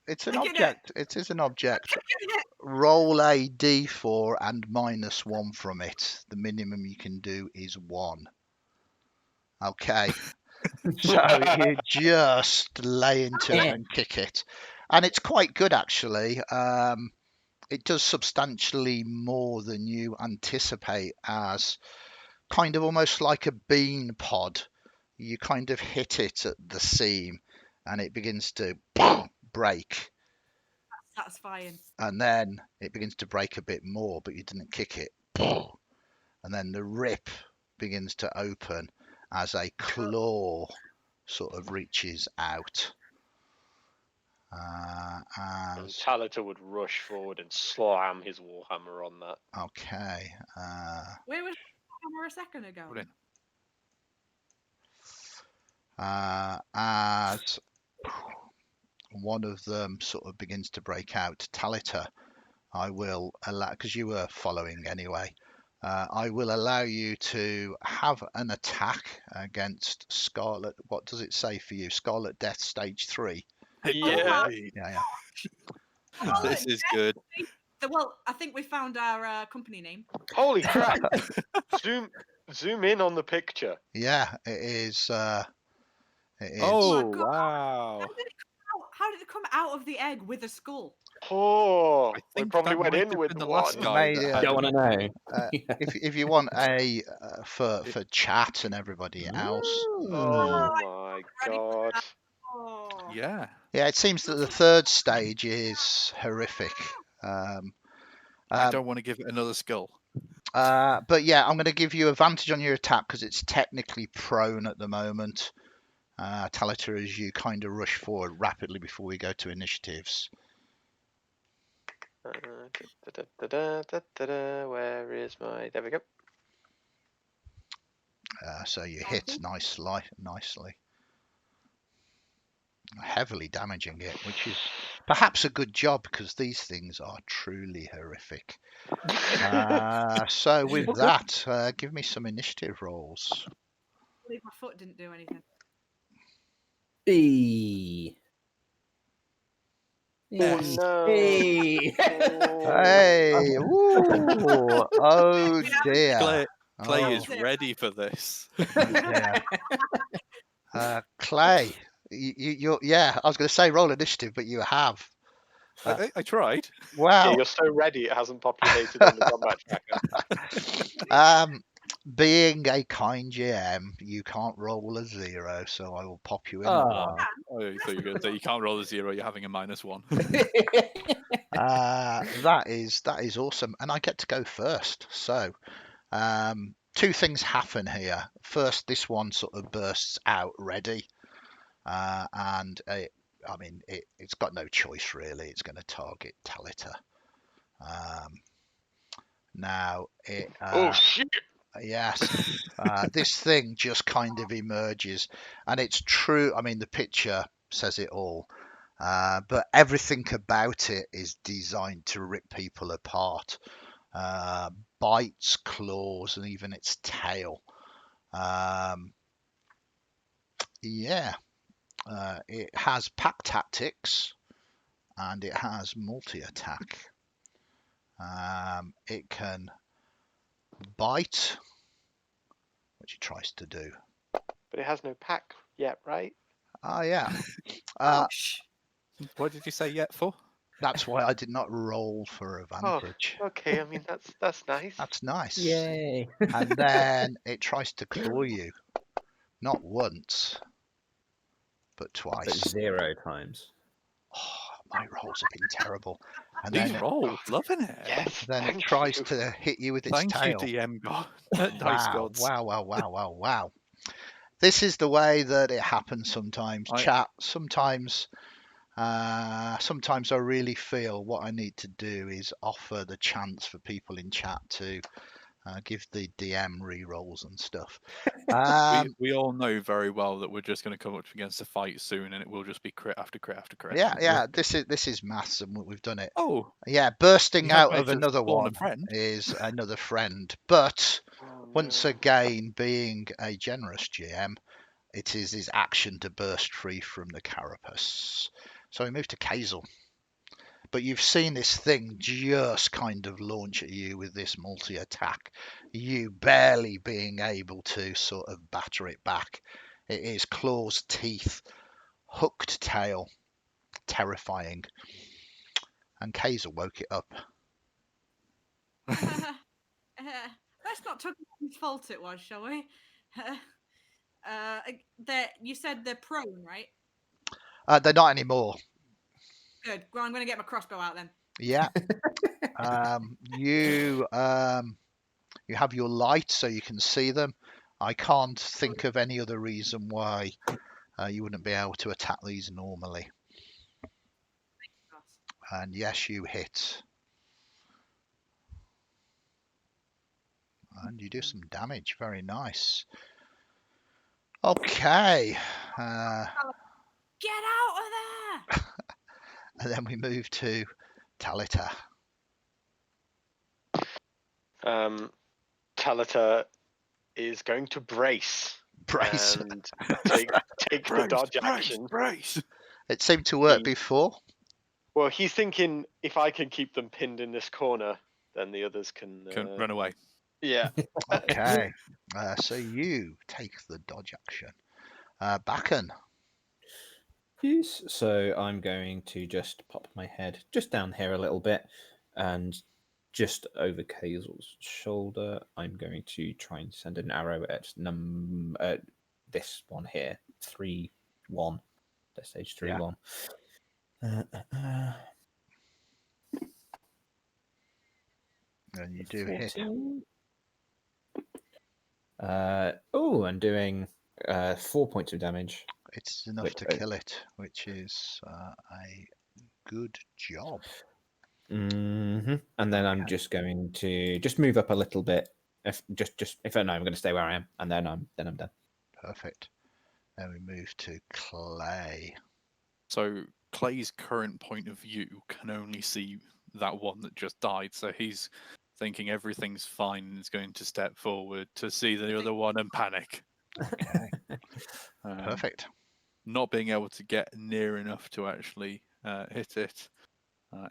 It's an Look at it. object. It is an object. Look at it. Roll a d4 and -1 from it. The minimum you can do is 1. Okay. So you just lay into it and kick it. And it's quite good, actually. It does substantially more than you anticipate, as kind of almost like a bean pod. You kind of hit it at the seam and it begins to break. Satisfying. And then it begins to break a bit more, but you didn't kick it. And then the rip begins to open as a claw sort of reaches out. And Talita would rush forward and slam his warhammer on that. Okay. Where was the hammer a second ago? Brilliant. As one of them sort of begins to break out, Talita, I will allow, because you were following anyway, I will allow you to have an attack against Scarlet. What does it say for you? Scarlet Death Stage 3. Yeah. Yeah. Oh, This is good. Well, I think we found our company name. Holy crap! Zoom in on the picture. Yeah, it is. It is. Oh, my God. wow. How did it come out of the egg with a skull? Oh, I we think probably that went might in have with been the the last one. guy. Maybe, that yeah. had Don't want to know. If you want a for chat and everybody else. Oh my god. Oh. Yeah. Yeah, it seems that the third stage is horrific. I don't want to give it another skull. But yeah, I'm going to give you advantage on your attack because it's technically prone at the moment. Talita, as you kind of rush forward rapidly before we go to initiatives. Where is my? There we go. So you hit nicely, heavily damaging it, which is perhaps a good job because these things are truly horrific. So with that, give me some initiative rolls. I believe my foot didn't do anything. B. Oh Yes. no. Hey. Hey, ooh, oh dear. Clay Oh, is ready for this. dear. Clay, you're yeah. I was going to say roll initiative, but you have. I tried. Wow. Yeah, you're so ready it hasn't populated on the combat tracker. Being a kind GM, you can't roll a 0, so I will pop you in a 1. Oh, I thought you were going to say you can't roll a 0. You're having a -1. That is awesome, and I get to go first. So, two things happen here. First, this one sort of bursts out ready, and it's got no choice really. It's going to target Talita. Now it. Oh shit! Yes, this thing just kind of emerges, and it's true. I mean, the picture says it all, but everything about it is designed to rip people apart. Bites, claws, and even its tail. It has pack tactics, and it has multi-attack. It can bite, which it tries to do. But it has no pack yet, right? Yeah. What did you say yet for? That's why I did not roll for advantage. Okay, I mean that's nice. That's nice. Yay. And then it tries to claw you. Not once, but But twice. 0 times. Oh, my rolls have been terrible. And These then, rolls, loving it. Yes. then it thank tries you. to hit you with its Thank tail. you, DM God. Dice gods. Wow. This is the way that it happens sometimes. Chat, sometimes Sometimes I really feel what I need to do is offer the chance for people in chat to give the DM re-rolls and stuff. We all know very well that we're just going to come up against a fight soon, and it will just be crit after crit after crit. Yeah. This is maths, and we've done it. Oh, Yeah, bursting you have out of managed to another spawn a one friend. is another friend. But Oh, once no. again, being a generous GM, it is his action to burst free from the carapace. So we move to Cayxl. But you've seen this thing just kind of launch at you with this multi-attack. You barely being able to sort of batter it back. It is claws, teeth, hooked tail, terrifying. And Cayxl woke it up. Let's not talk about whose fault it was, shall we? You said they're prone, right? They're not anymore. Good. Well, I'm going to get my crossbow out then. Yeah. You have your light so you can see them. I can't think of any other reason why you wouldn't be able to attack these normally. And yes, you hit. And you do some damage. Very nice. Okay. Get out of there! And then we move to Talita. Talita is going to brace. Brace. And take the dodge action. Brace. It seemed to work before. Well, he's thinking if I can keep them pinned in this corner, then the others can Run away. Yeah. Okay. So you take the dodge action. Baccan. Yes. So I'm going to just pop my head just down here a little bit, and just over Cayxl's shoulder, I'm going to try and send an arrow at this one here, 3-1. Let's stage 3-1. And you do 14. Hit. I'm doing 4 points of damage. It's enough to kill it, which is a good job. And then I'm just going to move up a little bit. If I know I'm going to stay where I am, and then I'm done. Perfect. Then we move to Clay. So Clay's current point of view can only see that one that just died. So he's thinking everything's fine and is going to step forward to see the other one and panic. Okay. Perfect. Not being able to get near enough to actually hit it,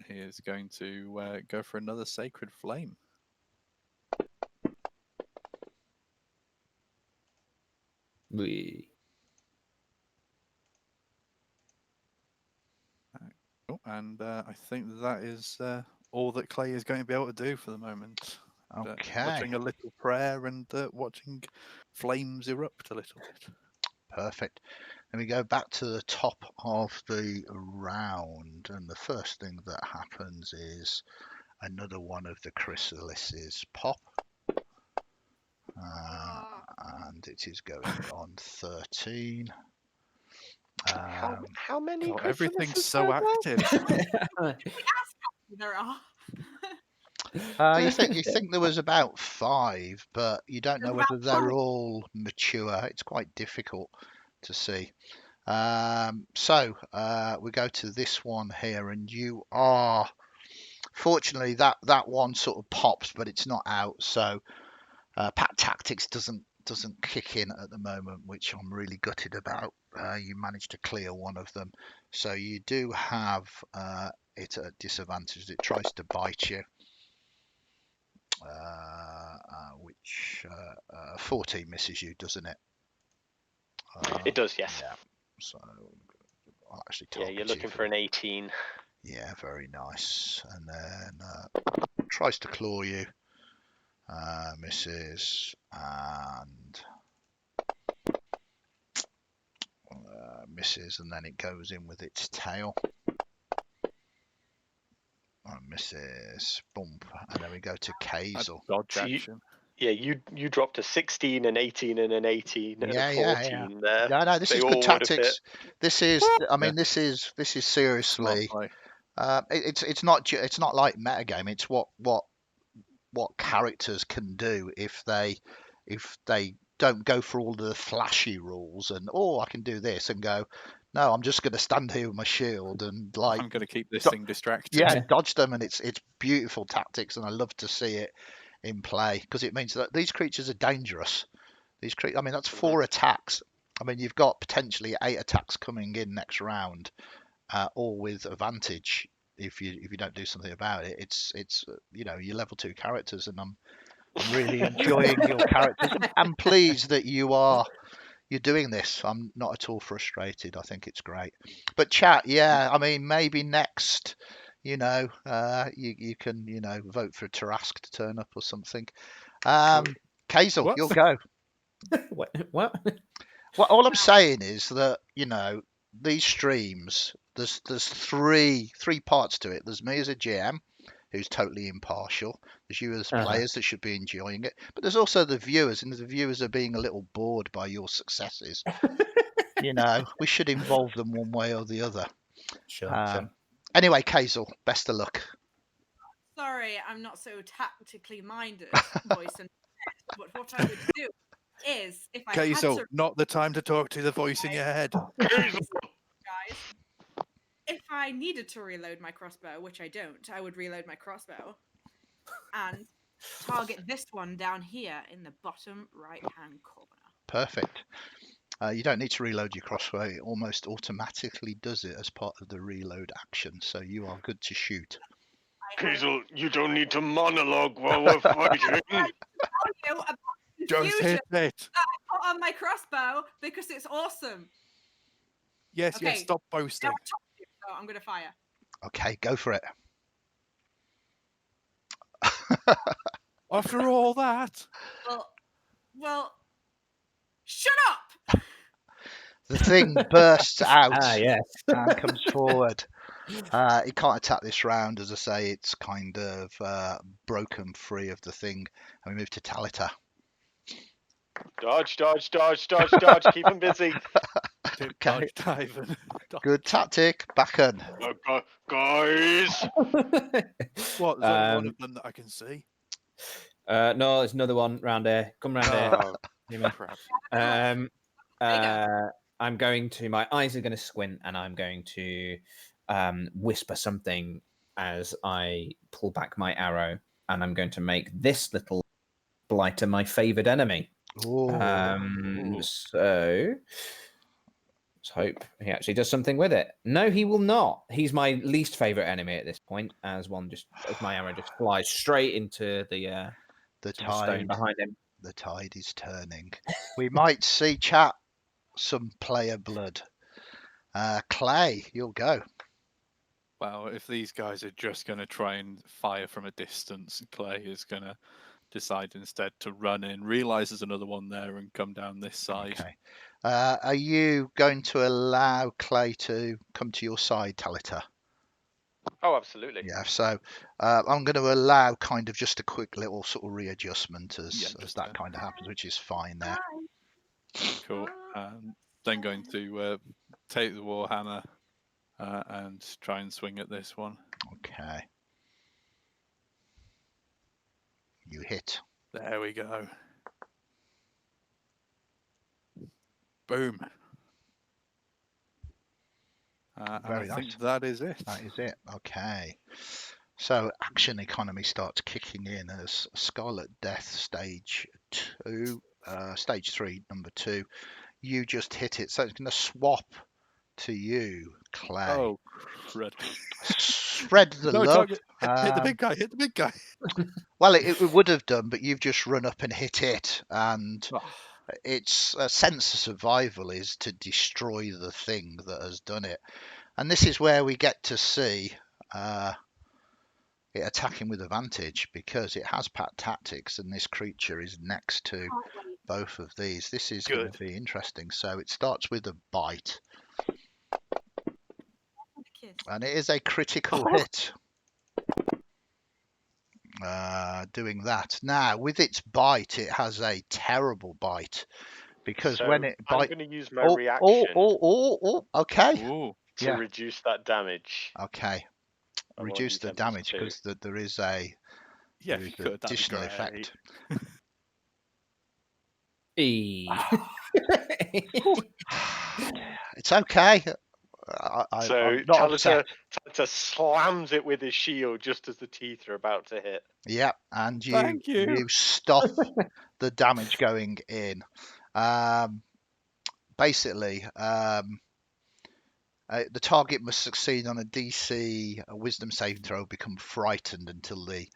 he is going to go for another Sacred Flame. And I think that is all that Clay is going to be able to do for the moment. Okay. Watching a little prayer and watching flames erupt a little bit. Perfect. Then we go back to the top of the round, and the first thing that happens is another one of the chrysalises pop. And it is going on 13. How many? God, everything's so active. There are. You think there was about 5, but you don't know whether they're all mature. It's quite difficult to see. So we go to this one here, and you are fortunately that one sort of pops, but it's not out. So Pack Tactics doesn't kick in at the moment, which I'm really gutted about. You managed to clear one of them, so you do have it at a disadvantage. It tries to bite you, which 14 misses you, doesn't it? It does, yes. Yeah. So I'll actually Yeah, you're looking for an 18. Yeah, very nice. And then tries to claw you, misses, and misses, and then it goes in with its tail. Misses, bump, and then we go to Cayxl. Dodge action. Yeah, you dropped a 16, an 18, and an 18, and a 14 there. No, this They is all good would have hit. tactics. This is, I mean, this is Smart seriously. play. It's not like metagame. It's what characters can do if they don't go for all the flashy rules and I can do this and go, no, I'm just going to stand here with my shield and like I'm going to keep this do- thing distracted. yeah, dodge them, and it's beautiful tactics, and I love to see it in play because it means that these creatures are dangerous. I mean, that's 4 attacks. I mean, you've got potentially 8 attacks coming in next round, all with advantage. If you don't do something about it, it's your level 2 characters, and I'm really enjoying your characters. I'm pleased that you're doing this. I'm not at all frustrated. I think it's great. But chat, yeah, I mean, maybe next, you can vote for Tarask to turn up or something. Cayxl, What? you'll go. What? Well, all I'm saying is that these streams, there's three parts to it. There's me as a GM, who's totally impartial. There's you as players that should be enjoying it, but there's also the viewers, and the viewers are being a little bored by your successes. We should involve them one way or the other. Sure. Anyway, Cayxl, best of luck. Sorry, I'm not so tactically minded, voice and head, but what I would do is if I had Cayxl, to, not the time to talk to the voice in your head. guys, if I needed to reload my crossbow, which I don't, I would reload my crossbow and target this one down here in the bottom right-hand corner. Perfect. You don't need to reload your crossbow. It almost automatically does it as part of the reload action, so you are good to shoot. Cayxl, you don't need to monologue while we're fighting. Just hit it. I put on my crossbow because it's awesome. Yes, Okay. stop boasting. So I'm going to fire. Okay, go for it. After all that. Well, shut up! The thing bursts out Yes. and comes forward. It can't attack this round, as I say. It's kind of broken free of the thing. And we move to Talita. Dodge. Keep him busy. Okay. Dive. Good tactic, Baccan. Guys! What? There's only one of them that I can see. No, there's another one round here. Come round here. Crap. I'm going to. My eyes are going to squint, and I'm going to whisper something as I pull back my arrow, and I'm going to make this little blighter my favoured enemy. So let's hope he actually does something with it. No, he will not. He's my least favourite enemy at this point, as my arrow just flies straight into the stone behind him. The tide is turning. We might see, chat, some player blood. Clay, you'll go. Well, if these guys are just going to try and fire from a distance, Clay is going to decide instead to run in, realise there's another one there, and come down this side. Okay. Are you going to allow Clay to come to your side, Talita? Oh, absolutely. Yeah, so I'm going to allow kind of just a quick little sort of readjustment as that kind of happens, which is fine there. Cool. Then going to take the Warhammer and try and swing at this one. Okay. You hit. There we go. Boom. Very I nice. think that is it. That is it. Okay. So action economy starts kicking in as Scarlet Death stage 3, number 2. You just hit it, so it's going to swap to you, Clay. Oh, crud. Spread the love. Hit the big guy. Hit the big guy. Well, it would have done, but you've just run up and hit it, and its sense of survival is to destroy the thing that has done it. And this is where we get to see it attacking with advantage, because it has packed tactics, and this creature is next to both of these. This is going to be interesting. So it starts with a bite, and it is a critical hit. doing that. Now, with its bite, it has a terrible bite because So when it I'm bites, going to use my reaction okay, to yeah. reduce that damage. okay, I'm on reduce the D10 plus damage 2. because there is a Yeah, there if is you an could, that'd be additional great. effect. It's okay. So I'm not upset. Talita slams it with his shield just as the teeth are about to hit. Yeah, and Thank you. you stop the damage going in. Basically, the target must succeed on a DC Wisdom saving throw, become frightened until the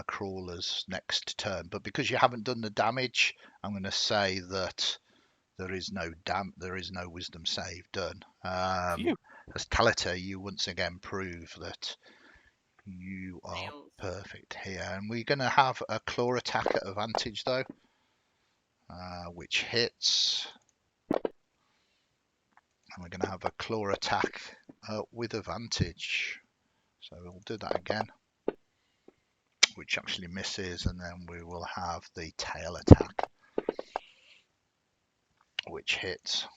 crawler's next turn. But because you haven't done the damage, I'm going to say that there is no Wisdom save done. Phew. As Talita, you once again prove that you are Nails. perfect here, and we're going to have a claw attack at advantage though, which hits. And we're going to have a claw attack with advantage. So we'll do that again, which actually misses, and then we will have the tail attack, which hits,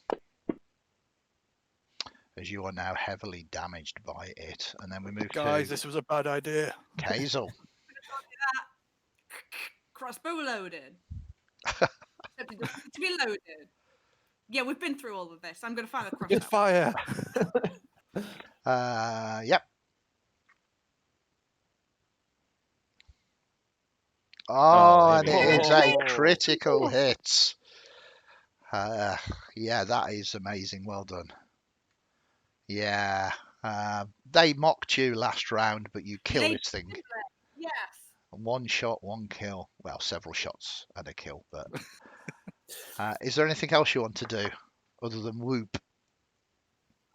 as you are now heavily damaged by it. And then we move Guys, to this was a bad idea. Cayxl. Crossbow loaded. Except it doesn't need to be loaded. Yeah, we've been through all of this. I'm going to find a crossbow. Get fire. Yep. Oh, here and we it is go. a critical hit. Yeah, that is amazing. Well done. Yeah. They mocked you last round, but you kill They this thing. Yes. One shot, one kill. Well, several shots and a kill. But is there anything else you want to do other than whoop?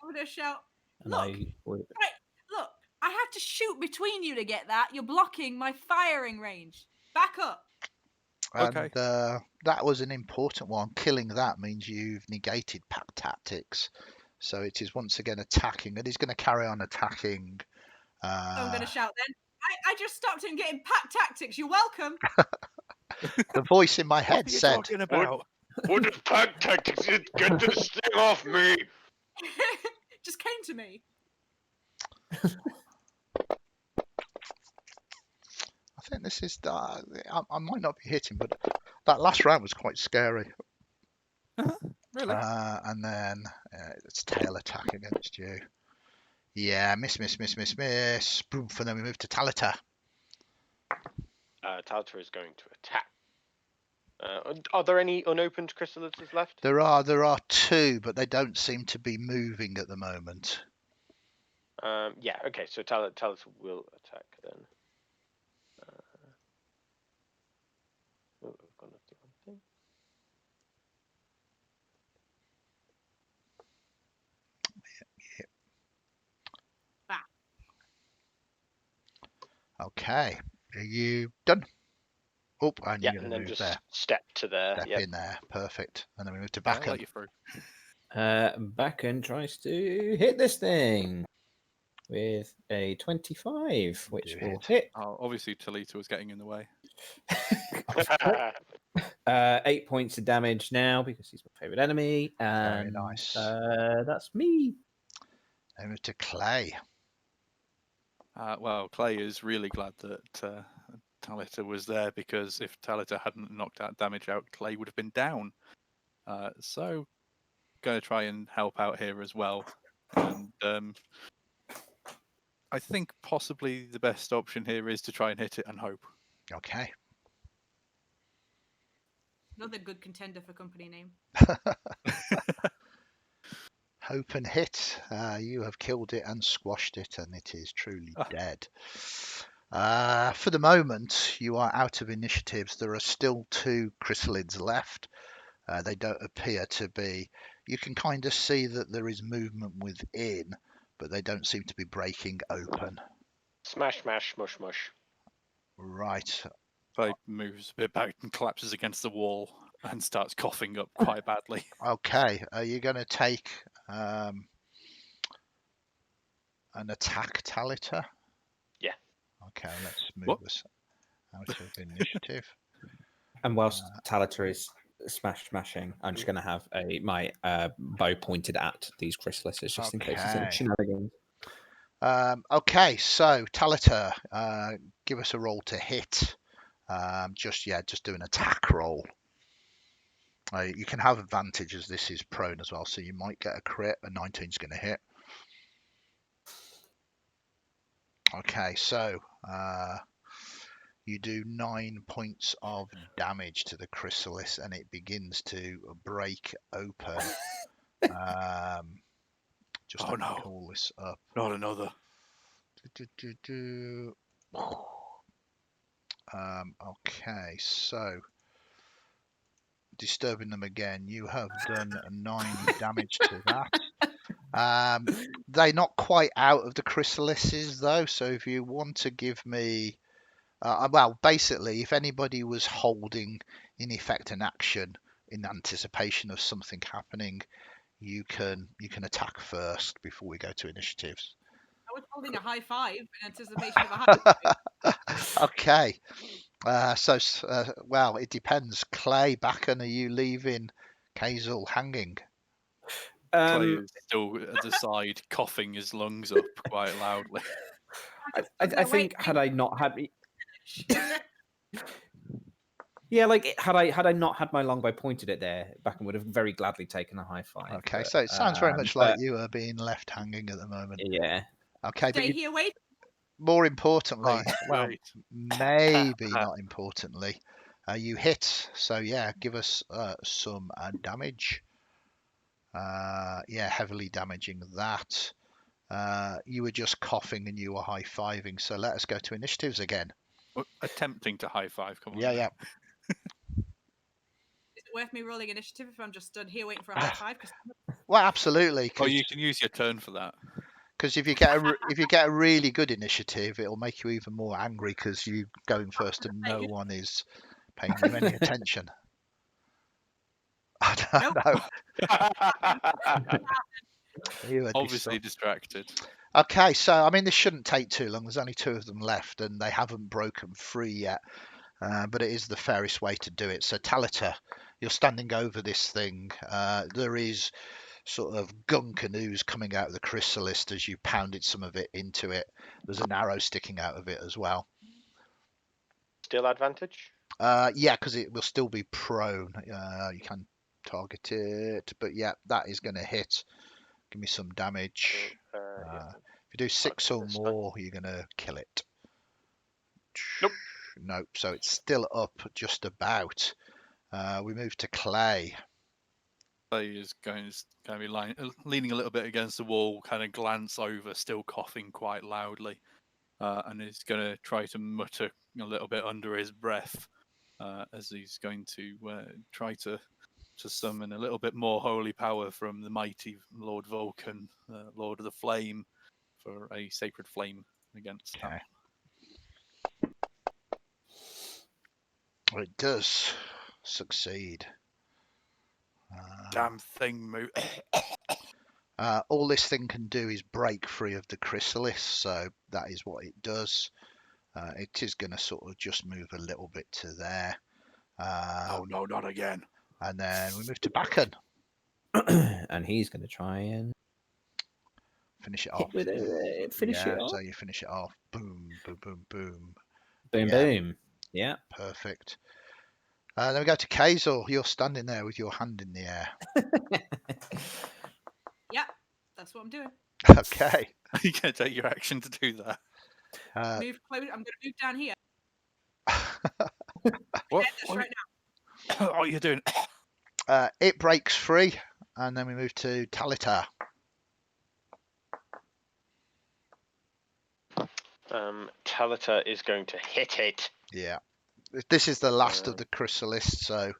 I'm going to shout, And look, I would- right, look, I had to shoot between you to get that. You're blocking my firing range. Back up. And Okay. that was an important one. Killing that means you've negated pack tactics. So it is once again attacking, and he's going to carry on attacking. So I'm going to shout then. I just stopped him getting pack tactics. You're welcome. The voice in my What head are you said, talking about? What is pack tactics? Get this thing off me! Just came to me. I think this is, I might not be hitting, but that last round was quite scary. Really? And then it's tail attack against you. Yeah, miss. Boom, and then we move to Talita. Talita is going to attack. Are there any unopened chrysalises left? There are two, but they don't seem to be moving at the moment. Yeah, okay, so Talita will attack then. Oh, I've gone off the wrong thing. Okay, are you done? Oh, and Yeah, you're going and to then move just there. step to there. Step Yep. in there. Perfect. And then we move to I'll Baccan. let you through. Baccan tries to hit this thing with a 25, which Do will hit. hit. Oh, obviously, Talita was getting in the way. 8 points of damage now because he's my favorite enemy. Very And nice. that's me. Then move to Clay. Well, Clay is really glad that Talita was there, because if Talita hadn't knocked that damage out, Clay would have been down. So, going to try and help out here as well. And I think possibly the best option here is to try and hit it and hope. Okay. Another good contender for company name. Hope and hit. You have killed it and squashed it, and it is truly dead. For the moment, you are out of initiatives. There are still 2 chrysalids left. They don't appear to be. You can kind of see that there is movement within, but they don't seem to be breaking open. Smash, mush, mush. Right. Clay moves a bit back and collapses against the wall and starts coughing up quite badly. Okay. Are you going to take an attack, Talita? Yeah. Okay, let's move What? this. out of initiative. And whilst Talita is smashing, I'm just going to have my bow pointed at these chrysalises just in case there's any Okay. shenanigans. Okay, so Talita, give us a roll to hit. Just do an attack roll. You can have advantage as this is prone as well, so you might get a crit. A 19's going to hit. Okay, so you do 9 points of damage to the chrysalis, and it begins to break open. Just let me call this up. Not another. Okay, so disturbing them again. You have done 9 damage to that. They're not quite out of the chrysalises though, so if you want to give me, well, basically, if anybody was holding in effect an action in anticipation of something happening, you can attack first before we go to initiatives. I was holding a high five in anticipation of a high five. Okay. Well, it depends. Clay, Baccan, are you leaving Cayxl hanging? Clay is still at the side, coughing his lungs up quite loudly. I think had I not had yeah, like had I not had my longbow pointed at there, Baccan would have very gladly taken a high five. Okay, but, so it sounds very much like you are being left hanging at the moment. Yeah. Okay, Stay here, wait. more importantly, well, Wait. maybe not importantly, you hit. So yeah, give us some damage. Yeah, heavily damaging that. You were just coughing and you were high-fiving. So let us go to initiatives again. Attempting to high five. Come on. Yeah. Is it worth me rolling initiative if I'm just stood here waiting for a high five? Well, absolutely. Oh, you can use your turn for that. Because if you get a really good initiative, it'll make you even more angry because you going first and no one is paying you any attention. I don't know. You are Obviously distracted. Okay, so I mean this shouldn't take too long. There's only 2 of them left, and they haven't broken free yet. But it is the fairest way to do it. So Talita, you're standing over this thing. There is sort of gunk and ooze coming out of the chrysalis as you pounded some of it into it. There's an arrow sticking out of it as well. Still advantage? Yeah, because it will still be prone. You can target it, but yeah, that is going to hit. Give me some damage. Yeah. If you do 6 or more, you're going to kill it. Nope. So it's still up just about. We move to Clay. Clay is going to be leaning a little bit against the wall, kind of glance over, still coughing quite loudly, and is going to try to mutter a little bit under his breath as he's going to try to summon a little bit more holy power from the mighty Lord Vulcan, Lord of the Flame, for a sacred flame against that. It does succeed. Damn thing, move. All this thing can do is break free of the chrysalis, so that is what it does. It is going to sort of just move a little bit to there. Oh no, not again. And then we move to Baccan. And he's going to try and finish it off. Finish it off. So you finish it off. Boom, boom, boom, boom. Boom, boom. Yeah. Perfect. Then we go to Cayxl. You're standing there with your hand in the air. Yeah, that's what I'm doing. Okay. You can take your action to do that. Move close. I'm going to move down here. What? Right now. What are you doing? It breaks free, and then we move to Talita. Talita is going to hit it. Yeah. This is the last of the chrysalists, so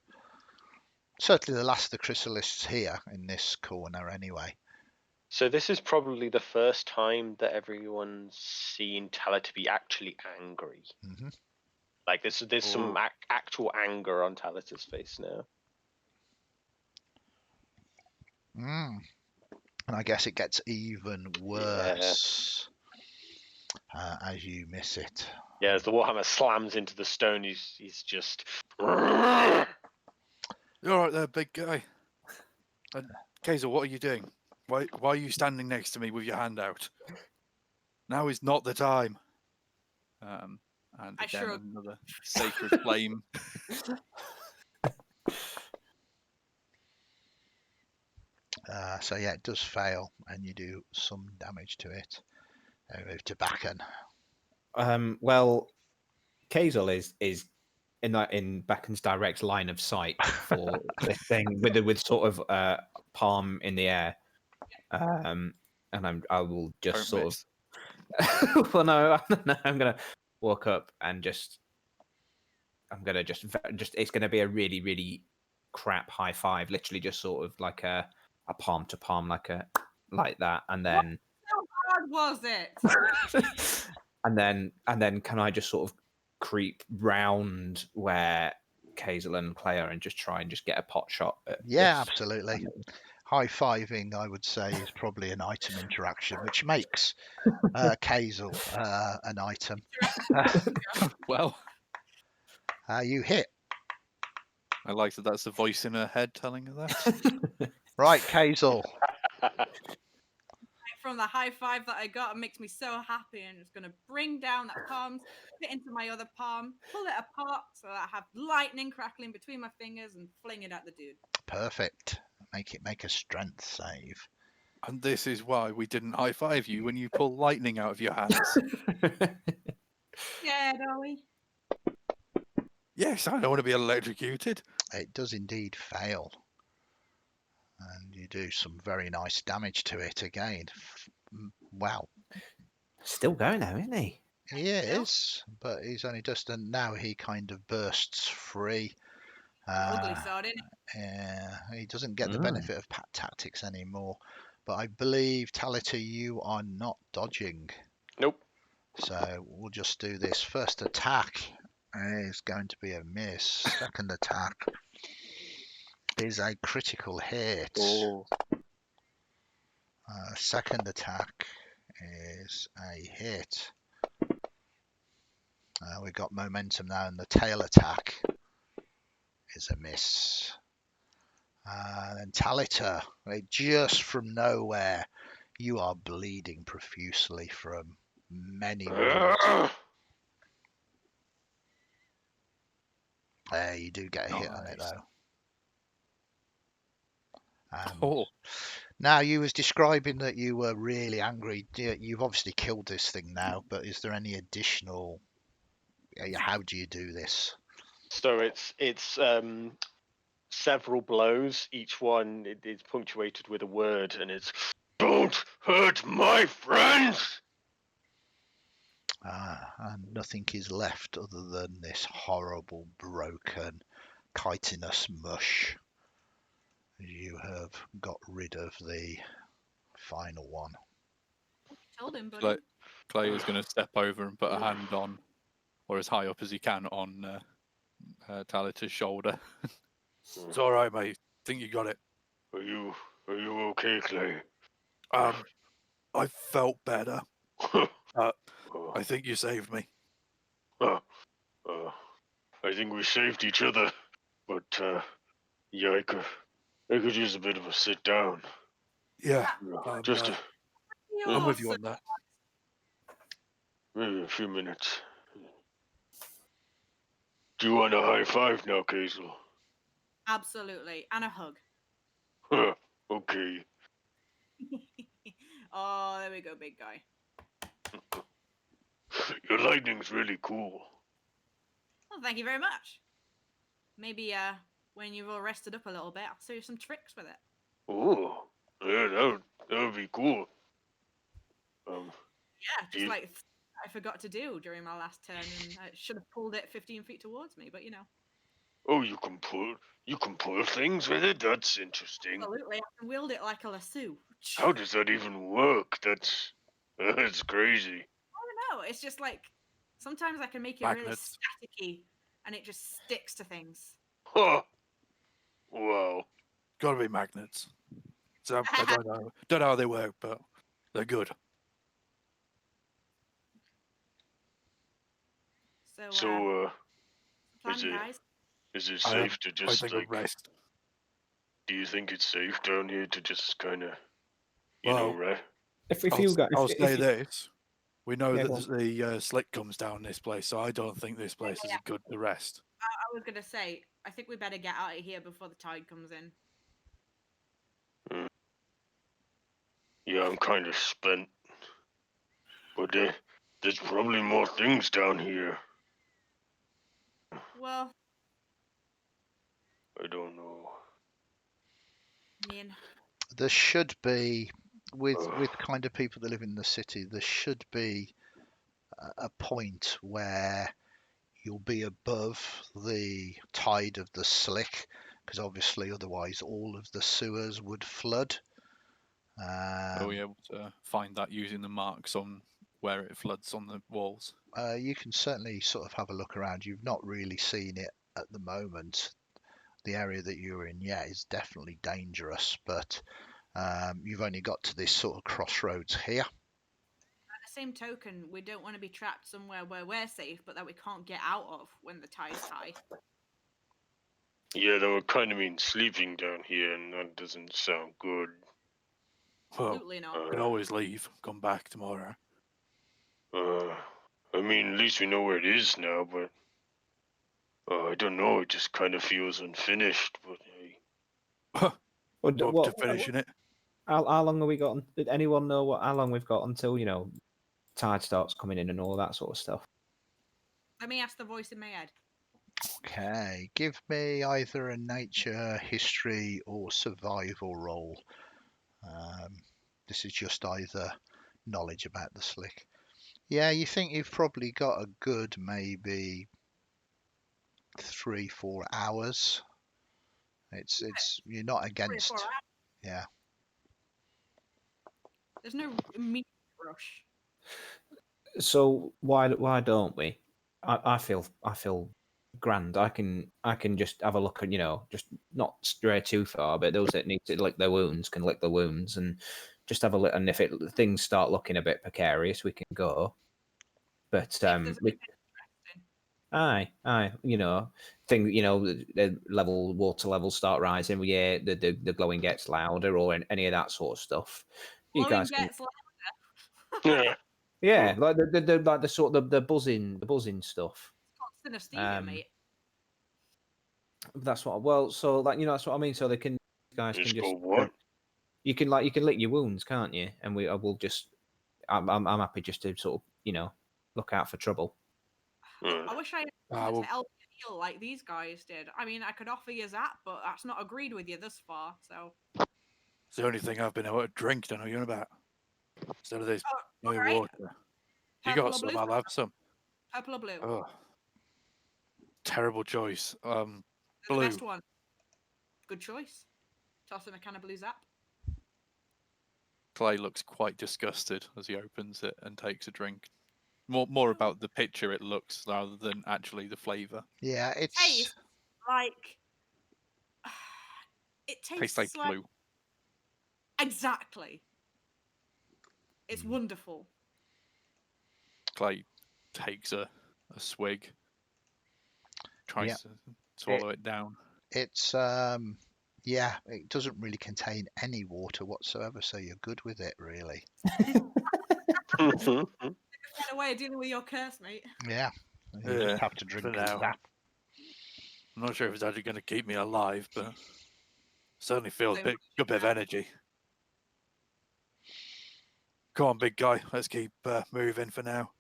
certainly the last of the chrysalists here in this corner anyway. So this is probably the first time that everyone's seen Talita be actually angry. Mm-hmm. Like there's some actual anger on Talita's face now. And I guess it gets even worse. as you miss it. Yeah, as the warhammer slams into the stone, he's just. You're right there, big guy. And Cayxl, what are you doing? Why are you standing next to me with your hand out? Now is not the time. And I again, shrug. another sacred flame. So yeah, it does fail, and you do some damage to it. Then we move to Baccan. Well, Cayxl is in Baccan's direct line of sight for this thing with sort of palm in the air, and I will just Don't sort miss. of. Well, no, I'm gonna walk up and I'm gonna just it's gonna be a really really crap high five, literally just sort of like a palm to palm, like that, and then. How hard was it? and then can I just sort of creep round where Cayxl and Clay are and just try and just get a pot shot at Yeah, this? absolutely. High-fiving, I would say, is probably an item interaction, which makes Cayxl an item. Well, You hit. I like that. That's the voice in her head telling her that. Right, Cayxl. From the high five that I got, it makes me so happy, and it's gonna bring down that palm, fit into my other palm, pull it apart so that I have lightning crackling between my fingers, and fling it at the dude. Perfect. Make a strength save. And this is why we didn't high five you when you pull lightning out of your hands. Yeah, Dolly. Yes, I don't want to be electrocuted. It does indeed fail. And you do some very nice damage to it again. Wow. Still going though, isn't he? He is, but he's only just, and now he kind of bursts free. Ugly sod, innit? Yeah, he doesn't get the benefit of pat tactics anymore. But I believe, Talita, you are not dodging. Nope. So we'll just do this. First attack is going to be a miss. Second attack is a critical hit. Oh, Second attack is a hit. We've got momentum now, and the tail attack is a miss. Then Talita, just from nowhere, you are bleeding profusely from many wounds. You do get a hit on it Nice. though. Now, you was describing that you were really angry. You've obviously killed this thing now, but is there any additional? How do you do this? So it's several blows. Each one is punctuated with a word, and it's "Don't hurt my friends." And nothing is left other than this horrible, broken, chitinous mush. You have got rid of the final one. Told him, buddy. Clay is going to step over and put a hand on, or as high up as he can, on Talita's shoulder. It's all right, mate. Think you got it. Are you okay, Clay? I felt better. I think you saved me. I think we saved each other, but yeah, I could use a bit of a sit down. Yeah, Just I'm with you on that. maybe a few minutes. Do you want a high five now, Cayxl? Absolutely, and a hug. Okay. Oh, there we go, big guy. Your lightning's really cool. Well, thank you very much. Maybe when you've all rested up a little bit, I'll show you some tricks with it. Oh, yeah, that would be cool. Yeah, just like I forgot to do during my last turn, and I should have pulled it 15 feet towards me, but you know. Oh, you can pull things with it? That's interesting. Absolutely, I can wield it like a lasso. How does that even work? That's crazy. I don't know. It's just like sometimes I can make it really staticky, and it just sticks to things. Huh. Wow. Gotta be magnets. So I don't know how they work, but they're good. So, So, plan, is it guys. is it I safe to I just think a like? rest. Do you think it's safe down here to just kind of, Well, right? If you got, I'll if say you, this. We know Yeah, that go on. the slick comes down this place, so I don't think this place is a good to rest. I was gonna say, I think we better get out of here before the tide comes in. Yeah, I'm kind of spent. But there's probably more things down here. Well, I don't know. I mean, There should be, with Ugh. kind of people that live in the city, there should be a point where you'll be above the tide of the slick, because obviously otherwise all of the sewers would flood. Will we able to find that using the marks on where it floods on the walls? You can certainly sort of have a look around. You've not really seen it at the moment. The area that you're in, yeah, is definitely dangerous, but you've only got to this sort of crossroads here. at the same token, we don't want to be trapped somewhere where we're safe, but that we can't get out of when the tide's high. Yeah, that would kind of mean sleeping down here, and that doesn't sound good. Well, Absolutely not. we can always leave, come back tomorrow. I mean, at least we know where it is now, but I don't know. It just kind of feels unfinished. But hey, Up to finishing it. How long have we got? Did anyone know how long we've got until tide starts coming in and all that sort of stuff? Let me ask the voice in my head. Okay, give me either a nature, history, or survival roll. This is just either knowledge about the slick. Yeah, you think you've probably got a good maybe 3-4 hours. It's you're not 3 or 4 against. hours. Yeah. There's no immediate rush. So why don't we? I feel grand. I can just have a look and just not stray too far, but those that need to lick their wounds can lick their wounds and just have a look. And if things start looking a bit precarious, we can go. But If there's anything interesting. aye, the water levels start rising. The glowing gets louder, or any of that sort of stuff. You Glowing guys can, gets louder. yeah, like the sort of the buzzing stuff. It's synesthesia, mate. That's what. Well, so that's what I mean. So guys just can just go what? you can lick your wounds, can't you? And I will just. I'm happy just to sort of look out for trouble. I wish I had well- to help you heal like these guys did. I mean, I could offer you that, but that's not agreed with you thus far. So It's the only thing I've been able to drink. Don't know you about. Instead of this no alright. water. You Purple got or some? blue? I'll have some. Purple or blue? Oh, terrible choice. The Blue. best one. Good choice. Toss him a can of blue zap. Clay looks quite disgusted as he opens it and takes a drink. More about the picture it looks rather than actually the flavour. Yeah, it's Tastes like it Tastes tastes like blue. Exactly. It's wonderful. Clay takes a swig, tries Yeah. to swallow it down. it's yeah, it doesn't really contain any water whatsoever, so you're good with it, really. Better way of dealing with your curse, mate. Yeah, you Yeah, just have to drink for now. that. I'm not sure if it's actually going to keep me alive, but certainly feels a Same. good bit of energy. Come on, big guy. Let's keep moving for now.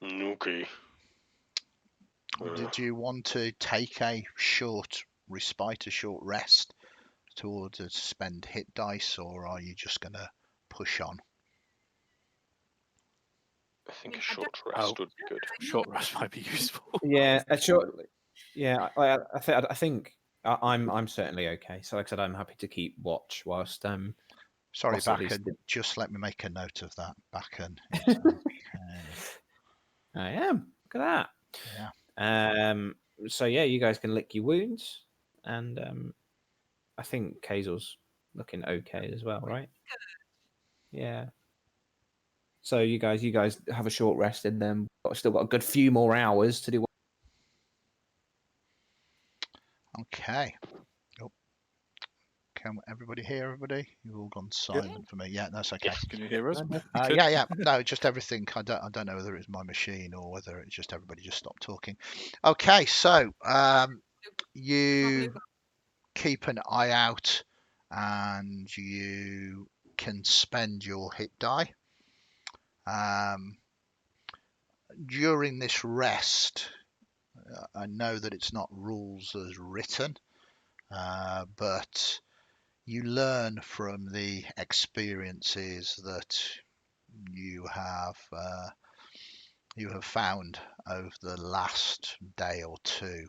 Okay. Did you want to take a short respite, a short rest towards to spend hit dice, or are you just going to push on? I think I a mean, I short don't- rest would be good. Short rest might be useful. Yeah, a short. Yeah, I think I'm certainly okay. So, like I said, I'm happy to keep watch whilst Sorry, Boss at least Baccan, did- just let me make a note of that. Baccan is okay. I am. Look at Yeah. that. So yeah, you guys can lick your wounds, and I think Cayxl's looking okay as well, right? Yeah. So you guys have a short rest, and then still got a good few more hours to do. Okay. Oh, can everybody hear everybody? You've all gone silent for me. Yeah, that's okay. Yes. Can you hear us? Good. Yeah. No, just everything. I don't know whether it's my machine or whether it's just everybody just stopped talking. Okay, so you keep an eye out, and you can spend your hit die. During this rest, I know that it's not rules as written, but you learn from the experiences that you have found over the last day or two.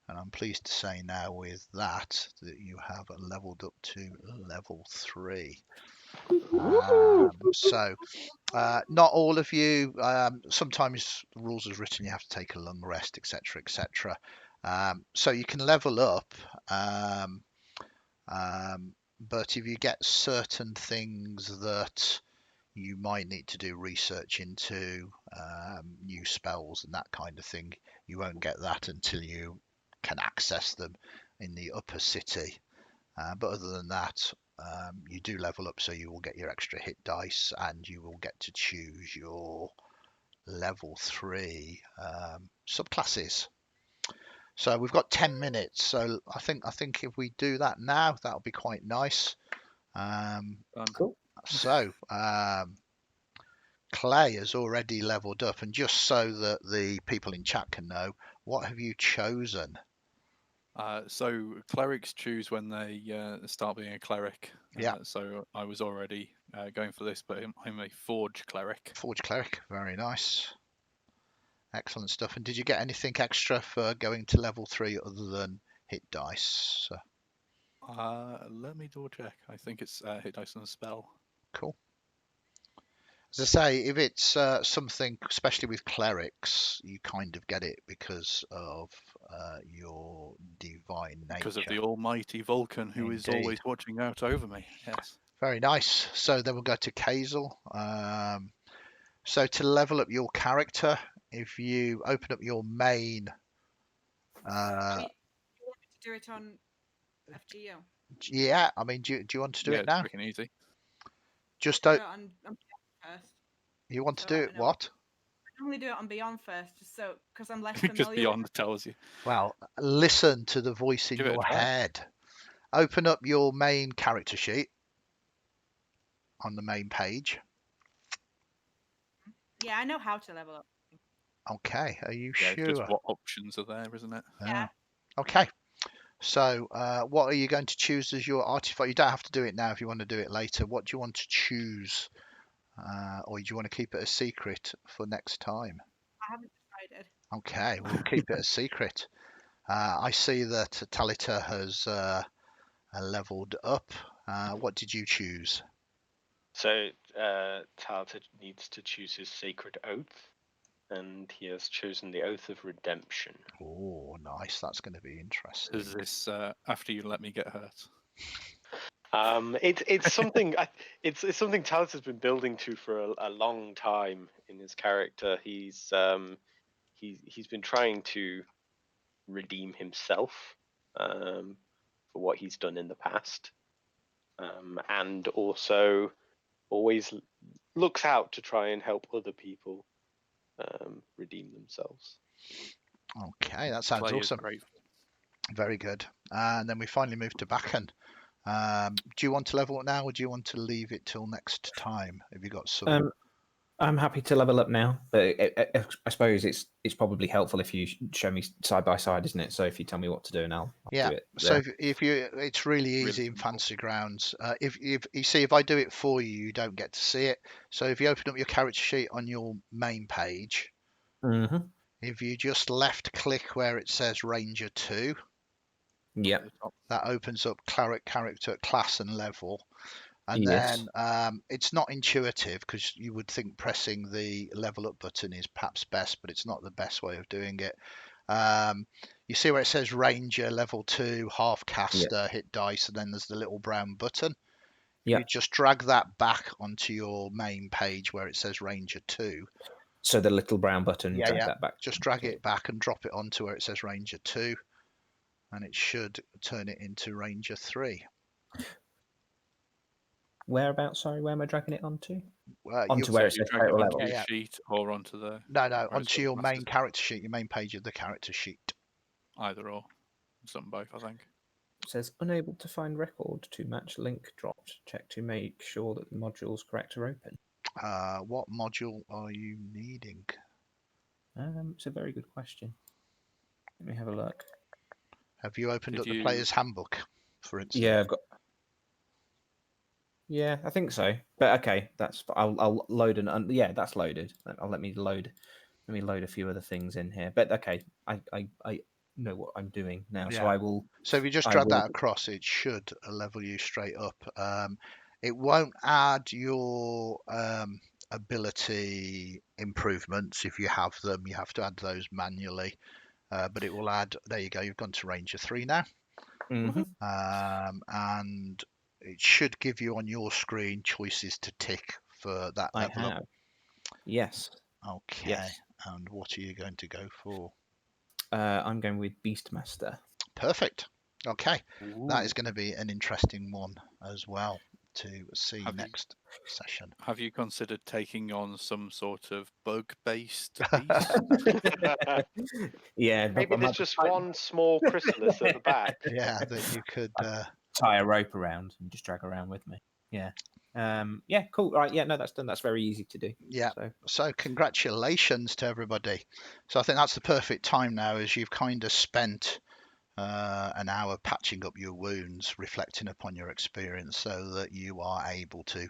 And I'm pleased to say now with that you have leveled up to level 3. So not all of you. Sometimes the rules as written, you have to take a long rest, etc., etc. So you can level up, but if you get certain things that you might need to do research into, new spells and that kind of thing, you won't get that until you can access them in the upper city. But other than that, you do level up, so you will get your extra hit dice, and you will get to choose your level 3 subclasses. So we've got 10 minutes. So I think if we do that now, that'll be quite nice. Cool. So Clay has already leveled up, and just so that the people in chat can know, what have you chosen? So clerics choose when they start being a cleric. Yeah. So I was already going for this, but I'm a forge cleric. Forge cleric, very nice. Excellent stuff. And did you get anything extra for going to level 3 other than hit dice? Let me double check. I think it's hit dice and a spell. Cool. As I say, if it's something, especially with clerics, you kind of get it because of your divine nature. Because of the almighty Vulcan, who is Indeed. always watching out over me. Yes. Very nice. So then we'll go to Cayxl. So to level up your character, if you open up your main... You want me to do it on FGO? Yeah, I mean, do you want to do it now? Quick and easy. Just Do don't... it on first. You want to So do let it me know. what? I normally do it on Beyond first, just so because I'm less Just familiar. Beyond tells you. Well, listen to the voice in Give it a your try. head. Open up your main character sheet on the main page. Yeah, I know how to level up. Okay, are you Yeah, sure? just what options are there, isn't it? Yeah. Okay. So, what are you going to choose as your artifact? You don't have to do it now if you want to do it later. What do you want to choose? Or do you want to keep it a secret for next time? I haven't decided. Okay, we'll keep it a secret. I see that Talita has leveled up. What did you choose? So Talita needs to choose his sacred oath, and he has chosen the oath of redemption. Oh, nice. That's going to be interesting. Is this after you let me get hurt? It's something it's something Talita's been building to for a long time in his character. He's been trying to redeem himself for what he's done in the past, and also always looks out to try and help other people redeem themselves. Okay, that sounds Clay is awesome. grateful. Very good. And then we finally move to Baccan. Do you want to level it now, or do you want to leave it till next time? Have you got some? I'm happy to level up now, but I suppose it's probably helpful if you show me side by side, isn't it? So if you tell me what to do, and I'll Yeah. do it. So if you, it's really easy in simple. Fancy Grounds. If you see, if I do it for you, you don't get to see it. So if you open up your character sheet on your main page, if you just left click where it says Ranger 2, yeah, that opens up character class and level. And yes. then it's not intuitive, because you would think pressing the level up button is perhaps best, but it's not the best way of doing it. You see where it says Ranger level 2, half caster, hit dice, and then there's the little brown button. Yeah. You just drag that back onto your main page where it says Ranger 2. So the little brown button, Yeah, drag yeah. that back. Just drag it back and drop it onto where it says Ranger 2, and it should turn it into Ranger 3. Whereabouts? Sorry, where am I dragging it onto? Onto So where you it says drag it total onto level. your sheet or onto the No, where it onto says your main masters? character sheet, your main page of the character sheet. Either or. Some both, I think. It says unable to find record to match link dropped. Check to make sure that the modules correct are open. What module are you needing? It's a very good question. Let me have a look. Have you opened Did up the you- player's handbook, for instance? Yeah, I've got. Yeah, I think so. But okay, that's. I'll load an. Yeah, that's loaded. Let me load a few other things in here. But okay, I know what I'm doing now, so Yeah. I will. So if you just drag that across, it should level you straight up. It won't add your ability improvements if you have them. You have to add those manually. But it will add. There you go. You've gone to Ranger 3 now. Mhm. And it should give you on your screen choices to tick for that I level up. have. Yes. Okay. Yes. And what are you going to go for? I'm going with Beastmaster. Perfect. Okay. That is Ooh. going to be an interesting one as well to see next session. Have you considered taking on some sort of bug-based beast? Yeah, Maybe there's just one small chrysalis at the back. Yeah, that you could tie a rope around and just drag around with me. Yeah. Yeah, cool. Right, yeah, no, that's done. That's very easy to do. Yeah. So congratulations to everybody. So I think that's the perfect time now, as you've kind of spent an hour patching up your wounds, reflecting upon your experience, so that you are able to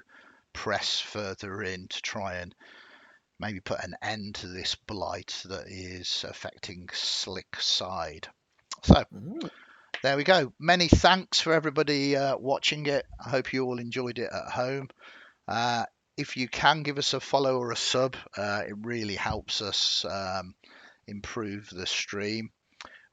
press further in to try and maybe put an end to this blight that is affecting Slick Side. So there we go. Many thanks for everybody watching it. I hope you all enjoyed it at home. If you can give us a follow or a sub, it really helps us improve the stream.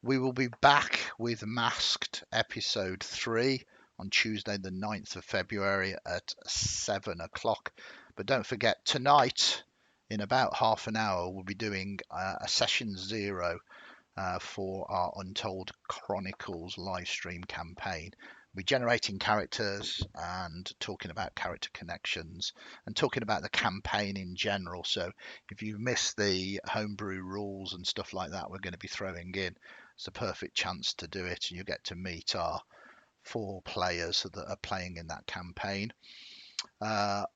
We will be back with Masked episode 3 on Tuesday the 9th of February at 7 o'clock. But don't forget, tonight, in about half an hour, we'll be doing a session 0 for our Untold Chronicles live stream campaign. We're generating characters and talking about character connections and talking about the campaign in general. So if you've missed the homebrew rules and stuff like that, we're going to be throwing in. It's a perfect chance to do it, and you get to meet our 4 players that are playing in that campaign.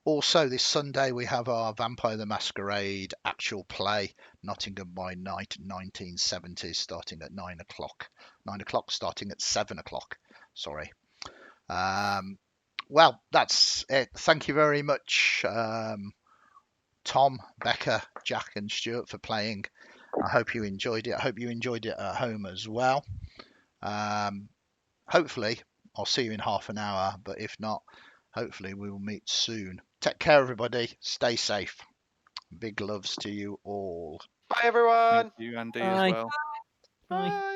Also this Sunday we have our Vampire the Masquerade actual play, Nottingham by Night 1970s, starting at 9 o'clock. 9 o'clock starting at 7 o'clock. Sorry. Well, that's it. Thank you very much, Tom, Becca, Jack and Stuart, for playing. I hope you enjoyed it. I hope you enjoyed it at home as well. Hopefully I'll see you in half an hour, but if not, hopefully we will meet soon. Take care, everybody. Stay safe. Big loves to you all. Bye, everyone. Thank you, Andy, Bye. as well. Bye. Bye.